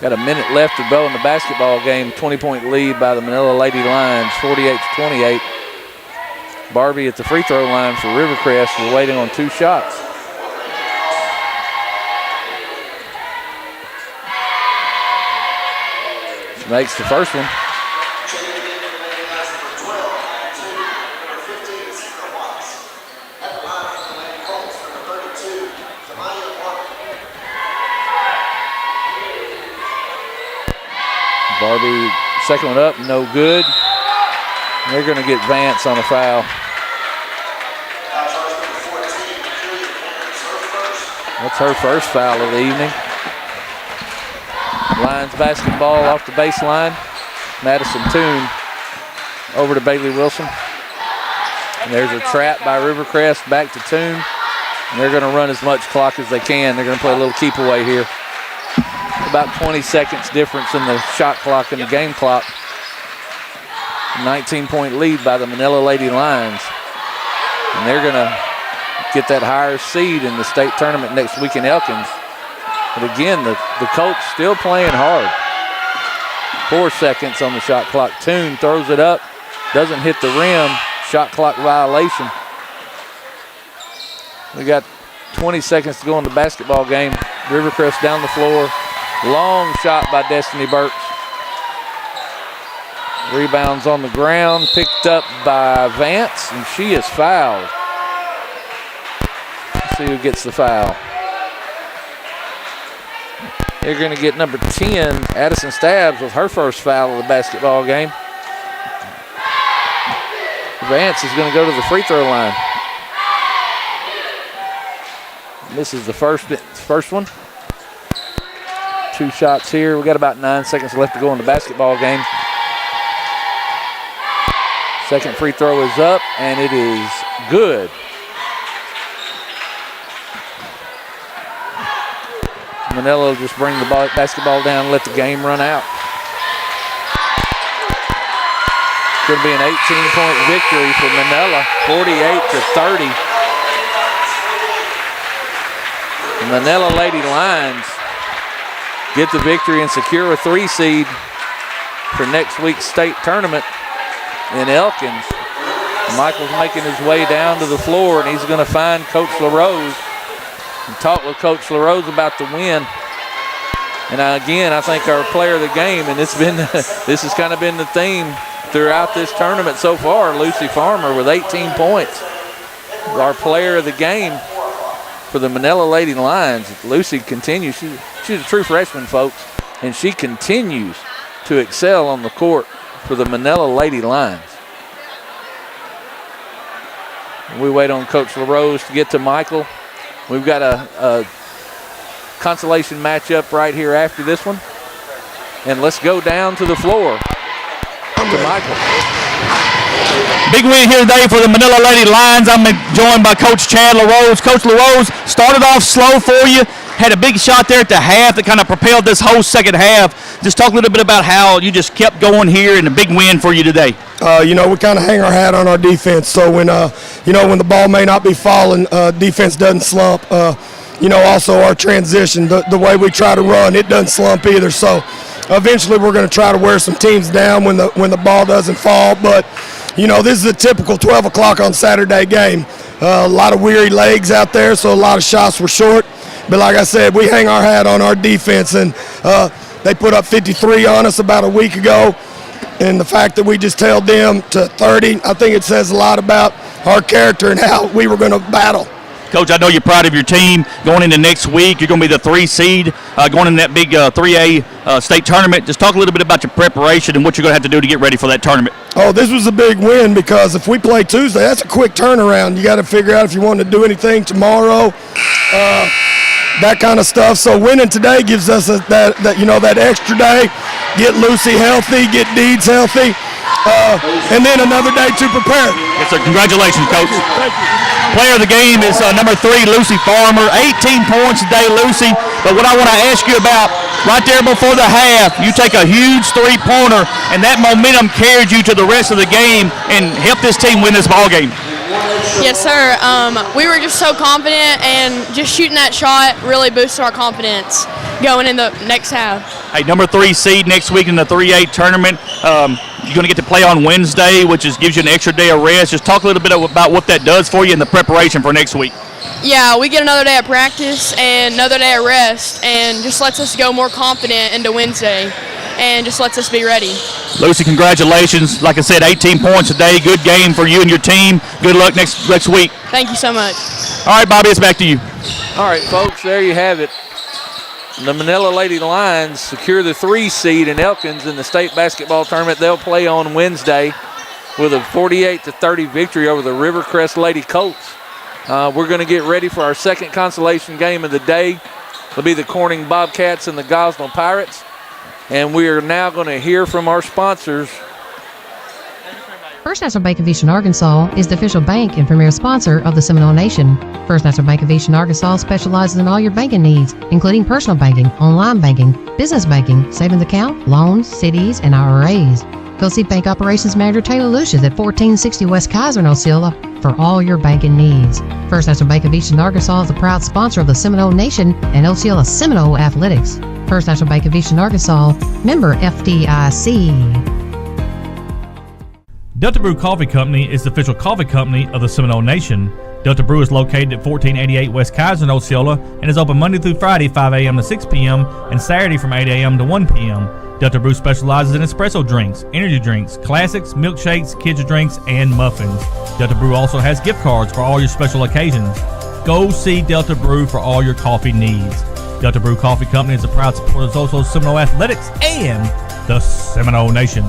Got a minute left to go in the basketball game. 20-point lead by the Manila Lady Lions, 48-28. Barbie at the free throw line for Rivercrest. We're waiting on two shots. She makes the first one. Barbie, second one up, no good. They're going to get Vance on a foul. That's her first foul of the evening. Lions basketball off the baseline. Madison Toon over to Bailey Wilson. And there's a trap by Rivercrest back to Toon. And they're going to run as much clock as they can. They're going to play a little keep away here. About 20 seconds difference in the shot clock and the game clock. 19-point lead by the Manila Lady Lions. And they're going to get that higher seed in the state tournament next week in Elkins. But again, the Colts still playing hard. 4 seconds on the shot clock. Toon throws it up, doesn't hit the rim. Shot clock violation. We got 20 seconds to go in the basketball game. Rivercrest down the floor. Long shot by Destiny Burks. Rebounds on the ground, picked up by Vance, and she is fouled. Let's see who gets the foul. They're going to get number 10, Addison Stabbs, with her first foul of the basketball game. Vance is going to go to the free throw line. This is the first one. 2 shots here. We got about 9 seconds left to go in the basketball game. Second free throw is up, and it is good. Manila will just bring the basketball down and let the game run out. It's going to be an 18-point victory for Manila, 48-30. The Manila Lady Lions get the victory and secure a 3 seed for next week's state tournament in Elkins. Michael's making his way down to the floor, and he's going to find Coach LaRose and talk with Coach LaRose about the win. And again, I think our player of the game, and this has kind of been the theme throughout this tournament so far, Lucy Farmer with 18 points. Our player of the game for the Manila Lady Lions. Lucy continues. She's a true freshman, folks, and she continues to excel on the court for the Manila Lady Lions. We wait on Coach LaRose to get to Michael. We've got a consolation matchup right here after this one. And let's go down to the floor to Michael. Big win here today for the Manila Lady Lions. I'm joined by Coach Chad LaRose. Coach LaRose, started off slow for you, had a big shot there at the half that kind of propelled this whole second half. Just talk a little bit about how you just kept going here and a big win for you today. We kind of hang our hat on our defense. So when the ball may not be falling, defense doesn't slump. Also our transition, the way we try to run, it doesn't slump either. So eventually we're going to try to wear some teams down when the ball doesn't fall. But, this is a typical 12 o'clock on Saturday game. A lot of weary legs out there, so a lot of shots were short. But like I said, we hang our hat on our defense, and they put up 53 on us about a week ago. And the fact that we just held them to 30, I think it says a lot about our character and how we were going to battle. Coach, I know you're proud of your team. Going into next week, you're going to be the 3 seed, going in that big 3A state tournament. Just talk a little bit about your preparation and what you're going to have to do to get ready for that tournament. Oh, this was a big win because if we play Tuesday, that's a quick turnaround. You got to figure out if you want to do anything tomorrow, that kind of stuff. So winning today gives us that extra day. Get Lucy healthy, get Deeds healthy, and then another day to prepare. Yes, sir. Congratulations, Coach. Thank you. Player of the game is number 3, Lucy Farmer. 18 points today, Lucy. But what I want to ask you about, right there before the half, you take a huge three-pointer, and that momentum carried you to the rest of the game and helped this team win this ball game. Yes, sir. We were just so confident, and just shooting that shot really boosted our confidence going in the next half. Hey, number 3 seed next week in the 3A tournament. You're going to get to play on Wednesday, which gives you an extra day of rest. Just talk a little bit about what that does for you in the preparation for next week. Yeah, we get another day of practice and another day of rest, and just lets us go more confident into Wednesday, and just lets us be ready. Lucy, congratulations. Like I said, 18 points a day. Good game for you and your team. Good luck next week. Thank you so much. All right, Bobby, it's back to you. All right, folks, there you have it. The Manila Lady Lions secure the 3 seed in Elkins in the state basketball tournament. They'll play on Wednesday with a 48-30 victory over the Rivercrest Lady Colts. We're going to get ready for our second consolation game of the day. It'll be the Corning Bobcats and the Gosnell Pirates. And we are now going to hear from our sponsors. First National Bank of Eastern Arkansas is the official bank and premier sponsor of the Seminole Nation. First National Bank of Eastern Arkansas specializes in all your banking needs, including personal banking, online banking, business banking, savings account, loans, CDs, and IRAs. Go see Bank Operations Manager Taylor Lucius at 1460 West Kaiser in Osceola for all your banking needs. First National Bank of Eastern Arkansas is the proud sponsor of the Seminole Nation and Osceola Seminole Athletics. First National Bank of Eastern Arkansas, member FDIC. Delta Brew Coffee Company is the official coffee company of the Seminole Nation. Delta Brew is located at 1488 West Kaiser in Osceola and is open Monday through Friday 5 a.m. to 6 p.m. and Saturday from 8 a.m. to 1 p.m. Delta Brew specializes in espresso drinks, energy drinks, classics, milkshakes, kids drinks, and muffins. Delta Brew also has gift cards for all your special occasions. Go see Delta Brew for all your coffee needs. Delta Brew Coffee Company is a proud supporter of Osceola Seminole Athletics and the Seminole Nation.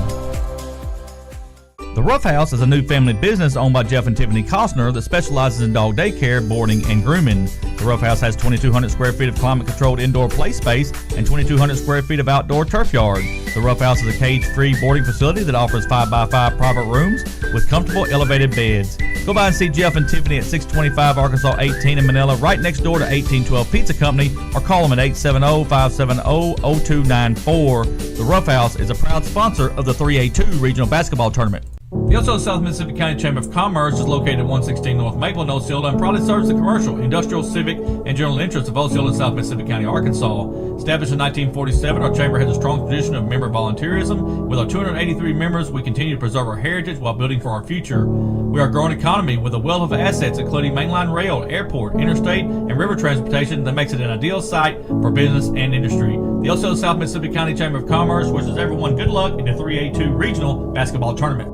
The Rough House is a new family business owned by Jeff and Tiffany Costner that specializes in dog daycare, boarding, and grooming. The Rough House has 2,200 square feet of climate-controlled indoor play space and 2,200 square feet of outdoor turf yard. The Rough House is a cage-free boarding facility that offers 5x5 private rooms with comfortable elevated beds. Go by and see Jeff and Tiffany at 625 Arkansas 18 in Manila, right next door to 1812 Pizza Company, or call them at 870-570-0294. The Rough House is a proud sponsor of the 3A-2 regional basketball tournament. The Osceola South Mississippi County Chamber of Commerce is located at 116 North Maple in Osceola and proudly serves the commercial, industrial, civic, and general interests of Osceola and South Mississippi County, Arkansas. Established in 1947, our chamber has a strong tradition of member volunteerism. With our 283 members, we continue to preserve our heritage while building for our future. We are a growing economy with a wealth of assets, including mainline rail, airport, interstate, and river transportation that makes it an ideal site for business and industry. The Osceola South Mississippi County Chamber of Commerce wishes everyone good luck in the 3A-2 regional basketball tournament.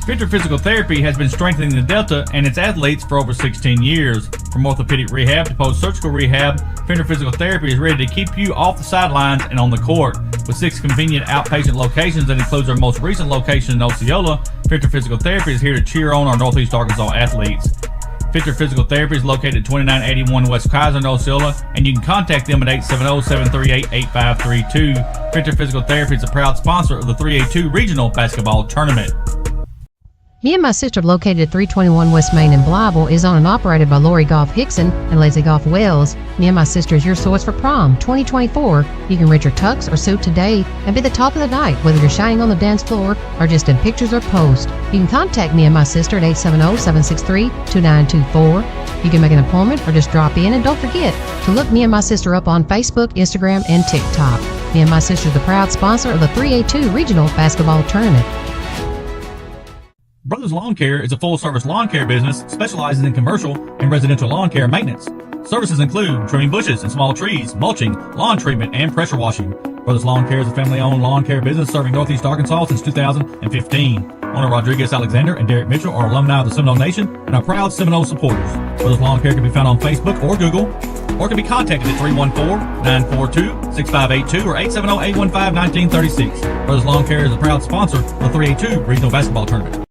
Finter Physical Therapy has been strengthening the Delta and its athletes for over 16 years. From orthopedic rehab to post-surgical rehab, Finter Physical Therapy is ready to keep you off the sidelines and on the court. With 6 convenient outpatient locations that includes our most recent location in Osceola, Finter Physical Therapy is here to cheer on our Northeast Arkansas athletes. Finter Physical Therapy is located at 2981 West Kaiser in Osceola, and you can contact them at 870-738-8532. Finter Physical Therapy is a proud sponsor of the 3A-2 regional basketball tournament. Me and My Sister, located at 321 West Main in Blytheville, is owned and operated by Lori Golf Hickson and Lazy Golf Wells. Me and My Sister is your source for prom 2024. You can rent your tux or suit today and be the talk of the night, whether you're shining on the dance floor or just in pictures or posts. You can contact Me and My Sister at 870-763-2924. You can make an appointment or just drop in, and don't forget to look Me and My Sister up on Facebook, Instagram, and TikTok. Me and My Sister is the proud sponsor of the 3A-2 Regional Basketball Tournament. Brothers Lawn Care is a full-service lawn care business specializing in commercial and residential lawn care maintenance. Services include trimming bushes and small trees, mulching, lawn treatment, and pressure washing. Brothers Lawn Care is a family-owned lawn care business serving Northeast Arkansas since 2015. Owner Rodriguez Alexander and Derek Mitchell are alumni of the Seminole Nation and are proud Seminole supporters. Brothers Lawn Care can be found on Facebook or Google, or can be contacted at 314-942-6582 or 870-815-1936. Brothers Lawn Care is a proud sponsor of the 3A-2 Regional Basketball Tournament.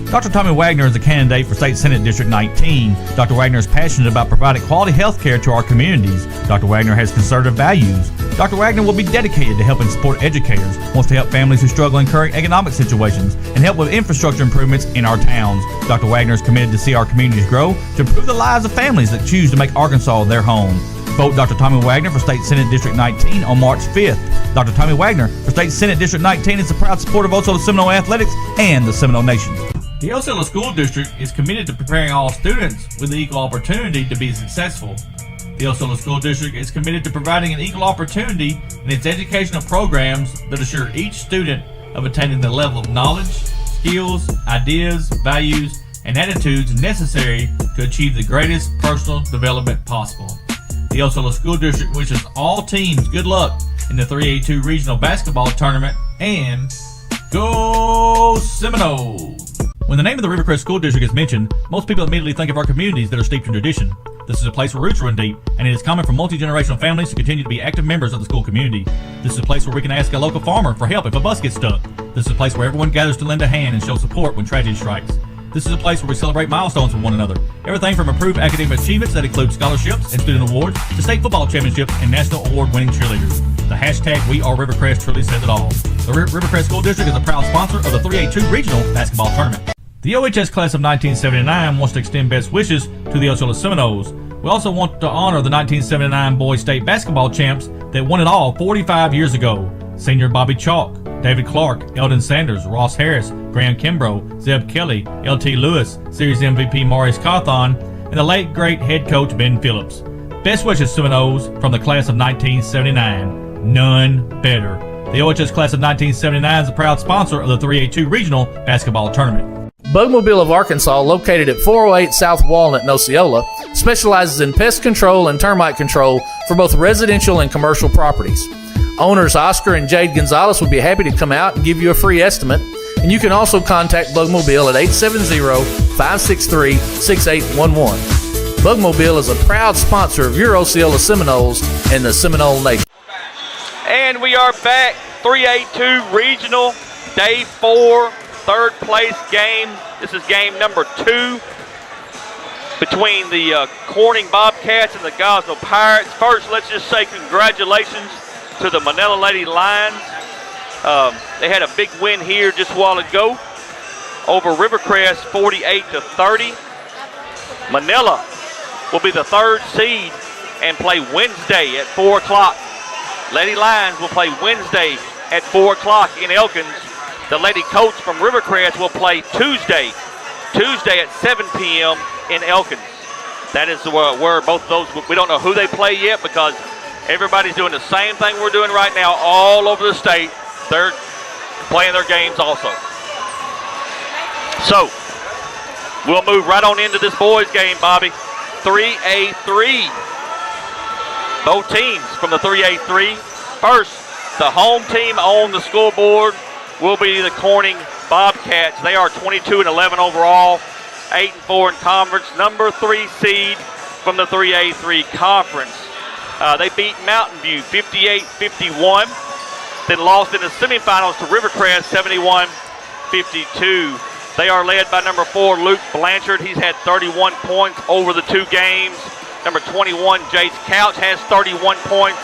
Dr. Tommy Wagner is a candidate for State Senate District 19. Dr. Wagner is passionate about providing quality health care to our communities. Dr. Wagner has conservative values. Dr. Wagner will be dedicated to helping support educators, wants to help families who struggle in current economic situations, and help with infrastructure improvements in our towns. Dr. Wagner is committed to see our communities grow, to improve the lives of families that choose to make Arkansas their home. Vote Dr. Tommy Wagner for State Senate District 19 on March 5th. Dr. Tommy Wagner for State Senate District 19 is a proud supporter of Osceola Seminole Athletics and the Seminole Nation. The Osceola School District is committed to preparing all students with the equal opportunity to be successful. The Osceola School District is committed to providing an equal opportunity in its educational programs that assure each student of attaining the level of knowledge, skills, ideas, values, and attitudes necessary to achieve the greatest personal development possible. The Osceola School District wishes all teams good luck in the 3A-2 Regional Basketball Tournament, and go Seminoles! When the name of the Rivercrest School District is mentioned, most people immediately think of our communities that are steeped in tradition. This is a place where roots run deep, and it is common for multi-generational families to continue to be active members of the school community. This is a place where we can ask a local farmer for help if a bus gets stuck. This is a place where everyone gathers to lend a hand and show support when tragedy strikes. This is a place where we celebrate milestones with one another. Everything from improved academic achievements that include scholarships and student awards to state football championships and national award-winning cheerleaders. The hashtag We Are Rivercrest truly says it all. The Rivercrest School District is a proud sponsor of the 3A-2 Regional Basketball Tournament. The OHS class of 1979 wants to extend best wishes to the Osceola Seminoles. We also want to honor the 1979 boys state basketball champs that won it all 45 years ago. Senior Bobby Chalk, David Clark, Eldon Sanders, Ross Harris, Graham Kimbrough, Zeb Kelly, LT Lewis, Series MVP Maurice Cawthon, and the late great head coach Ben Phillips. Best wishes, Seminoles, from the class of 1979. None better. The OHS class of 1979 is a proud sponsor of the 3A-2 Regional Basketball Tournament. Bugmobile of Arkansas, located at 408 South Walnut in Osceola, specializes in pest control and termite control for both residential and commercial properties. Owners Oscar and Jade Gonzalez would be happy to come out and give you a free estimate, and you can also contact Bugmobile at 870-563-6811. Bugmobile is a proud sponsor of your Osceola Seminoles and the Seminole Nation. And we are back, 3A-2 Regional, Day 4. Third place game. This is game number 2 between the Corning Bobcats and the Gosnell Pirates. First, let's just say congratulations to the Manila Lady Lions. They had a big win here just a while ago over Rivercrest, 48-30. Manila will be the 3rd seed and play Wednesday at 4 o'clock. Lady Lions will play Wednesday at 4 o'clock in Elkins. The Lady Coach from Rivercrest will play Tuesday at 7 p.m. in Elkins. That is where both of those, we don't know who they play yet because everybody's doing the same thing we're doing right now all over the state. They're playing their games also. So, we'll move right on into this boys game, Bobby. 3A-3. Both teams from the 3A-3. First, the home team on the scoreboard will be the Corning Bobcats. They are 22-11 overall, 8-4 in conference, number 3 seed from the 3A-3 conference. They beat Mountain View 58-51, then lost in the semifinals to Rivercrest 71-52. They are led by number 4, Luke Blanchard. He's had 31 points over the 2 games. Number 21, Jace Couch, has 31 points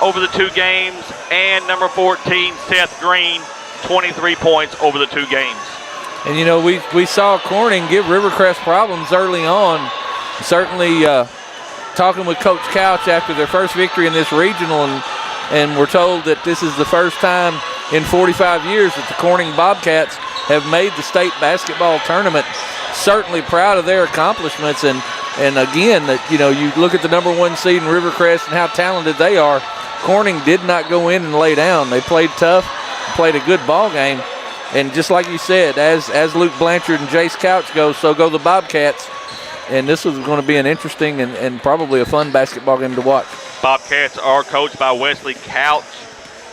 over the 2 games. And number 14, Seth Green, 23 points over the 2 games. And, you know, we saw Corning give Rivercrest problems early on. Certainly talking with Coach Couch after their first victory in this regional, and we're told that this is the first time in 45 years that the Corning Bobcats have made the state basketball tournament. Certainly proud of their accomplishments, and again, that, you know, you look at the number 1 seed in Rivercrest and how talented they are. Corning did not go in and lay down. They played tough, played a good ball game, and just like you said, as Luke Blanchard and Jace Couch go, so go the Bobcats. And this was going to be an interesting and probably a fun basketball game to watch. Bobcats are coached by Wesley Couch,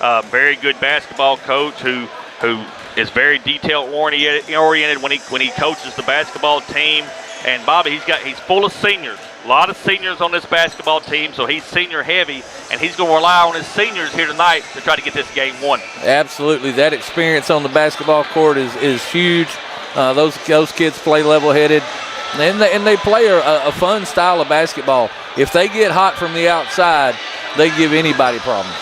a very good basketball coach who is very detail oriented when he coaches the basketball team. And Bobby, he's full of seniors, a lot of seniors on this basketball team, so he's senior heavy, and he's going to rely on his seniors here tonight to try to get this game won. Absolutely, that experience on the basketball court is huge. Those kids play level-headed, and they play a fun style of basketball. If they get hot from the outside, they give anybody problems.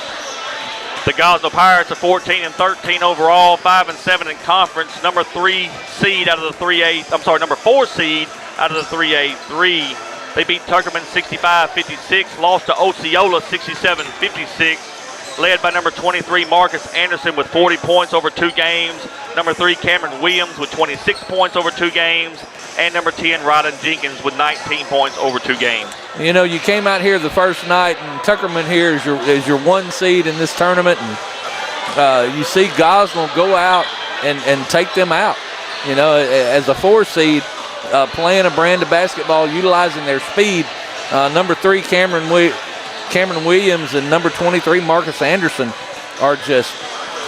The Gosnell Pirates are 14-13 overall, 5-7 in conference. Number 3 seed out of the 3A. I'm sorry, number 4 seed out of the 3A-3. They beat Tuckerman 65-56, lost to Osceola 67-56. Led by number 23 Marcus Anderson with 40 points over 2 games. Number 3 Cameron Williams with 26 points over 2 games. And number 10 Ryden Jenkins with 19 points over 2 games. You know, you came out here the first night, and Tuckerman here is your 1 seed in this tournament, and you see Gosnell go out and take them out. You know, as a 4 seed, playing a brand of basketball, utilizing their speed. Number 3 Cameron Williams and number 23 Marcus Anderson are just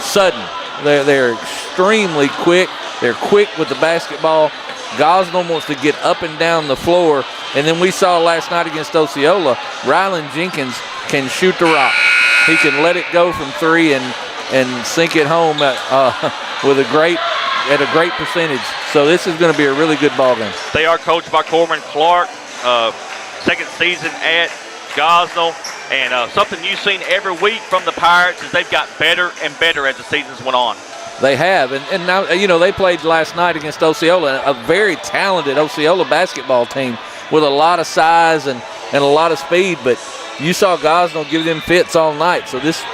sudden. They're extremely quick. They're quick with the basketball. Gosnell wants to get up and down the floor. And then we saw last night against Osceola, Rylan Jenkins can shoot the rock. He can let it go from 3 and sink it home with a great percentage. So this is going to be a really good ball game. They are coached by Corbin Clark, second season at Gosnell. And something you've seen every week from the Pirates is they've got better and better as the seasons went on. They have, and now, you know, they played last night against Osceola, a very talented Osceola basketball team with a lot of size and a lot of speed, but you saw Gosnell give them fits all night. So this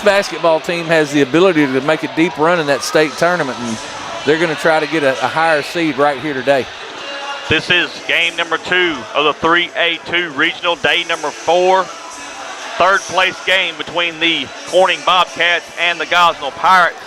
basketball team has the ability to make a deep run in that state tournament, and they're going to try to get a higher seed right here today. This is game number 2 of the 3A2 regional, day number 4. Third place game between the Corning Bobcats and the Gosnell Pirates.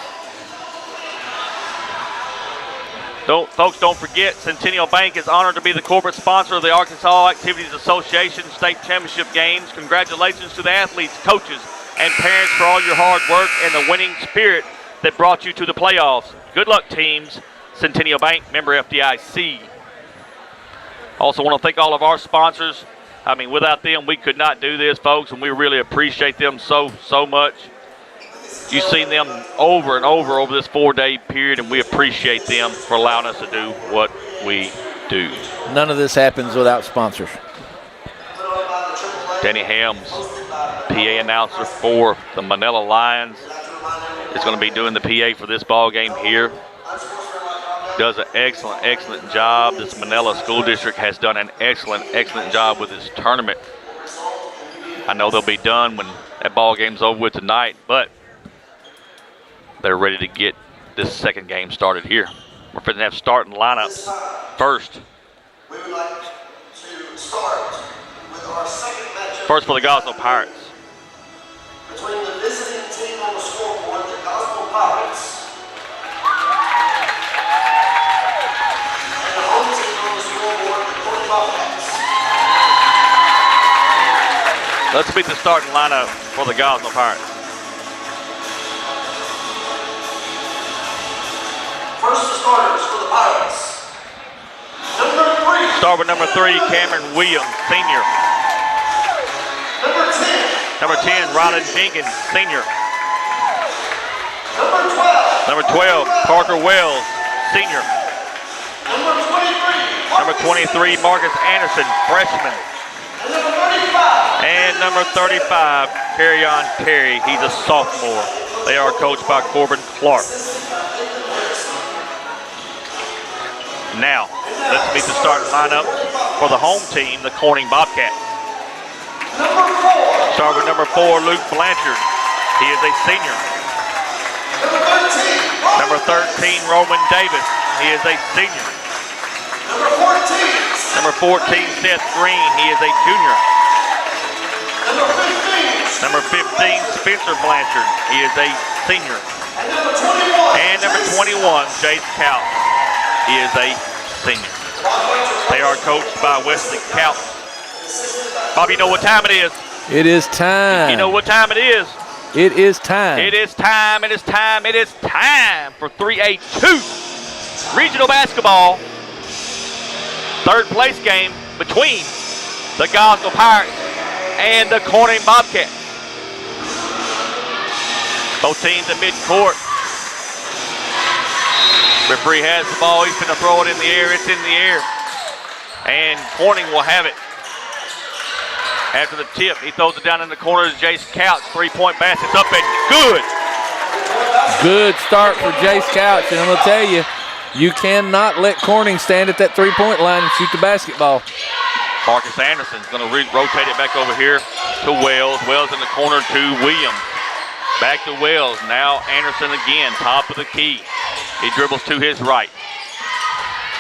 Folks, don't forget, Centennial Bank is honored to be the corporate sponsor of the Arkansas Activities Association State Championship Games. Congratulations to the athletes, coaches, and parents for all your hard work and the winning spirit that brought you to the playoffs. Good luck, teams. Centennial Bank, member FDIC. Also want to thank all of our sponsors. I mean, without them, we could not do this, folks, and we really appreciate them so much. You've seen them over and over this 4-day period, and we appreciate them for allowing us to do what we do. None of this happens without sponsors. Danny Helms, PA announcer for the Manila Lions, is going to be doing the PA for this ball game here. Does an excellent job. This Manila School District has done an excellent job with this tournament. I know they'll be done when that ball game's over with tonight, but they're ready to get this second game started here. We're going to have starting lineups first. We would like to start with our second matchup. First for the Gosnell Pirates. Between the visiting team on the scoreboard, the Gosnell Pirates, and the home team on the scoreboard, the Corning Bobcats. Let's meet the starting lineup for the Gosnell Pirates. First, the starters for the Pirates. Number 3. Start with number 3, Cameron Williams, senior. Number 10. Number 10, Rylan Jenkins, senior. Number 12. Number 12, Parker Wells, senior. Number 23. Number 23, Marcus Anderson, freshman. And number 35. And number 35, Carryon Terry, he's a sophomore. They are coached by Corbin Clark. Now, let's meet the starting lineup for the home team, the Corning Bobcats. Start with number 4, Luke Blanchard. He is a senior. Number 13, Roman Davis. He is a senior. Number 14, Seth Green. He is a junior. Number 15, Spencer Blanchard. He is a senior. And number 21, Jace Couch. He is a senior. They are coached by Wesley Couch. Bob, you know what time it is? It is time. You know what time it is? It is time. It is time. It is time. It is time for 3A-2 regional basketball. Third place game between the Gosnell Pirates and the Corning Bobcats. Both teams at midcourt. Referee has the ball. He's going to throw it in the air. It's in the air. And Corning will have it. After the tip, he throws it down in the corner to Jace Couch. Three-point basket's up and good. Good start for Jace Couch. And I'm going to tell you, you cannot let Corning stand at that three-point line and shoot the basketball. Marcus Anderson's going to rotate it back over here to Wells. Wells in the corner to Williams. Back to Wells. Now Anderson again, top of the key. He dribbles to his right.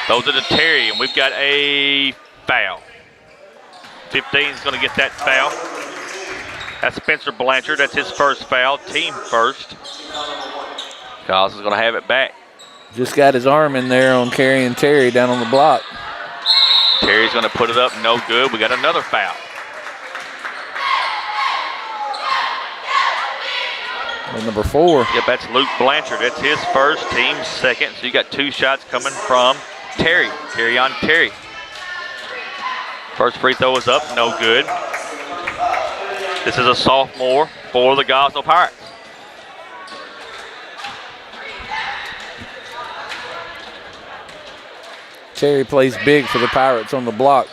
Throws it to Terry, and we've got a foul. 15 is going to get that foul. That's Spencer Blanchard. That's his first foul. Team first. Gosnell's going to have it back. Just got his arm in there on carrying Terry down on the block. Terry's going to put it up. No good. We got another foul. And number 4. Yep, that's Luke Blanchard. That's his first, team second. So you got 2 shots coming from Terry. Carry on Terry. First free throw is up. No good. This is a sophomore for the Gosnell Pirates. Terry plays big for the Pirates on the block.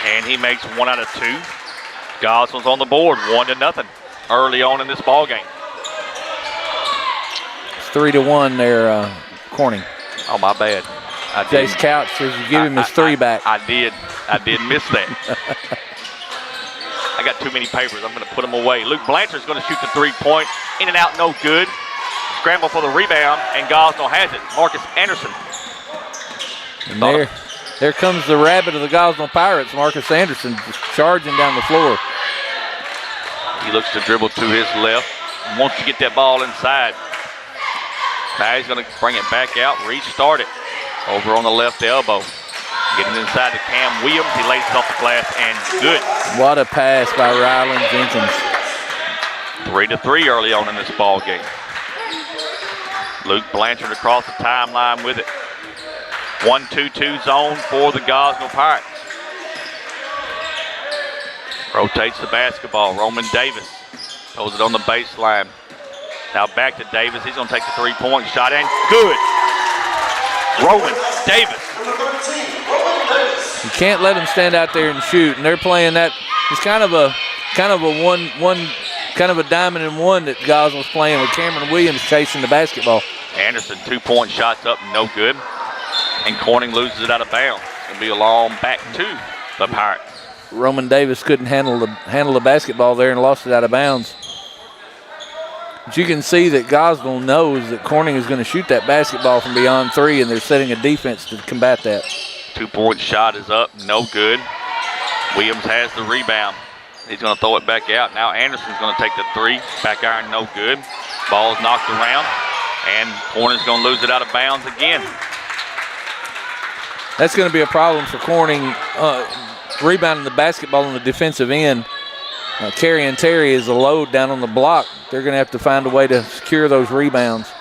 And he makes 1 out of 2. Gosnell's on the board, 1-0 early on in this ball game. It's 3-1 there, Corning. Oh, my bad. Jace Couch says you give him his 3 back. I did miss that. I got too many papers. I'm going to put them away. Luke Blanchard's going to shoot the 3-point. In and out, no good. Scramble for the rebound, and Gosnell has it. Marcus Anderson. And there comes the rabbit of the Gosnell Pirates, Marcus Anderson, just charging down the floor. He looks to dribble to his left. Wants to get that ball inside. Now he's going to bring it back out, restart it. Over on the left elbow. Getting inside to Cam Williams. He lays it off the glass and good. What a pass by Ryland Jenkins. 3-3 early on in this ball game. Luke Blanchard across the timeline with it. 1-2-2 zone for the Gosnell Pirates. Rotates the basketball. Roman Davis throws it on the baseline. Now back to Davis. He's going to take the 3-point shot and good. Roman Davis. You can't let him stand out there and shoot, and they're playing that. It's kind of a diamond and one that Gosnell's playing with Cameron Williams chasing the basketball. Anderson 2-point shots up, no good. And Corning loses it out of bounds. It's going to be a long back to the Pirates. Roman Davis couldn't handle the basketball there and lost it out of bounds. But you can see that Gosnell knows that Corning is going to shoot that basketball from beyond 3, and they're setting a defense to combat that. 2-point shot is up, no good. Williams has the rebound. He's going to throw it back out. Now Anderson's going to take the 3. Back iron, no good. Ball's knocked around, and Corning's going to lose it out of bounds again. That's going to be a problem for Corning, rebounding the basketball on the defensive end. Carrying Terry is a load down on the block. They're going to have to find a way to secure those rebounds.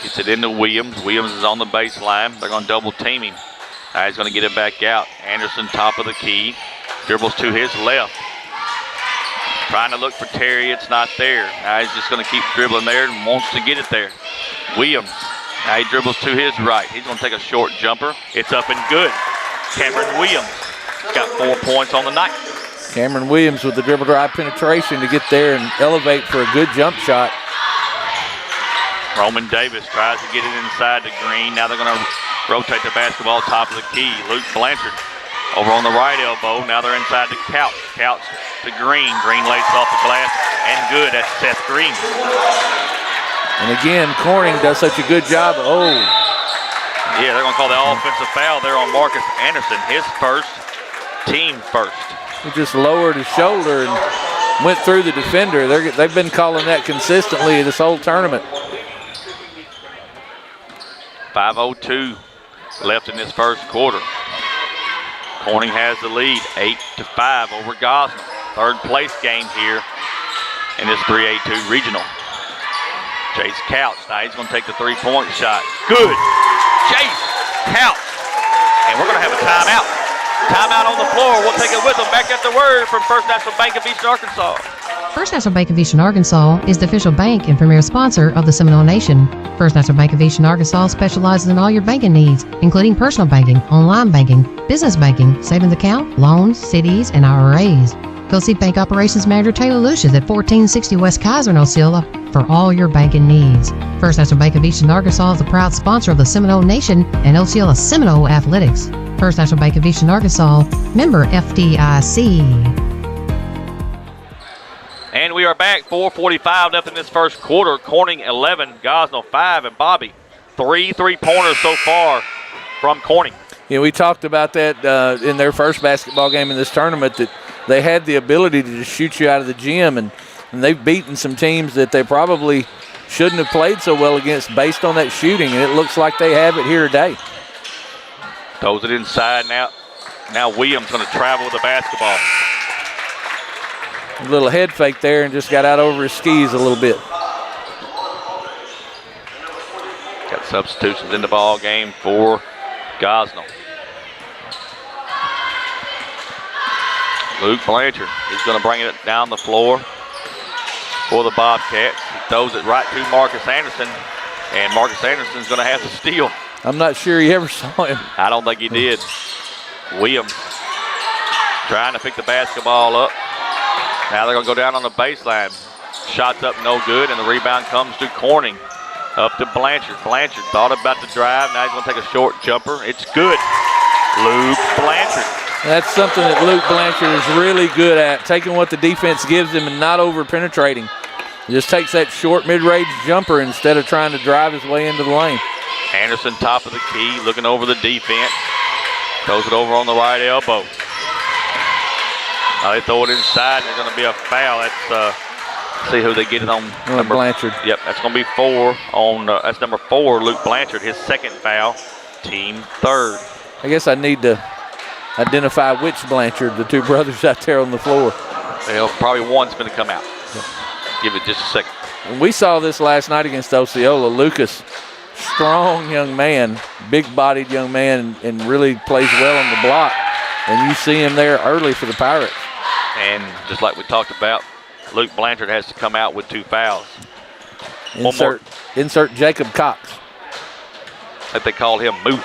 Gets it into Williams. Williams is on the baseline. They're going to double team him. Now he's going to get it back out. Anderson, top of the key. Dribbles to his left. Trying to look for Terry. It's not there. Now he's just going to keep dribbling there and wants to get it there. Williams. Now he dribbles to his right. He's going to take a short jumper. It's up and good. Cameron Williams got 4 points on the night. Cameron Williams with the dribble drive penetration to get there and elevate for a good jump shot. Roman Davis tries to get it inside to Green. Now they're going to rotate the basketball top of the key. Luke Blanchard over on the right elbow. Now they're inside to Couch. Couch to Green. Green lays it off the glass and good. That's Seth Green. And again, Corning does such a good job. Oh. Yeah, they're going to call the offensive foul there on Marcus Anderson. His first, team first. He just lowered his shoulder and went through the defender. They've been calling that consistently this whole tournament. 5:02 left in this first quarter. Corning has the lead, 8-5 over Gosnell. Third place game here in this 3A-2 regional. Chase Couch, now he's going to take the three-point shot. Good. Chase Couch. And we're going to have a timeout. Timeout on the floor. We'll take it with them. Back after word from First National Bank of Eastern Arkansas. First National Bank of Eastern Arkansas is the official bank and premier sponsor of the Seminole Nation. First National Bank of Eastern Arkansas specializes in all your banking needs, including personal banking, online banking, business banking, savings account, loans, CDs, and IRAs. Go see Bank Operations Manager Taylor Lucius at 1460 West Kaiser in Osceola for all your banking needs. First National Bank of Eastern Arkansas is the proud sponsor of the Seminole Nation and Osceola Seminole Athletics. First National Bank of Eastern Arkansas, member FDIC. And we are back, 4:45 left in this first quarter. Corning 11, Gosnell 5, and Bobby 3 3-pointers so far from Corning. Yeah, we talked about that in their first basketball game in this tournament, that they had the ability to just shoot you out of the gym, and they've beaten some teams that they probably shouldn't have played so well against based on that shooting, and it looks like they have it here today. Throws it inside now. Now Williams going to travel with the basketball. A little head fake there and just got out over his skis a little bit. Got substitutions in the ball game for Gosnell. Luke Blanchard is going to bring it down the floor for the Bobcats. He throws it right to Marcus Anderson, and Marcus Anderson's going to have to steal. I'm not sure he ever saw him. I don't think he did. Williams trying to pick the basketball up. Now they're going to go down on the baseline. Shots up, no good, and the rebound comes to Corning. Up to Blanchard. Blanchard thought about the drive. Now he's going to take a short jumper. It's good. Luke Blanchard. That's something that Luke Blanchard is really good at, taking what the defense gives him and not over-penetrating. He just takes that short mid-range jumper instead of trying to drive his way into the lane. Anderson top of the key, looking over the defense. Throws it over on the right elbow. Now they throw it inside, and there's going to be a foul. That's see who they get it on. Number Blanchard. Yep, that's going to be 4 on. That's number 4, Luke Blanchard. His second foul, team third. I guess I need to identify which Blanchard, the two brothers out there on the floor. Well, probably one's going to come out. Give it just a second. And we saw this last night against Osceola. Lucas, strong young man, big-bodied young man, and really plays well on the block. And you see him there early for the Pirates. And just like we talked about, Luke Blanchard has to come out with 2 fouls. Insert Jacob Cox. Like they called him Moose.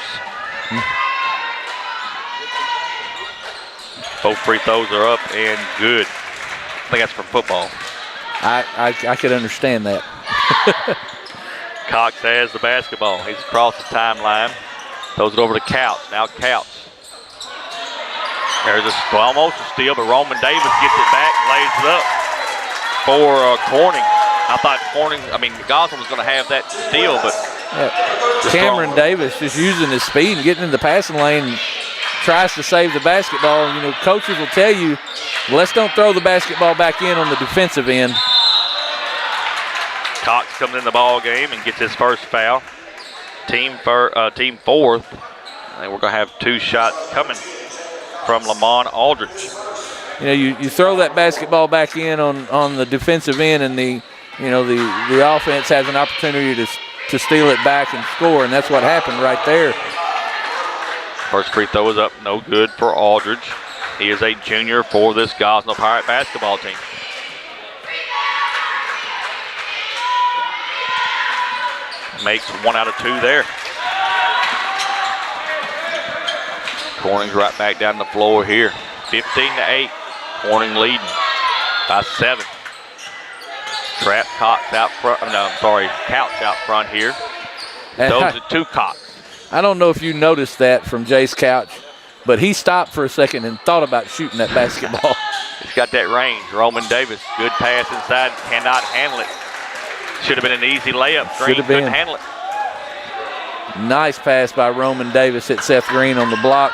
Both free throws are up and good. I think that's for football. I could understand that. Cox has the basketball. He's across the timeline. Throws it over to Couch. Now Couch. There's almost a steal, but Roman Davis gets it back and lays it up for Corning. I thought Gosnell was going to have that steal, but Cameron Davis just using his speed and getting in the passing lane, tries to save the basketball. You know, coaches will tell you, let's don't throw the basketball back in on the defensive end. Cox comes in the ball game and gets his first foul. Team fourth. I think we're going to have 2 shots coming from Lamont Aldridge. You know, you throw that basketball back in on the defensive end, and the offense has an opportunity to steal it back and score, and that's what happened right there. First free throw is up, no good for Aldridge. He is a junior for this Gosnell Pirate basketball team. Makes 1 out of 2 there. Corning's right back down the floor here. 15-8. Corning leading by 7. Trap Cox out front. No, I'm sorry, Couch out front here. Those are 2 Cox. I don't know if you noticed that from Jace Couch, but he stopped for a second and thought about shooting that basketball. He's got that range. Roman Davis, good pass inside, cannot handle it. Should have been an easy layup. Green couldn't handle it. Nice pass by Roman Davis, hit Seth Green on the block.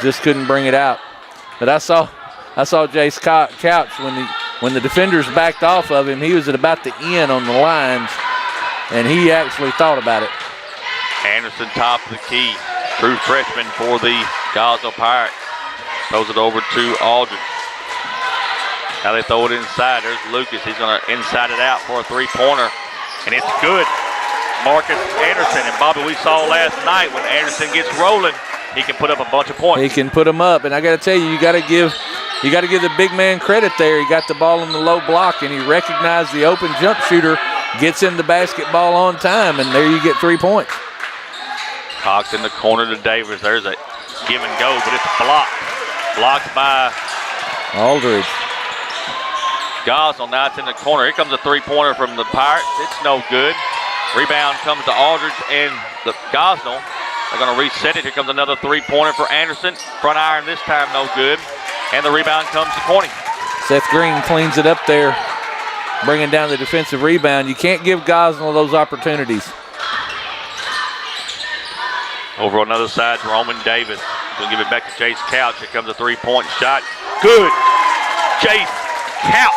Just couldn't bring it out. But I saw Jace Couch when the defenders backed off of him. He was at about the end on the lines, and he actually thought about it. Anderson, top of the key. True freshman for the Gosnell Pirates. Throws it over to Aldridge. Now they throw it inside. There's Lucas. He's going to inside it out for a 3-pointer, and it's good. Marcus Anderson, and Bobby, we saw last night when Anderson gets rolling, he can put up a bunch of points. He can put them up, and I got to tell you, you got to give the big man credit there. He got the ball on the low block, and he recognized the open jump shooter, gets in the basketball on time, and there you get 3 points. Cox in the corner to Davis. There's a give and go, but it's blocked. Blocked by Aldridge. Gosnell. Now it's in the corner. Here comes a 3-pointer from the Pirates. It's no good. Rebound comes to Aldridge and the Gosnell. They're going to reset it. Here comes another 3-pointer for Anderson. Front iron this time, no good. And the rebound comes to Corning. Seth Green cleans it up there, bringing down the defensive rebound. You can't give Gosnell those opportunities. Over on the other side, Roman Davis. He'll give it back to Chase Couch. Here comes a 3-point shot. Good. Chase Couch.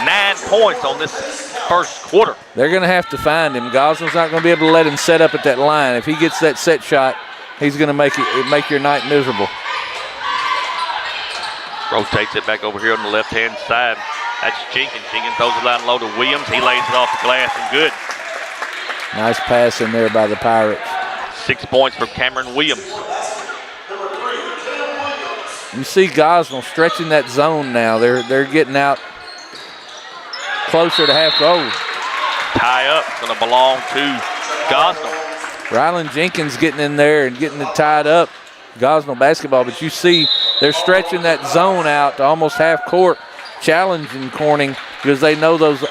9 points on this first quarter. They're going to have to find him. Gosnell's not going to be able to let him set up at that line. If he gets that set shot, he's going to make your night miserable. Rotates it back over here on the left-hand side. That's Jenkins. Jenkins throws it down low to Williams. He lays it off the glass and good. Nice pass in there by the Pirates. 6 points for Cameron Williams. You see Gosnell stretching that zone now. They're getting out closer to half goal. Tie up, going to belong to Gosnell. Rylan Jenkins getting in there and getting it tied up. Gosnell basketball, but you see they're stretching that zone out to almost half court, challenging Corning because they know those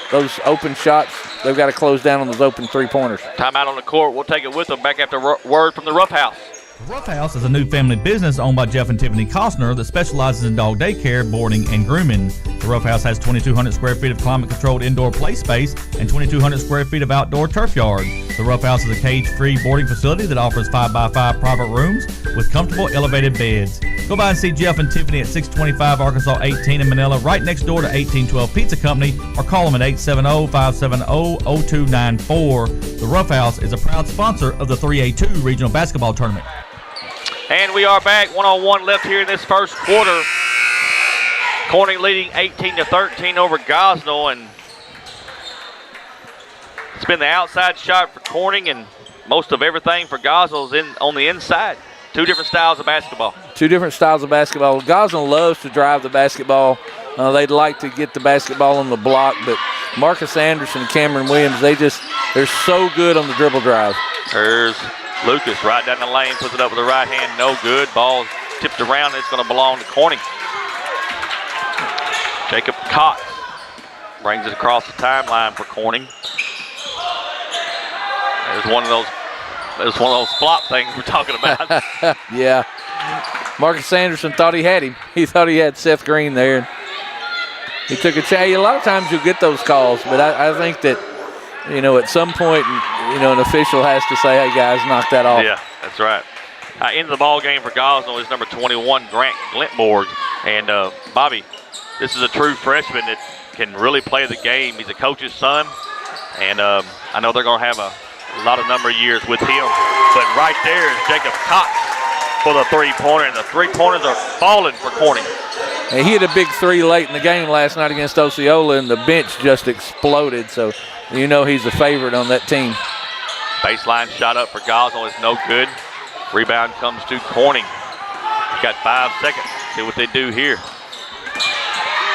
open shots. They've got to close down on those open 3-pointers. Timeout on the court. We'll take it with them back after word from the Rough House. The Rough House is a new family business owned by Jeff and Tiffany Costner that specializes in dog daycare, boarding, and grooming. The Rough House has 2,200 square feet of climate-controlled indoor play space and 2,200 square feet of outdoor turf yard. The Rough House is a cage-free boarding facility that offers 5x5 private rooms with comfortable elevated beds. Go by and see Jeff and Tiffany at 625 Arkansas 18 in Manila, right next door to 1812 Pizza Company, or call them at 870-570-0294. The Rough House is a proud sponsor of the 3A-2 regional basketball tournament. And we are back. 1-on-1 left here in this first quarter. Corning leading 18-13 over Gosnell, and it's been the outside shot for Corning, and most of everything for Gosnell is on the inside. 2 different styles of basketball. 2 different styles of basketball. Gosnell loves to drive the basketball. They'd like to get the basketball on the block, but Marcus Anderson and Cameron Williams, they're so good on the dribble drive. There's Lucas right down the lane, puts it up with the right hand, no good. Ball tipped around, it's going to belong to Corning. Jacob Cox brings it across the timeline for Corning. There's one of those flop things we're talking about. Yeah. Marcus Anderson thought he had him. He thought he had Seth Green there. He took a chance. A lot of times you'll get those calls, but I think that, at some point, an official has to say, hey, guys, knock that off. Yeah, that's right. Into the ball game for Gosnell is number 21, Grant Glentborg. And, Bobby, this is a true freshman that can really play the game. He's a coach's son, and I know they're going to have a lot of number of years with him. But right there is Jacob Cox for the 3-pointer, and the 3-pointers are falling for Corning. And he had a big 3 late in the game last night against Osceola, and the bench just exploded. So, he's a favorite on that team. Baseline shot up for Gosnell is no good. Rebound comes to Corning. Got 5 seconds. See what they do here.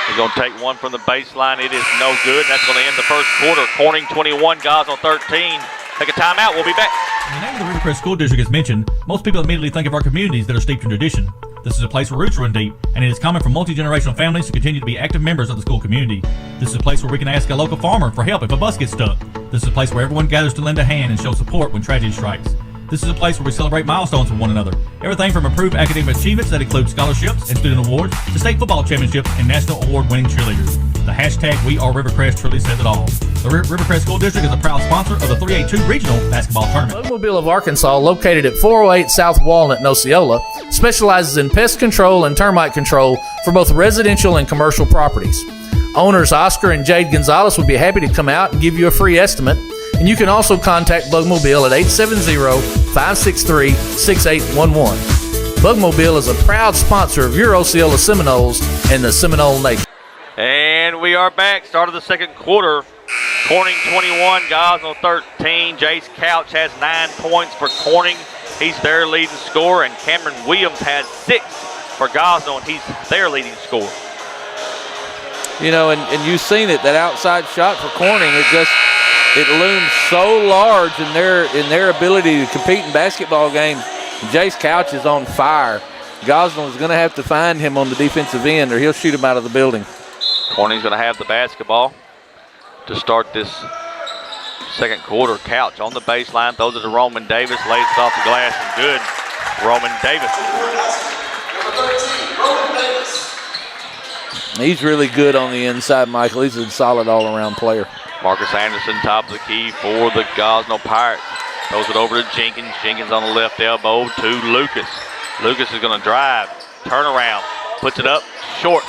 They're going to take one from the baseline. It is no good. That's going to end the first quarter. Corning 21, Gosnell 13. Take a timeout. We'll be back. When the name of the Rivercrest School District is mentioned, most people immediately think of our communities that are steeped in tradition. This is a place where roots run deep, and it is common for multi-generational families to continue to be active members of the school community. This is a place where we can ask a local farmer for help if a bus gets stuck. This is a place where everyone gathers to lend a hand and show support when tragedy strikes. This is a place where we celebrate milestones with one another. Everything from improved academic achievements that include scholarships and student awards to state football championships and national award-winning cheerleaders. The hashtag #WeAreRivercrest truly says it all. The Rivercrest School District is a proud sponsor of the 3A-2 Regional Basketball Tournament. Boatmobile of Arkansas, located at 408 South Walnut in Osceola, specializes in pest control and termite control for both residential and commercial properties. Owners Oscar and Jade Gonzalez would be happy to come out and give you a free estimate. And you can also contact Bugmobile at 870-563-6811. Bugmobile is a proud sponsor of your Osceola Seminoles and the Seminole Nation. And we are back. Start of the second quarter. Corning 21, Gosnell 13. Jace Couch has 9 points for Corning. He's their leading scorer. And Cameron Williams has 6 for Gosnell, and he's their leading scorer. You know, and you've seen it, that outside shot for Corning, it looms so large in their ability to compete in basketball games. Jace Couch is on fire. Gosnell is going to have to find him on the defensive end or he'll shoot him out of the building. Corning's going to have the basketball to start this second quarter. Couch on the baseline, throws it to Roman Davis, lays it off the glass, and good. Roman Davis. He's really good on the inside, Michael. He's a solid all-around player. Marcus Anderson, top of the key for the Gosnell Pirates. Throws it over to Jenkins. Jenkins on the left elbow to Lucas. Lucas is going to drive, turn around, puts it up short,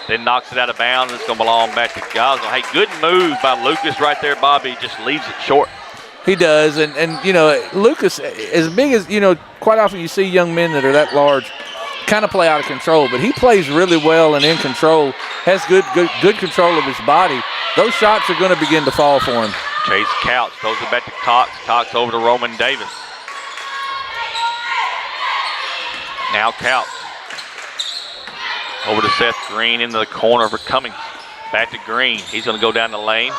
then knocks it out of bounds. It's going to belong back to Gosnell. Hey, good move by Lucas right there, Bobby. Just leaves it short. He does, and you know, Lucas, as big as, you know, quite often you see young men that are that large kind of play out of control, but he plays really well and in control, has good control of his body. Those shots are going to begin to fall for him. Chase Couch throws it back to Cox. Cox over to Roman Davis. Now Couch. Over to Seth Green into the corner for Cummings. Back to Green. He's going to go down the lane.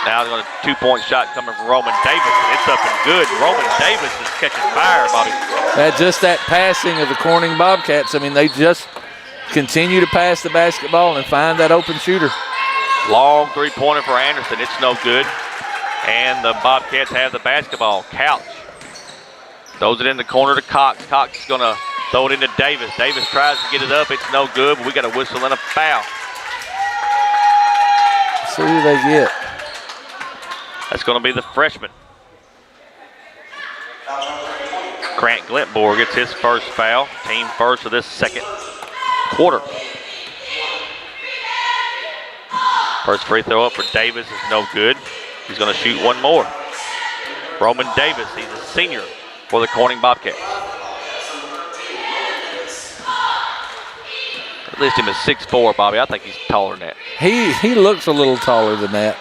Now they're going to 2-point shot coming from Roman Davis, and it's up and good. Roman Davis is catching fire, Bobby. That passing of the Corning Bobcats. I mean, they just continue to pass the basketball and find that open shooter. Long three-pointer for Anderson. It's no good. And the Bobcats have the basketball. Couch throws it in the corner to Cox. Cox is going to throw it into Davis. Davis tries to get it up. It's no good, but we got a whistle and a foul. Let's see who they get. That's going to be the freshman. Grant Glentborg gets his first foul. Team first of this second quarter. First free throw up for Davis is no good. He's going to shoot one more. Roman Davis, he's a senior for the Corning Bobcats. At least him as 6'4", Bobby. I think he's taller than that. He looks a little taller than that.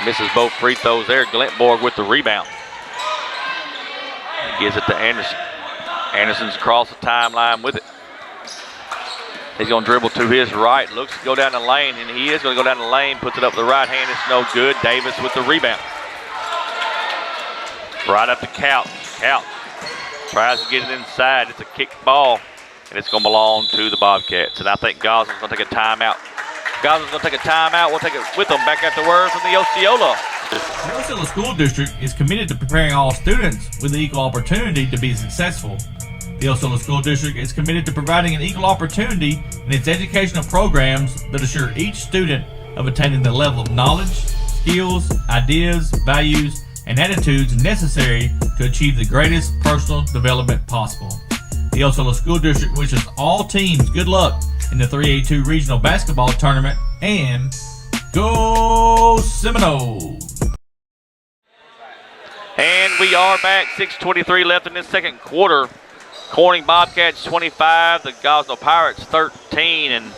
Misses both free throws there. Glentborg with the rebound. He gives it to Anderson. Anderson's across the timeline with it. He's going to dribble to his right. Looks to go down the lane, and he is going to go down the lane. Puts it up with the right hand. It's no good. Davis with the rebound. Right up to Couch. Couch tries to get it inside. It's a kick ball, and it's going to belong to the Bobcats. And I think Gosnell's going to take a timeout. Gosnell's going to take a timeout. We'll take it with them back after word from the Osceola. The Osceola School District is committed to preparing all students with the equal opportunity to be successful. The Osceola School District is committed to providing an equal opportunity in its educational programs that assure each student of attaining the level of knowledge, skills, ideas, values, and attitudes necessary to achieve the greatest personal development possible. The Osceola School District wishes all teams good luck in the 3A-2 Regional Basketball Tournament, and go Seminoles! And we are back. 6:23 left in this second quarter. Corning Bobcats 25, the Gosnell Pirates 13, and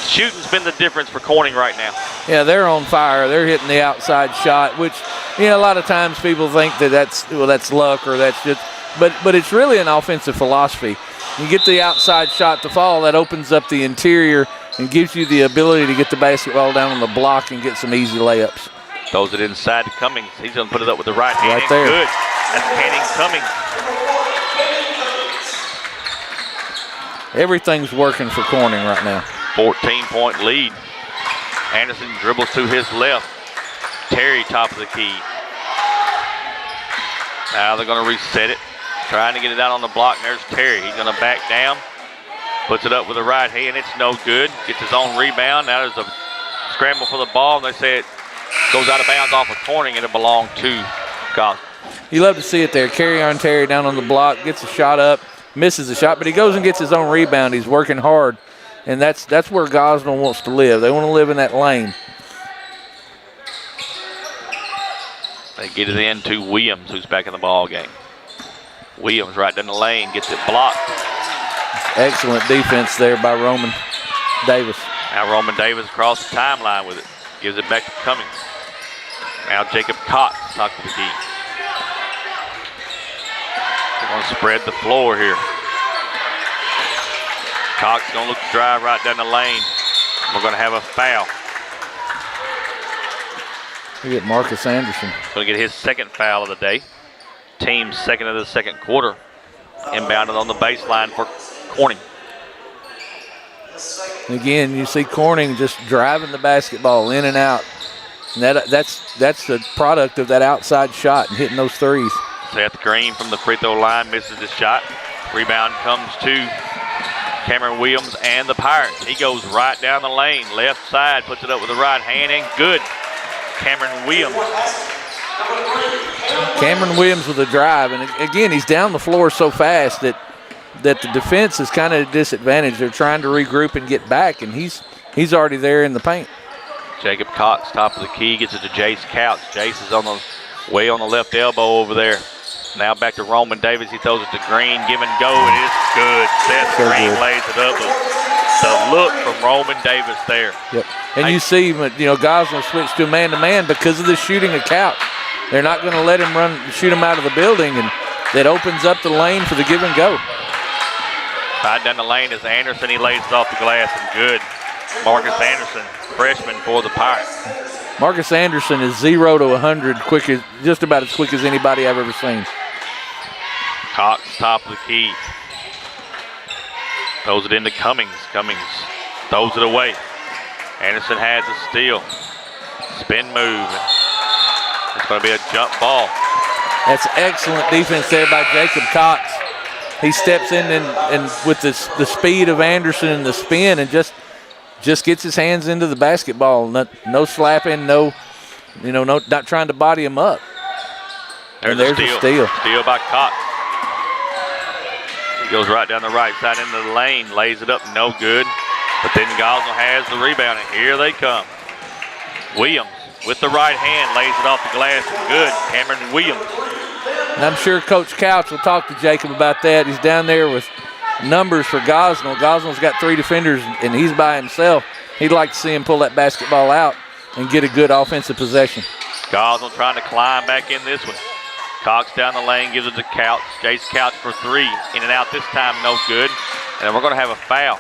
shooting's been the difference for Corning right now. Yeah, they're on fire. They're hitting the outside shot, which, you know, a lot of times people think that that's luck or that's just, but it's really an offensive philosophy. You get the outside shot to fall, that opens up the interior and gives you the ability to get the basketball down on the block and get some easy layups. Throws it inside to Cummings. He's going to put it up with the right hand. Right there. Good. That's Canning Cummings. Everything's working for Corning right now. 14-point lead. Anderson dribbles to his left. Terry, top of the key. Now they're going to reset it. Trying to get it out on the block. And there's Terry. He's going to back down. Puts it up with the right hand. It's no good. Gets his own rebound. Now there's a scramble for the ball. And they say it goes out of bounds off of Corning, and it belonged to Gosnell. You love to see it there. Carry on Terry down on the block. Gets a shot up. Misses the shot. But he goes and gets his own rebound. He's working hard. And that's where Gosnell wants to live. They want to live in that lane. They get it in to Williams, who's back in the ball game. Williams right down the lane, gets it blocked. Excellent defense there by Roman Davis. Now Roman Davis across the timeline with it. Gives it back to Cummings. Now Jacob Cox, top of the key. They're going to spread the floor here. Cox going to look to drive right down the lane. We're going to have a foul. We get Marcus Anderson. Going to get his second foul of the day. Team's second of the second quarter. Inbounded on the baseline for Corning. Again, you see Corning just driving the basketball in and out. And that's the product of that outside shot and hitting those threes. Seth Green from the free throw line misses the shot. Rebound comes to Cameron Williams and the Pirates. He goes right down the lane, left side, puts it up with the right hand, and good. Cameron Williams. Cameron Williams with a drive, and again, he's down the floor so fast that the defense is kind of at a disadvantage. They're trying to regroup and get back, and he's already there in the paint. Jacob Cox, top of the key, gets it to Jace Couch. Jace is on the way on the left elbow over there. Now back to Roman Davis. He throws it to Green. Give and go. It is good. Seth Green lays it up. The look from Roman Davis there. Yep. And you see, Gosnell switched to man-to-man because of the shooting of Couch. They're not going to let him shoot him out of the building, and that opens up the lane for the give and go. Right down the lane is Anderson. He lays it off the glass and good. Marcus Anderson, freshman for the Pirates. Marcus Anderson is 0 to 100 just about as quick as anybody I've ever seen. Cox, top of the key. Throws it into Cummings. Cummings throws it away. Anderson has a steal. Spin move. It's going to be a jump ball. That's excellent defense there by Jacob Cox. He steps in and with the speed of Anderson and the spin and just gets his hands into the basketball. No slapping, not trying to body him up. There's a steal. Steal by Cox. He goes right down the right side into the lane, lays it up, no good. But then Gosnell has the rebound, and here they come. Williams with the right hand lays it off the glass, and good. Cameron Williams. And I'm sure Coach Couch will talk to Jacob about that. He's down there with numbers for Gosnell. Gosnell's got 3 defenders, and he's by himself. He'd like to see him pull that basketball out and get a good offensive possession. Gosnell trying to climb back in this one. Cox down the lane, gives it to Couch. Jace Couch for 3. In and out this time, no good. And we're going to have a foul.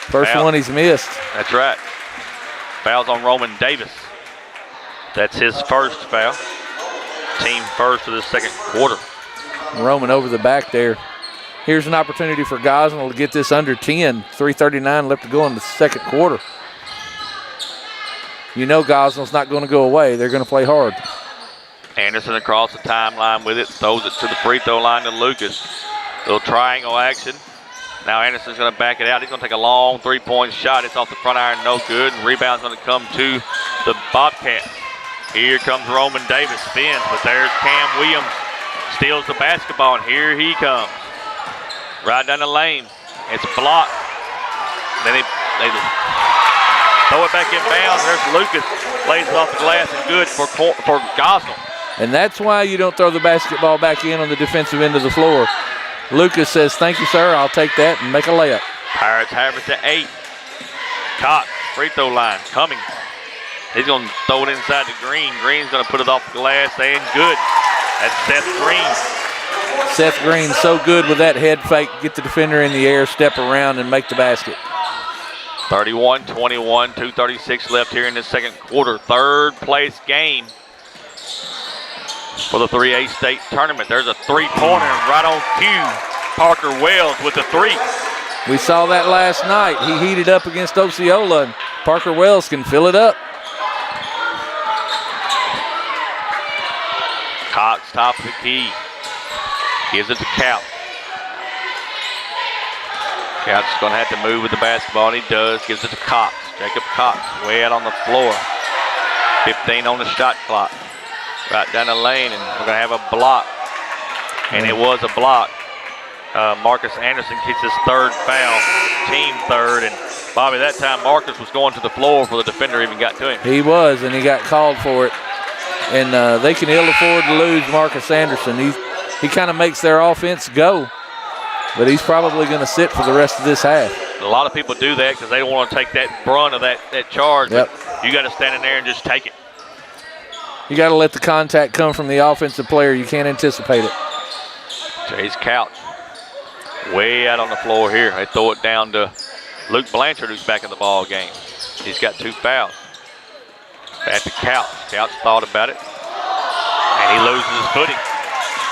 First one he's missed. That's right. Foul's on Roman Davis. That's his first foul. Team first of the second quarter. Roman over the back there. Here's an opportunity for Gosnell to get this under 10. 3:39 left to go in the second quarter. Gosnell's not going to go away. They're going to play hard. Anderson across the timeline with it. Throws it to the free throw line to Lucas. Little triangle action. Now Anderson's going to back it out. He's going to take a long three-point shot. It's off the front iron, no good. Rebound's going to come to the Bobcats. Here comes Roman Davis, spins, but there's Cam Williams. Steals the basketball, and here he comes. Right down the lane. It's blocked. Then they throw it back in bounds. There's Lucas. Lays it off the glass and good for Gosnell. And that's why you don't throw the basketball back in on the defensive end of the floor. Lucas says, thank you, sir. I'll take that and make a layup. Pirates have it to 8. Cox, free throw line, coming. He's going to throw it inside to Green. Green's going to put it off the glass and good. That's Seth Green. Seth Green so good with that head fake. Get the defender in the air, step around, and make the basket. 31-21, 2:36 left here in the second quarter. Third place game for the 3A state tournament. There's a three-pointer right on cue. Parker Wells with the 3. We saw that last night. He heated up against Osceola, and Parker Wells can fill it up. Cox, top of the key. Gives it to Couch. Couch is going to have to move with the basketball, and he does. Gives it to Cox. Jacob Cox, way out on the floor. 15 on the shot clock. Right down the lane, and we're going to have a block. And it was a block. Marcus Anderson gets his third foul, team third. And, Bobby, that time Marcus was going to the floor before the defender even got to him. He was, and he got called for it. And they can ill afford to lose Marcus Anderson. He kind of makes their offense go. But he's probably going to sit for the rest of this half. A lot of people do that because they don't want to take that brunt of that charge. Yep. But you got to stand in there and just take it. You got to let the contact come from the offensive player. You can't anticipate it. Chase Couch way out on the floor here. They throw it down to Luke Blanchard, who's back in the ball game. He's got 2 fouls. Back to Couch. Couch thought about it, and he loses his footing.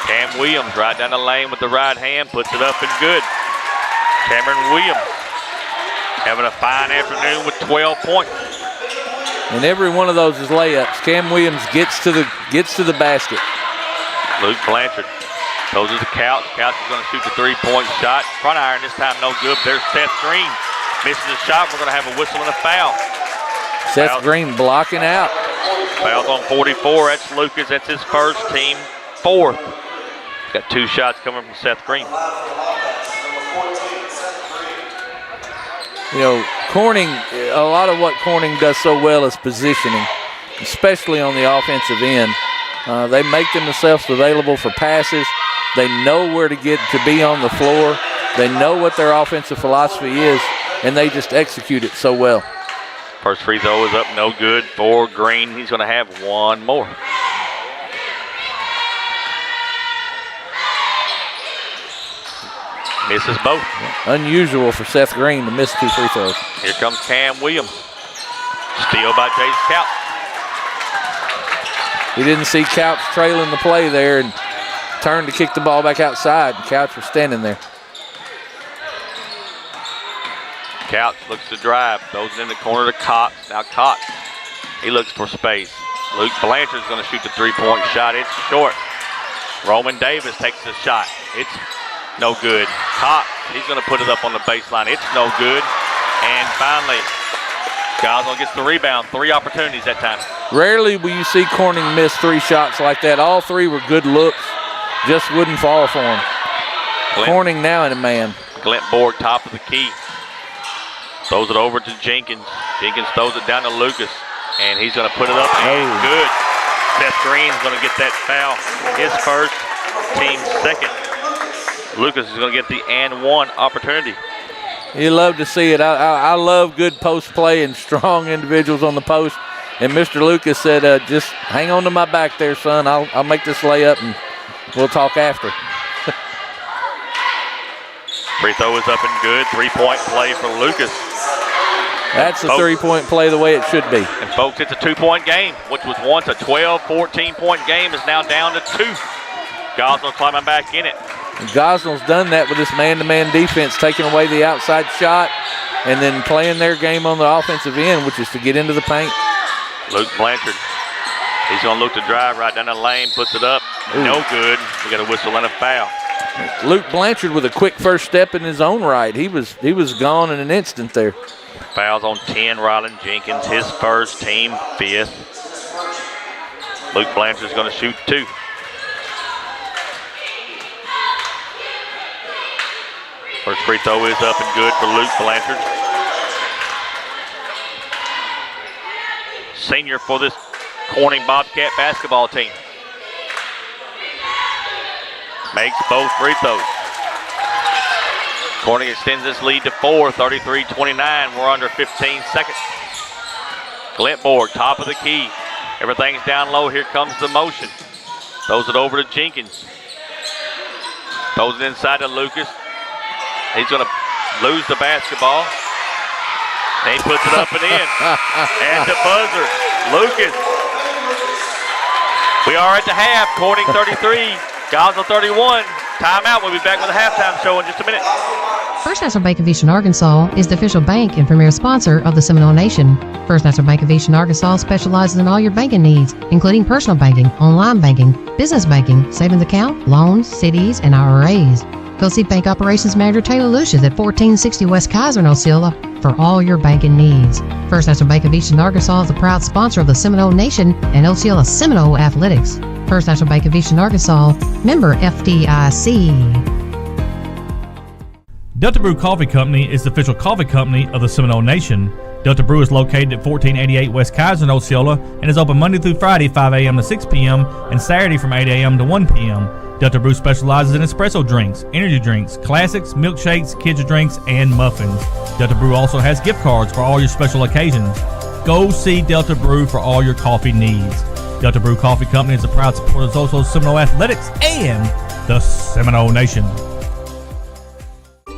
Cam Williams right down the lane with the right hand, puts it up and good. Cameron Williams having a fine afternoon with 12 points. And every one of those is layups. Cam Williams gets to the basket. Luke Blanchard throws it to Couch. Couch is going to shoot the 3-point shot. Front iron this time no good. There's Seth Green. Misses a shot. We're going to have a whistle and a foul. Seth Green blocking out. Fouls on 44. That's Lucas. That's his first, team 4th. Got 2 shots coming from Seth Green. You know, Corning, a lot of what Corning does so well is positioning, especially on the offensive end. They make themselves available for passes. They know where to get to be on the floor. They know what their offensive philosophy is, and they just execute it so well. First free throw is up, no good for Green. He's going to have 1 more. Misses both. Unusual for Seth Green to miss 2 free throws. Here comes Cam Williams. Steal by Chase Couch. He didn't see Couch trailing the play there and turned to kick the ball back outside. Couch was standing there. Couch looks to drive, throws it in the corner to Cox. Now Cox, he looks for space. Luke Blanchard's going to shoot the 3-point shot. It's short. Roman Davis takes the shot. It's no good. Cox, he's going to put it up on the baseline. It's no good. And finally, Gosnell gets the rebound. 3 opportunities that time. Rarely will you see Corning miss 3 shots like that. All 3 were good looks. Just wouldn't fall for him. Corning now in a man. Glint Borg, top of the key. Throws it over to Jenkins. Jenkins throws it down to Lucas. And he's going to put it up. And good. Seth Green's going to get that foul. His first, team 2nd. Lucas is going to get the and 1 opportunity. You love to see it. I love good post play and strong individuals on the post. And Mr. Lucas said, just hang on to my back there, son. I'll make this layup and we'll talk after. Free throw is up and good. 3-point play for Lucas. That's a 3-point play the way it should be. And folks, it's a 2-point game, which was once a 12, 14-point game, is now down to 2. Gosnell climbing back in it. Gosnell's done that with this man-to-man defense, taking away the outside shot and then playing their game on the offensive end, which is to get into the paint. Luke Blanchard, he's going to look to drive right down the lane, puts it up. Ooh. No good. We got a whistle and a foul. Luke Blanchard with a quick first step in his own right. He was gone in an instant there. Fouls on 10, Rylan Jenkins, his first, team 5th. Luke Blanchard's going to shoot 2. First free throw is up and good for Luke Blanchard. Senior for this Corning Bobcat basketball team. Makes both free throws. Corning extends this lead to 4, 33-29. We're under 15 seconds. Glintborg, top of the key. Everything's down low. Here comes the motion. Throws it over to Jenkins. Throws it inside to Lucas. He's going to lose the basketball. And he puts it up and in. At the buzzer, Lucas. We are at the half. Corning 33, Gosnell 31. Timeout. We'll be back with a halftime show in just a minute. First National Bank of Eastern Arkansas is the official bank and premier sponsor of the Seminole Nation. First National Bank of Eastern Arkansas specializes in all your banking needs, including personal banking, online banking, business banking, savings account, loans, CDs, and IRAs. Go see Bank Operations Manager Taylor Lucius at 1460 West Kaiser in Osceola for all your banking needs. First National Bank of Eastern Arkansas is the proud sponsor of the Seminole Nation and Osceola Seminole Athletics. First National Bank of Eastern Arkansas, member FDIC. Delta Brew Coffee Company is the official coffee company of the Seminole Nation. Delta Brew is located at 1488 West Kaiser in Osceola and is open Monday through Friday 5 a.m. to 6 p.m. and Saturday from 8 a.m. to 1 p.m. Delta Brew specializes in espresso drinks, energy drinks, classics, milkshakes, kids drinks, and muffins. Delta Brew also has gift cards for all your special occasions. Go see Delta Brew for all your coffee needs. Delta Brew Coffee Company is a proud supporter of Osceola Seminole Athletics and the Seminole Nation.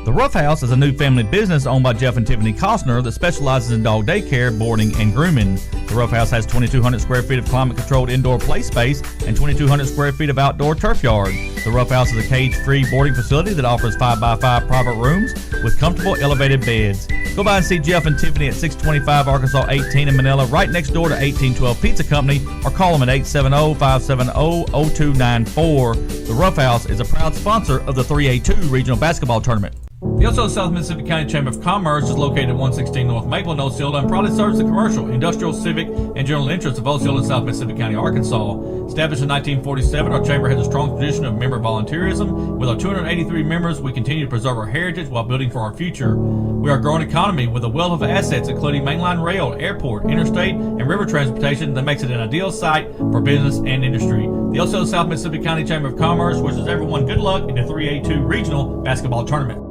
The Rough House is a new family business owned by Jeff and Tiffany Costner that specializes in dog daycare, boarding, and grooming. The Rough House has 2,200 square feet of climate-controlled indoor play space and 2,200 square feet of outdoor turf yard. The Rough House is a cage-free boarding facility that offers 5x5 private rooms with comfortable elevated beds. Go by and see Jeff and Tiffany at 625 Arkansas 18 in Manila, right next door to 1812 Pizza Company, or call them at 870-570-0294. The Rough House is a proud sponsor of the 3A-2 regional basketball tournament. The Osceola South Mississippi County Chamber of Commerce is located at 116 North Maple in Osceola and proudly serves the commercial, industrial, civic, and general interests of Osceola and South Mississippi County, Arkansas. Established in 1947, our chamber has a strong tradition of member volunteerism. With our 283 members, we continue to preserve our heritage while building for our future. We are a growing economy with a wealth of assets, including mainline rail, airport, interstate, and river transportation that makes it an ideal site for business and industry. The Osceola South Mississippi County Chamber of Commerce wishes everyone good luck in the 3A-2 regional basketball tournament.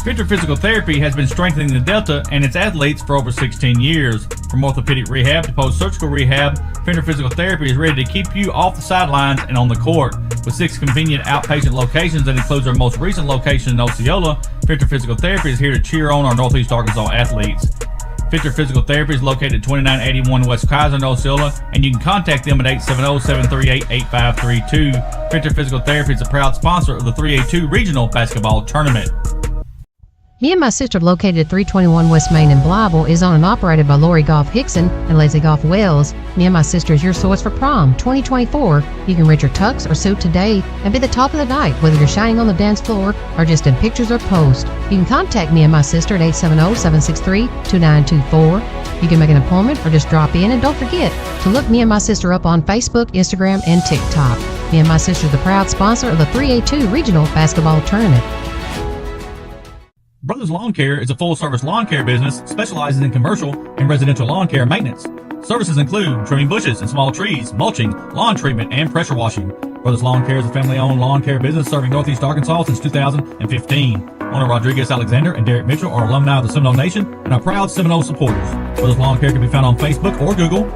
Victor Physical Therapy has been strengthening the Delta and its athletes for over 16 years. From orthopedic rehab to post-surgical rehab, Victor Physical Therapy is ready to keep you off the sidelines and on the court. With 6 convenient outpatient locations that includes our most recent location in Osceola, Victor Physical Therapy is here to cheer on our Northeast Arkansas athletes. Victor Physical Therapy is located at 2981 West Kaiser in Osceola, and you can contact them at 870-738-8532. Victor Physical Therapy is a proud sponsor of the 3A-2 regional basketball tournament. Me and My Sister, located at 321 West Main in Blyville, is owned and operated by Lori Goff Hickson and Lazy Goff Wells. Me and My Sister is your source for prom 2024. You can rent your tux or suit today and be the top of the night, whether you're shining on the dance floor or just in pictures or posts. You can contact Me and My Sister at 870-763-2924. You can make an appointment or just drop in, and don't forget to look Me and My Sister up on Facebook, Instagram, and TikTok. Me and My Sister is the proud sponsor of the 3A-2 regional basketball tournament. Brothers Lawn Care is a full-service lawn care business specializing in commercial and residential lawn care maintenance. Services include trimming bushes and small trees, mulching, lawn treatment, and pressure washing. Brothers Lawn Care is a family-owned lawn care business serving Northeast Arkansas since 2015. Owner Rodriguez Alexander and Derek Mitchell are alumni of the Seminole Nation and are proud Seminole supporters. Brothers Lawn Care can be found on Facebook or Google,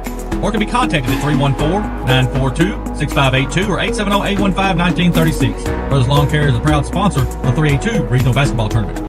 or can be contacted at 314-942-6582 or 870-815-1936. Brothers Lawn Care is a proud sponsor of the 3A-2 regional basketball tournament.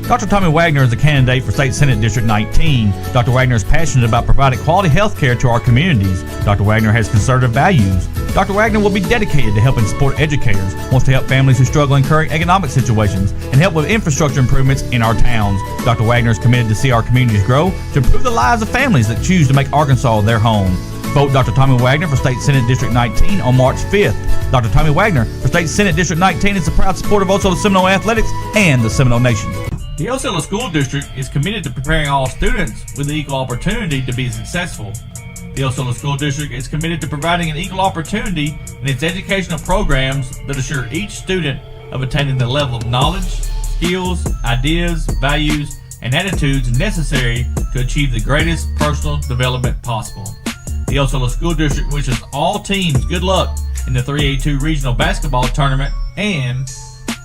Dr. Tommy Wagner is a candidate for State Senate District 19. Dr. Wagner is passionate about providing quality health care to our communities. Dr. Wagner has conservative values. Dr. Wagner will be dedicated to helping support educators, wants to help families who struggle in current economic situations, and help with infrastructure improvements in our towns. Dr. Wagner is committed to see our communities grow, to improve the lives of families that choose to make Arkansas their home. Vote Dr. Tommy Wagner for State Senate District 19 on March 5th. Dr. Tommy Wagner for State Senate District 19 is a proud supporter of Osceola Seminole Athletics and the Seminole Nation. The Osceola School District is committed to preparing all students with the equal opportunity to be successful. The Osceola School District is committed to providing an equal opportunity in its educational programs that assure each student of attaining the level of knowledge, skills, ideas, values, and attitudes necessary to achieve the greatest personal development possible. The Osceola School District wishes all teams good luck in the 3A-2 regional basketball tournament, and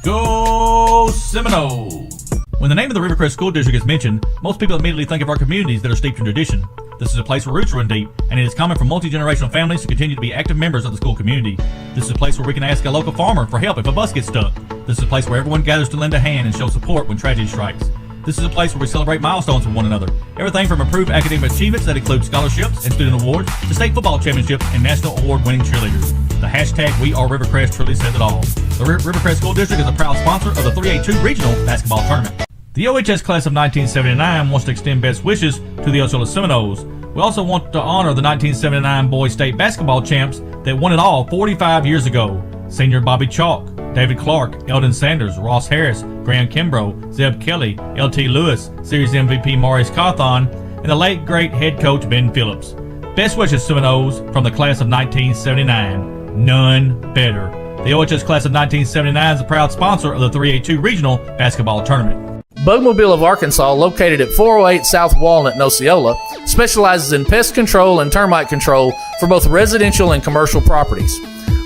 go Seminoles! When the name of the Rivercrest School District is mentioned, most people immediately think of our communities that are steeped in tradition. This is a place where roots run deep, and it is common for multi-generational families to continue to be active members of the school community. This is a place where we can ask a local farmer for help if a bus gets stuck. This is a place where everyone gathers to lend a hand and show support when tragedy strikes. This is a place where we celebrate milestones with one another. Everything from improved academic achievements that include scholarships and student awards to state football championships and national award-winning cheerleaders. The hashtag We Are Rivercrest truly says it all. The Rivercrest School District is a proud sponsor of the 3A-2 regional basketball tournament. The OHS class of 1979 wants to extend best wishes to the Osceola Seminoles. We also want to honor the 1979 boys state basketball champs that won it all 45 years ago. Senior Bobby Chalk, David Clark, Eldon Sanders, Ross Harris, Graham Kimbrough, Zeb Kelly, LT Lewis, Series MVP Maurice Cawthon, and the late great head coach Ben Phillips. Best wishes, Seminoles, from the class of 1979. None better. The OHS class of 1979 is a proud sponsor of the 3A-2 Regional Basketball Tournament. Bugmobile of Arkansas, located at 408 South Walnut in Osceola, specializes in pest control and termite control for both residential and commercial properties.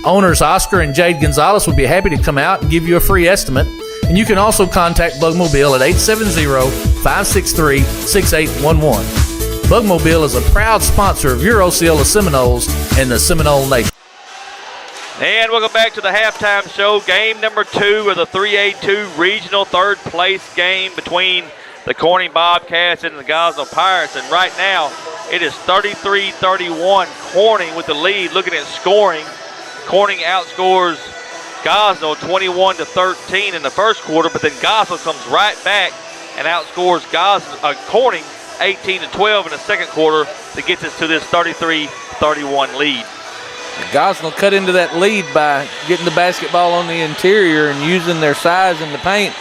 Owners Oscar and Jade Gonzalez would be happy to come out and give you a free estimate, and you can also contact Bugmobile at 870-563-6811. Bugmobile is a proud sponsor of your Osceola Seminoles and the Seminole Nation. And we'll go back to the halftime show. Game number 2 of the 3A-2 regional third place game between the Corning Bobcats and the Gosnell Pirates. And right now, it is 33-31. Corning with the lead. Looking at scoring, Corning outscores Gosnell 21-13 in the first quarter, but then Gosnell comes right back and outscores Corning 18-12 in the second quarter to get us to this 33-31 lead. Gosnell cut into that lead by getting the basketball on the interior and using their size in the paint.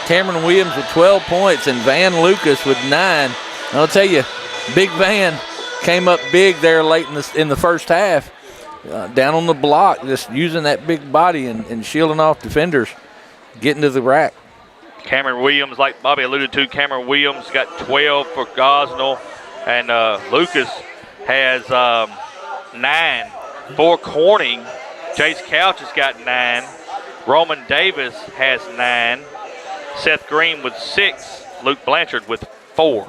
Cameron Williams with 12 points and Van Lucas with 9. I'll tell you, Big Van came up big there late in the first half, down on the block, just using that big body and shielding off defenders, getting to the rack. Cameron Williams, like Bobby alluded to, Cameron Williams got 12 for Gosnell, and Lucas has 9. For Corning, Jace Couch has got 9. Roman Davis has 9. Seth Green with 6. Luke Blanchard with 4.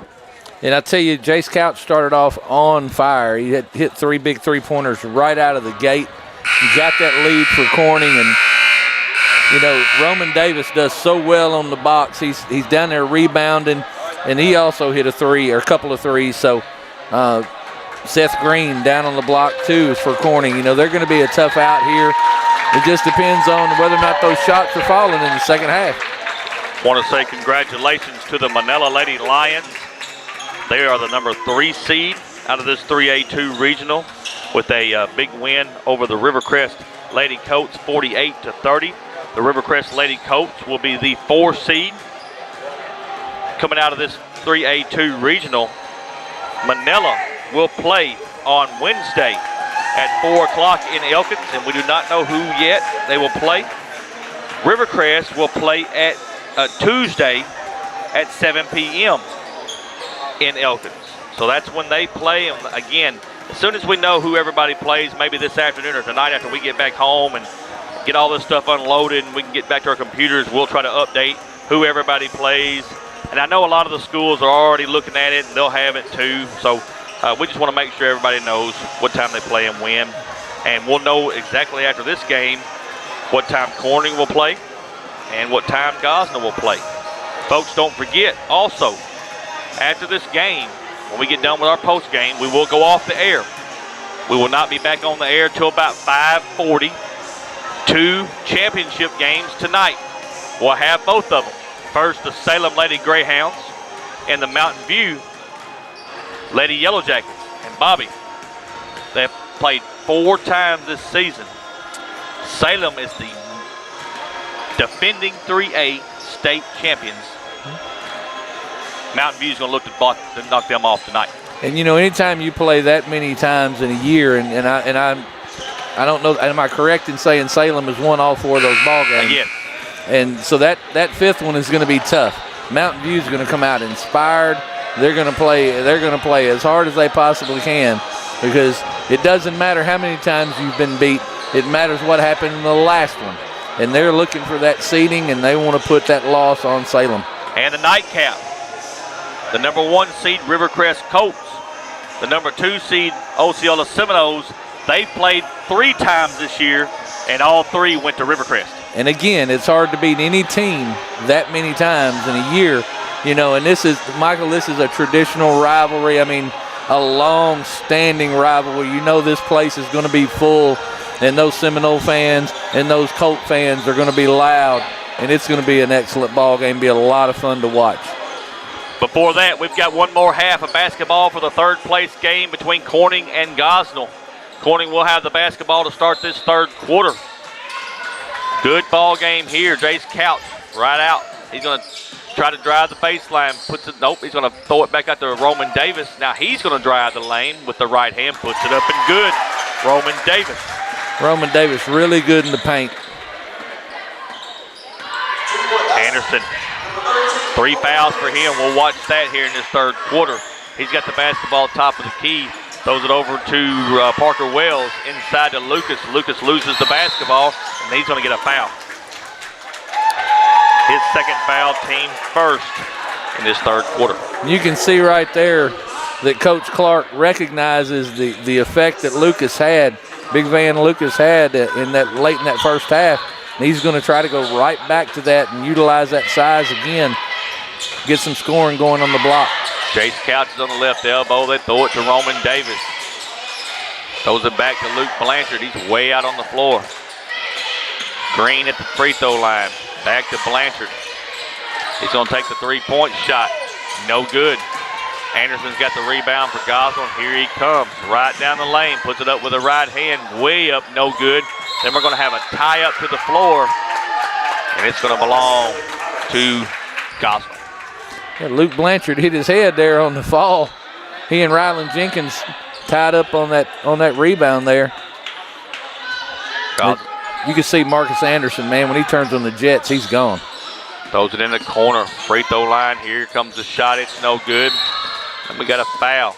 And I tell you, Jace Couch started off on fire. He had hit 3 big three-pointers right out of the gate. He got that lead for Corning, and you know, Roman Davis does so well on the box. He's down there rebounding, and he also hit a couple of threes. So Seth Green down on the block too is for Corning. You know, they're going to be a tough out here. It just depends on whether or not those shots are falling in the second half. Want to say congratulations to the Manila Lady Lions. They are the number 3 seed out of this 3A-2 regional with a big win over the Rivercrest Lady Coats, 48-30. The Rivercrest Lady Coats will be the 4 seed. Coming out of this 3A-2 regional, Manila will play on Wednesday at 4 o'clock in Elkins, and we do not know who yet they will play. Rivercrest will play at Tuesday at 7 p.m. in Elkins. So that's when they play. And again, as soon as we know who everybody plays, maybe this afternoon or tonight after we get back home and get all this stuff unloaded and we can get back to our computers, we'll try to update who everybody plays. And I know a lot of the schools are already looking at it, and they'll have it too. So we just want to make sure everybody knows what time they play and when. And we'll know exactly after this game what time Corning will play and what time Gosnell will play. Folks, don't forget also, after this game, when we get done with our post game, we will go off the air. We will not be back on the air till about 5:40. 2 championship games tonight. We'll have both of them. First, the Salem Lady Greyhounds and the Mountain View Lady Yellow Jackets. And Bobby, they've played 4 times this season. Salem is the defending 3A state champions. Mountain View's going to look to knock them off tonight. And you know, anytime you play that many times in a year, and I don't know, am I correct in saying Salem has won all 4 of those ball games? Yes. And so that 5th one is going to be tough. Mountain View's going to come out inspired. They're going to play as hard as they possibly can, because it doesn't matter how many times you've been beat. It matters what happened in the last one. And they're looking for that seeding, and they want to put that loss on Salem. And the nightcap. The number 1 seed Rivercrest Colts. The number 2 seed Osceola Seminoles. They played 3 times this year, and all 3 went to Rivercrest. And again, it's hard to beat any team that many times in a year. You know, and this is a traditional rivalry. I mean, a long-standing rivalry. You know this place is going to be full, and those Seminole fans and those Colt fans are going to be loud. and it's going to be an excellent ball game, be a lot of fun to watch. Before that, we've got one more half of basketball for the third place game between Corning and Gosnell. Corning will have the basketball to start this third quarter. Good ball game here. Jace Couch right out. He's going to try to drive the baseline. Nope, he's going to throw it back out to Roman Davis. Now he's going to drive the lane with the right hand. Puts it up and good. Roman Davis. Roman Davis really good in the paint. Anderson. 3 fouls for him. We'll watch that here in this third quarter. He's got the basketball top of the key. Throws it over to Parker Wells inside to Lucas. Lucas loses the basketball, and he's going to get a foul. His second foul, team first in this third quarter. You can see right there that Coach Clark recognizes the effect that Lucas had, Big Van Lucas had in that late in that first half. And he's going to try to go right back to that and utilize that size again. Get some scoring going on the block. Jace Couch is on the left elbow. They throw it to Roman Davis. Throws it back to Luke Blanchard. He's way out on the floor. Green at the free throw line. Back to Blanchard. He's going to take the three-point shot. No good. Anderson's got the rebound for Gosnell. Here he comes. Right down the lane. Puts it up with the right hand. Way up. No good. Then we're going to have a tie up to the floor. And it's going to belong to Gosnell. Yeah, Luke Blanchard hit his head there on the fall. He and Ryland Jenkins tied up on that rebound there. You can see Marcus Anderson, man, when he turns on the Jets, he's gone. Throws it in the corner. Free throw line. Here comes the shot. It's no good. And we got a foul.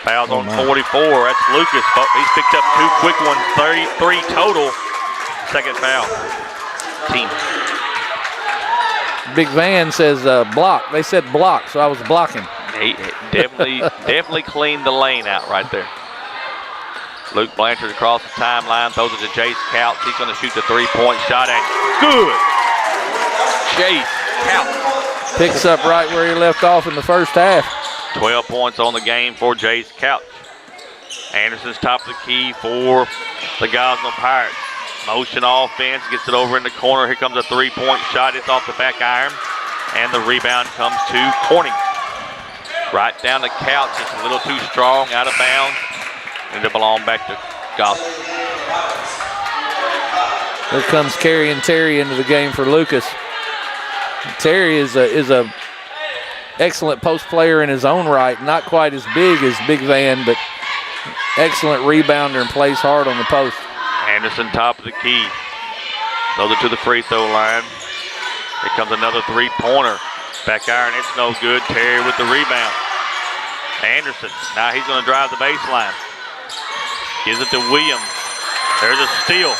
Foul's on 44. That's Lucas. He's picked up 2 quick ones. 33 total. Second foul. Team. Big Van says block. They said block, so I was blocking. He definitely cleaned the lane out right there. Luke Blanchard across the timeline, throws it to Jace Couch. He's going to shoot the three-point shot, and good. Jace Couch picks up right where he left off in the first half. 12 points on the game for Jace Couch. Anderson's top of the key for the Gosnell Pirates. Motion offense, gets it over in the corner. Here comes a three-point shot. It's off the back iron. And the rebound comes to Corning. Right down the Couch. It's a little too strong, out of bounds. And it belong back to Gosnell. Here comes Kerry and Terry into the game for Lucas. Terry is a excellent post player in his own right. Not quite as big as Big Van, but excellent rebounder and plays hard on the post. Anderson top of the key. Throws it to the free throw line. Here comes another three-pointer. Back iron, it's no good. Terry with the rebound. Anderson, now he's going to drive the baseline. Gives it to Williams. There's a steal.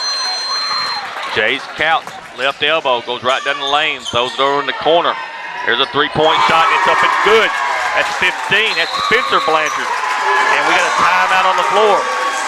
Jace Couch, left elbow, goes right down the lane, throws it over in the corner. Here's a three-point shot, and it's up and good. That's 15. That's Spencer Blanchard. And we got a timeout on the floor.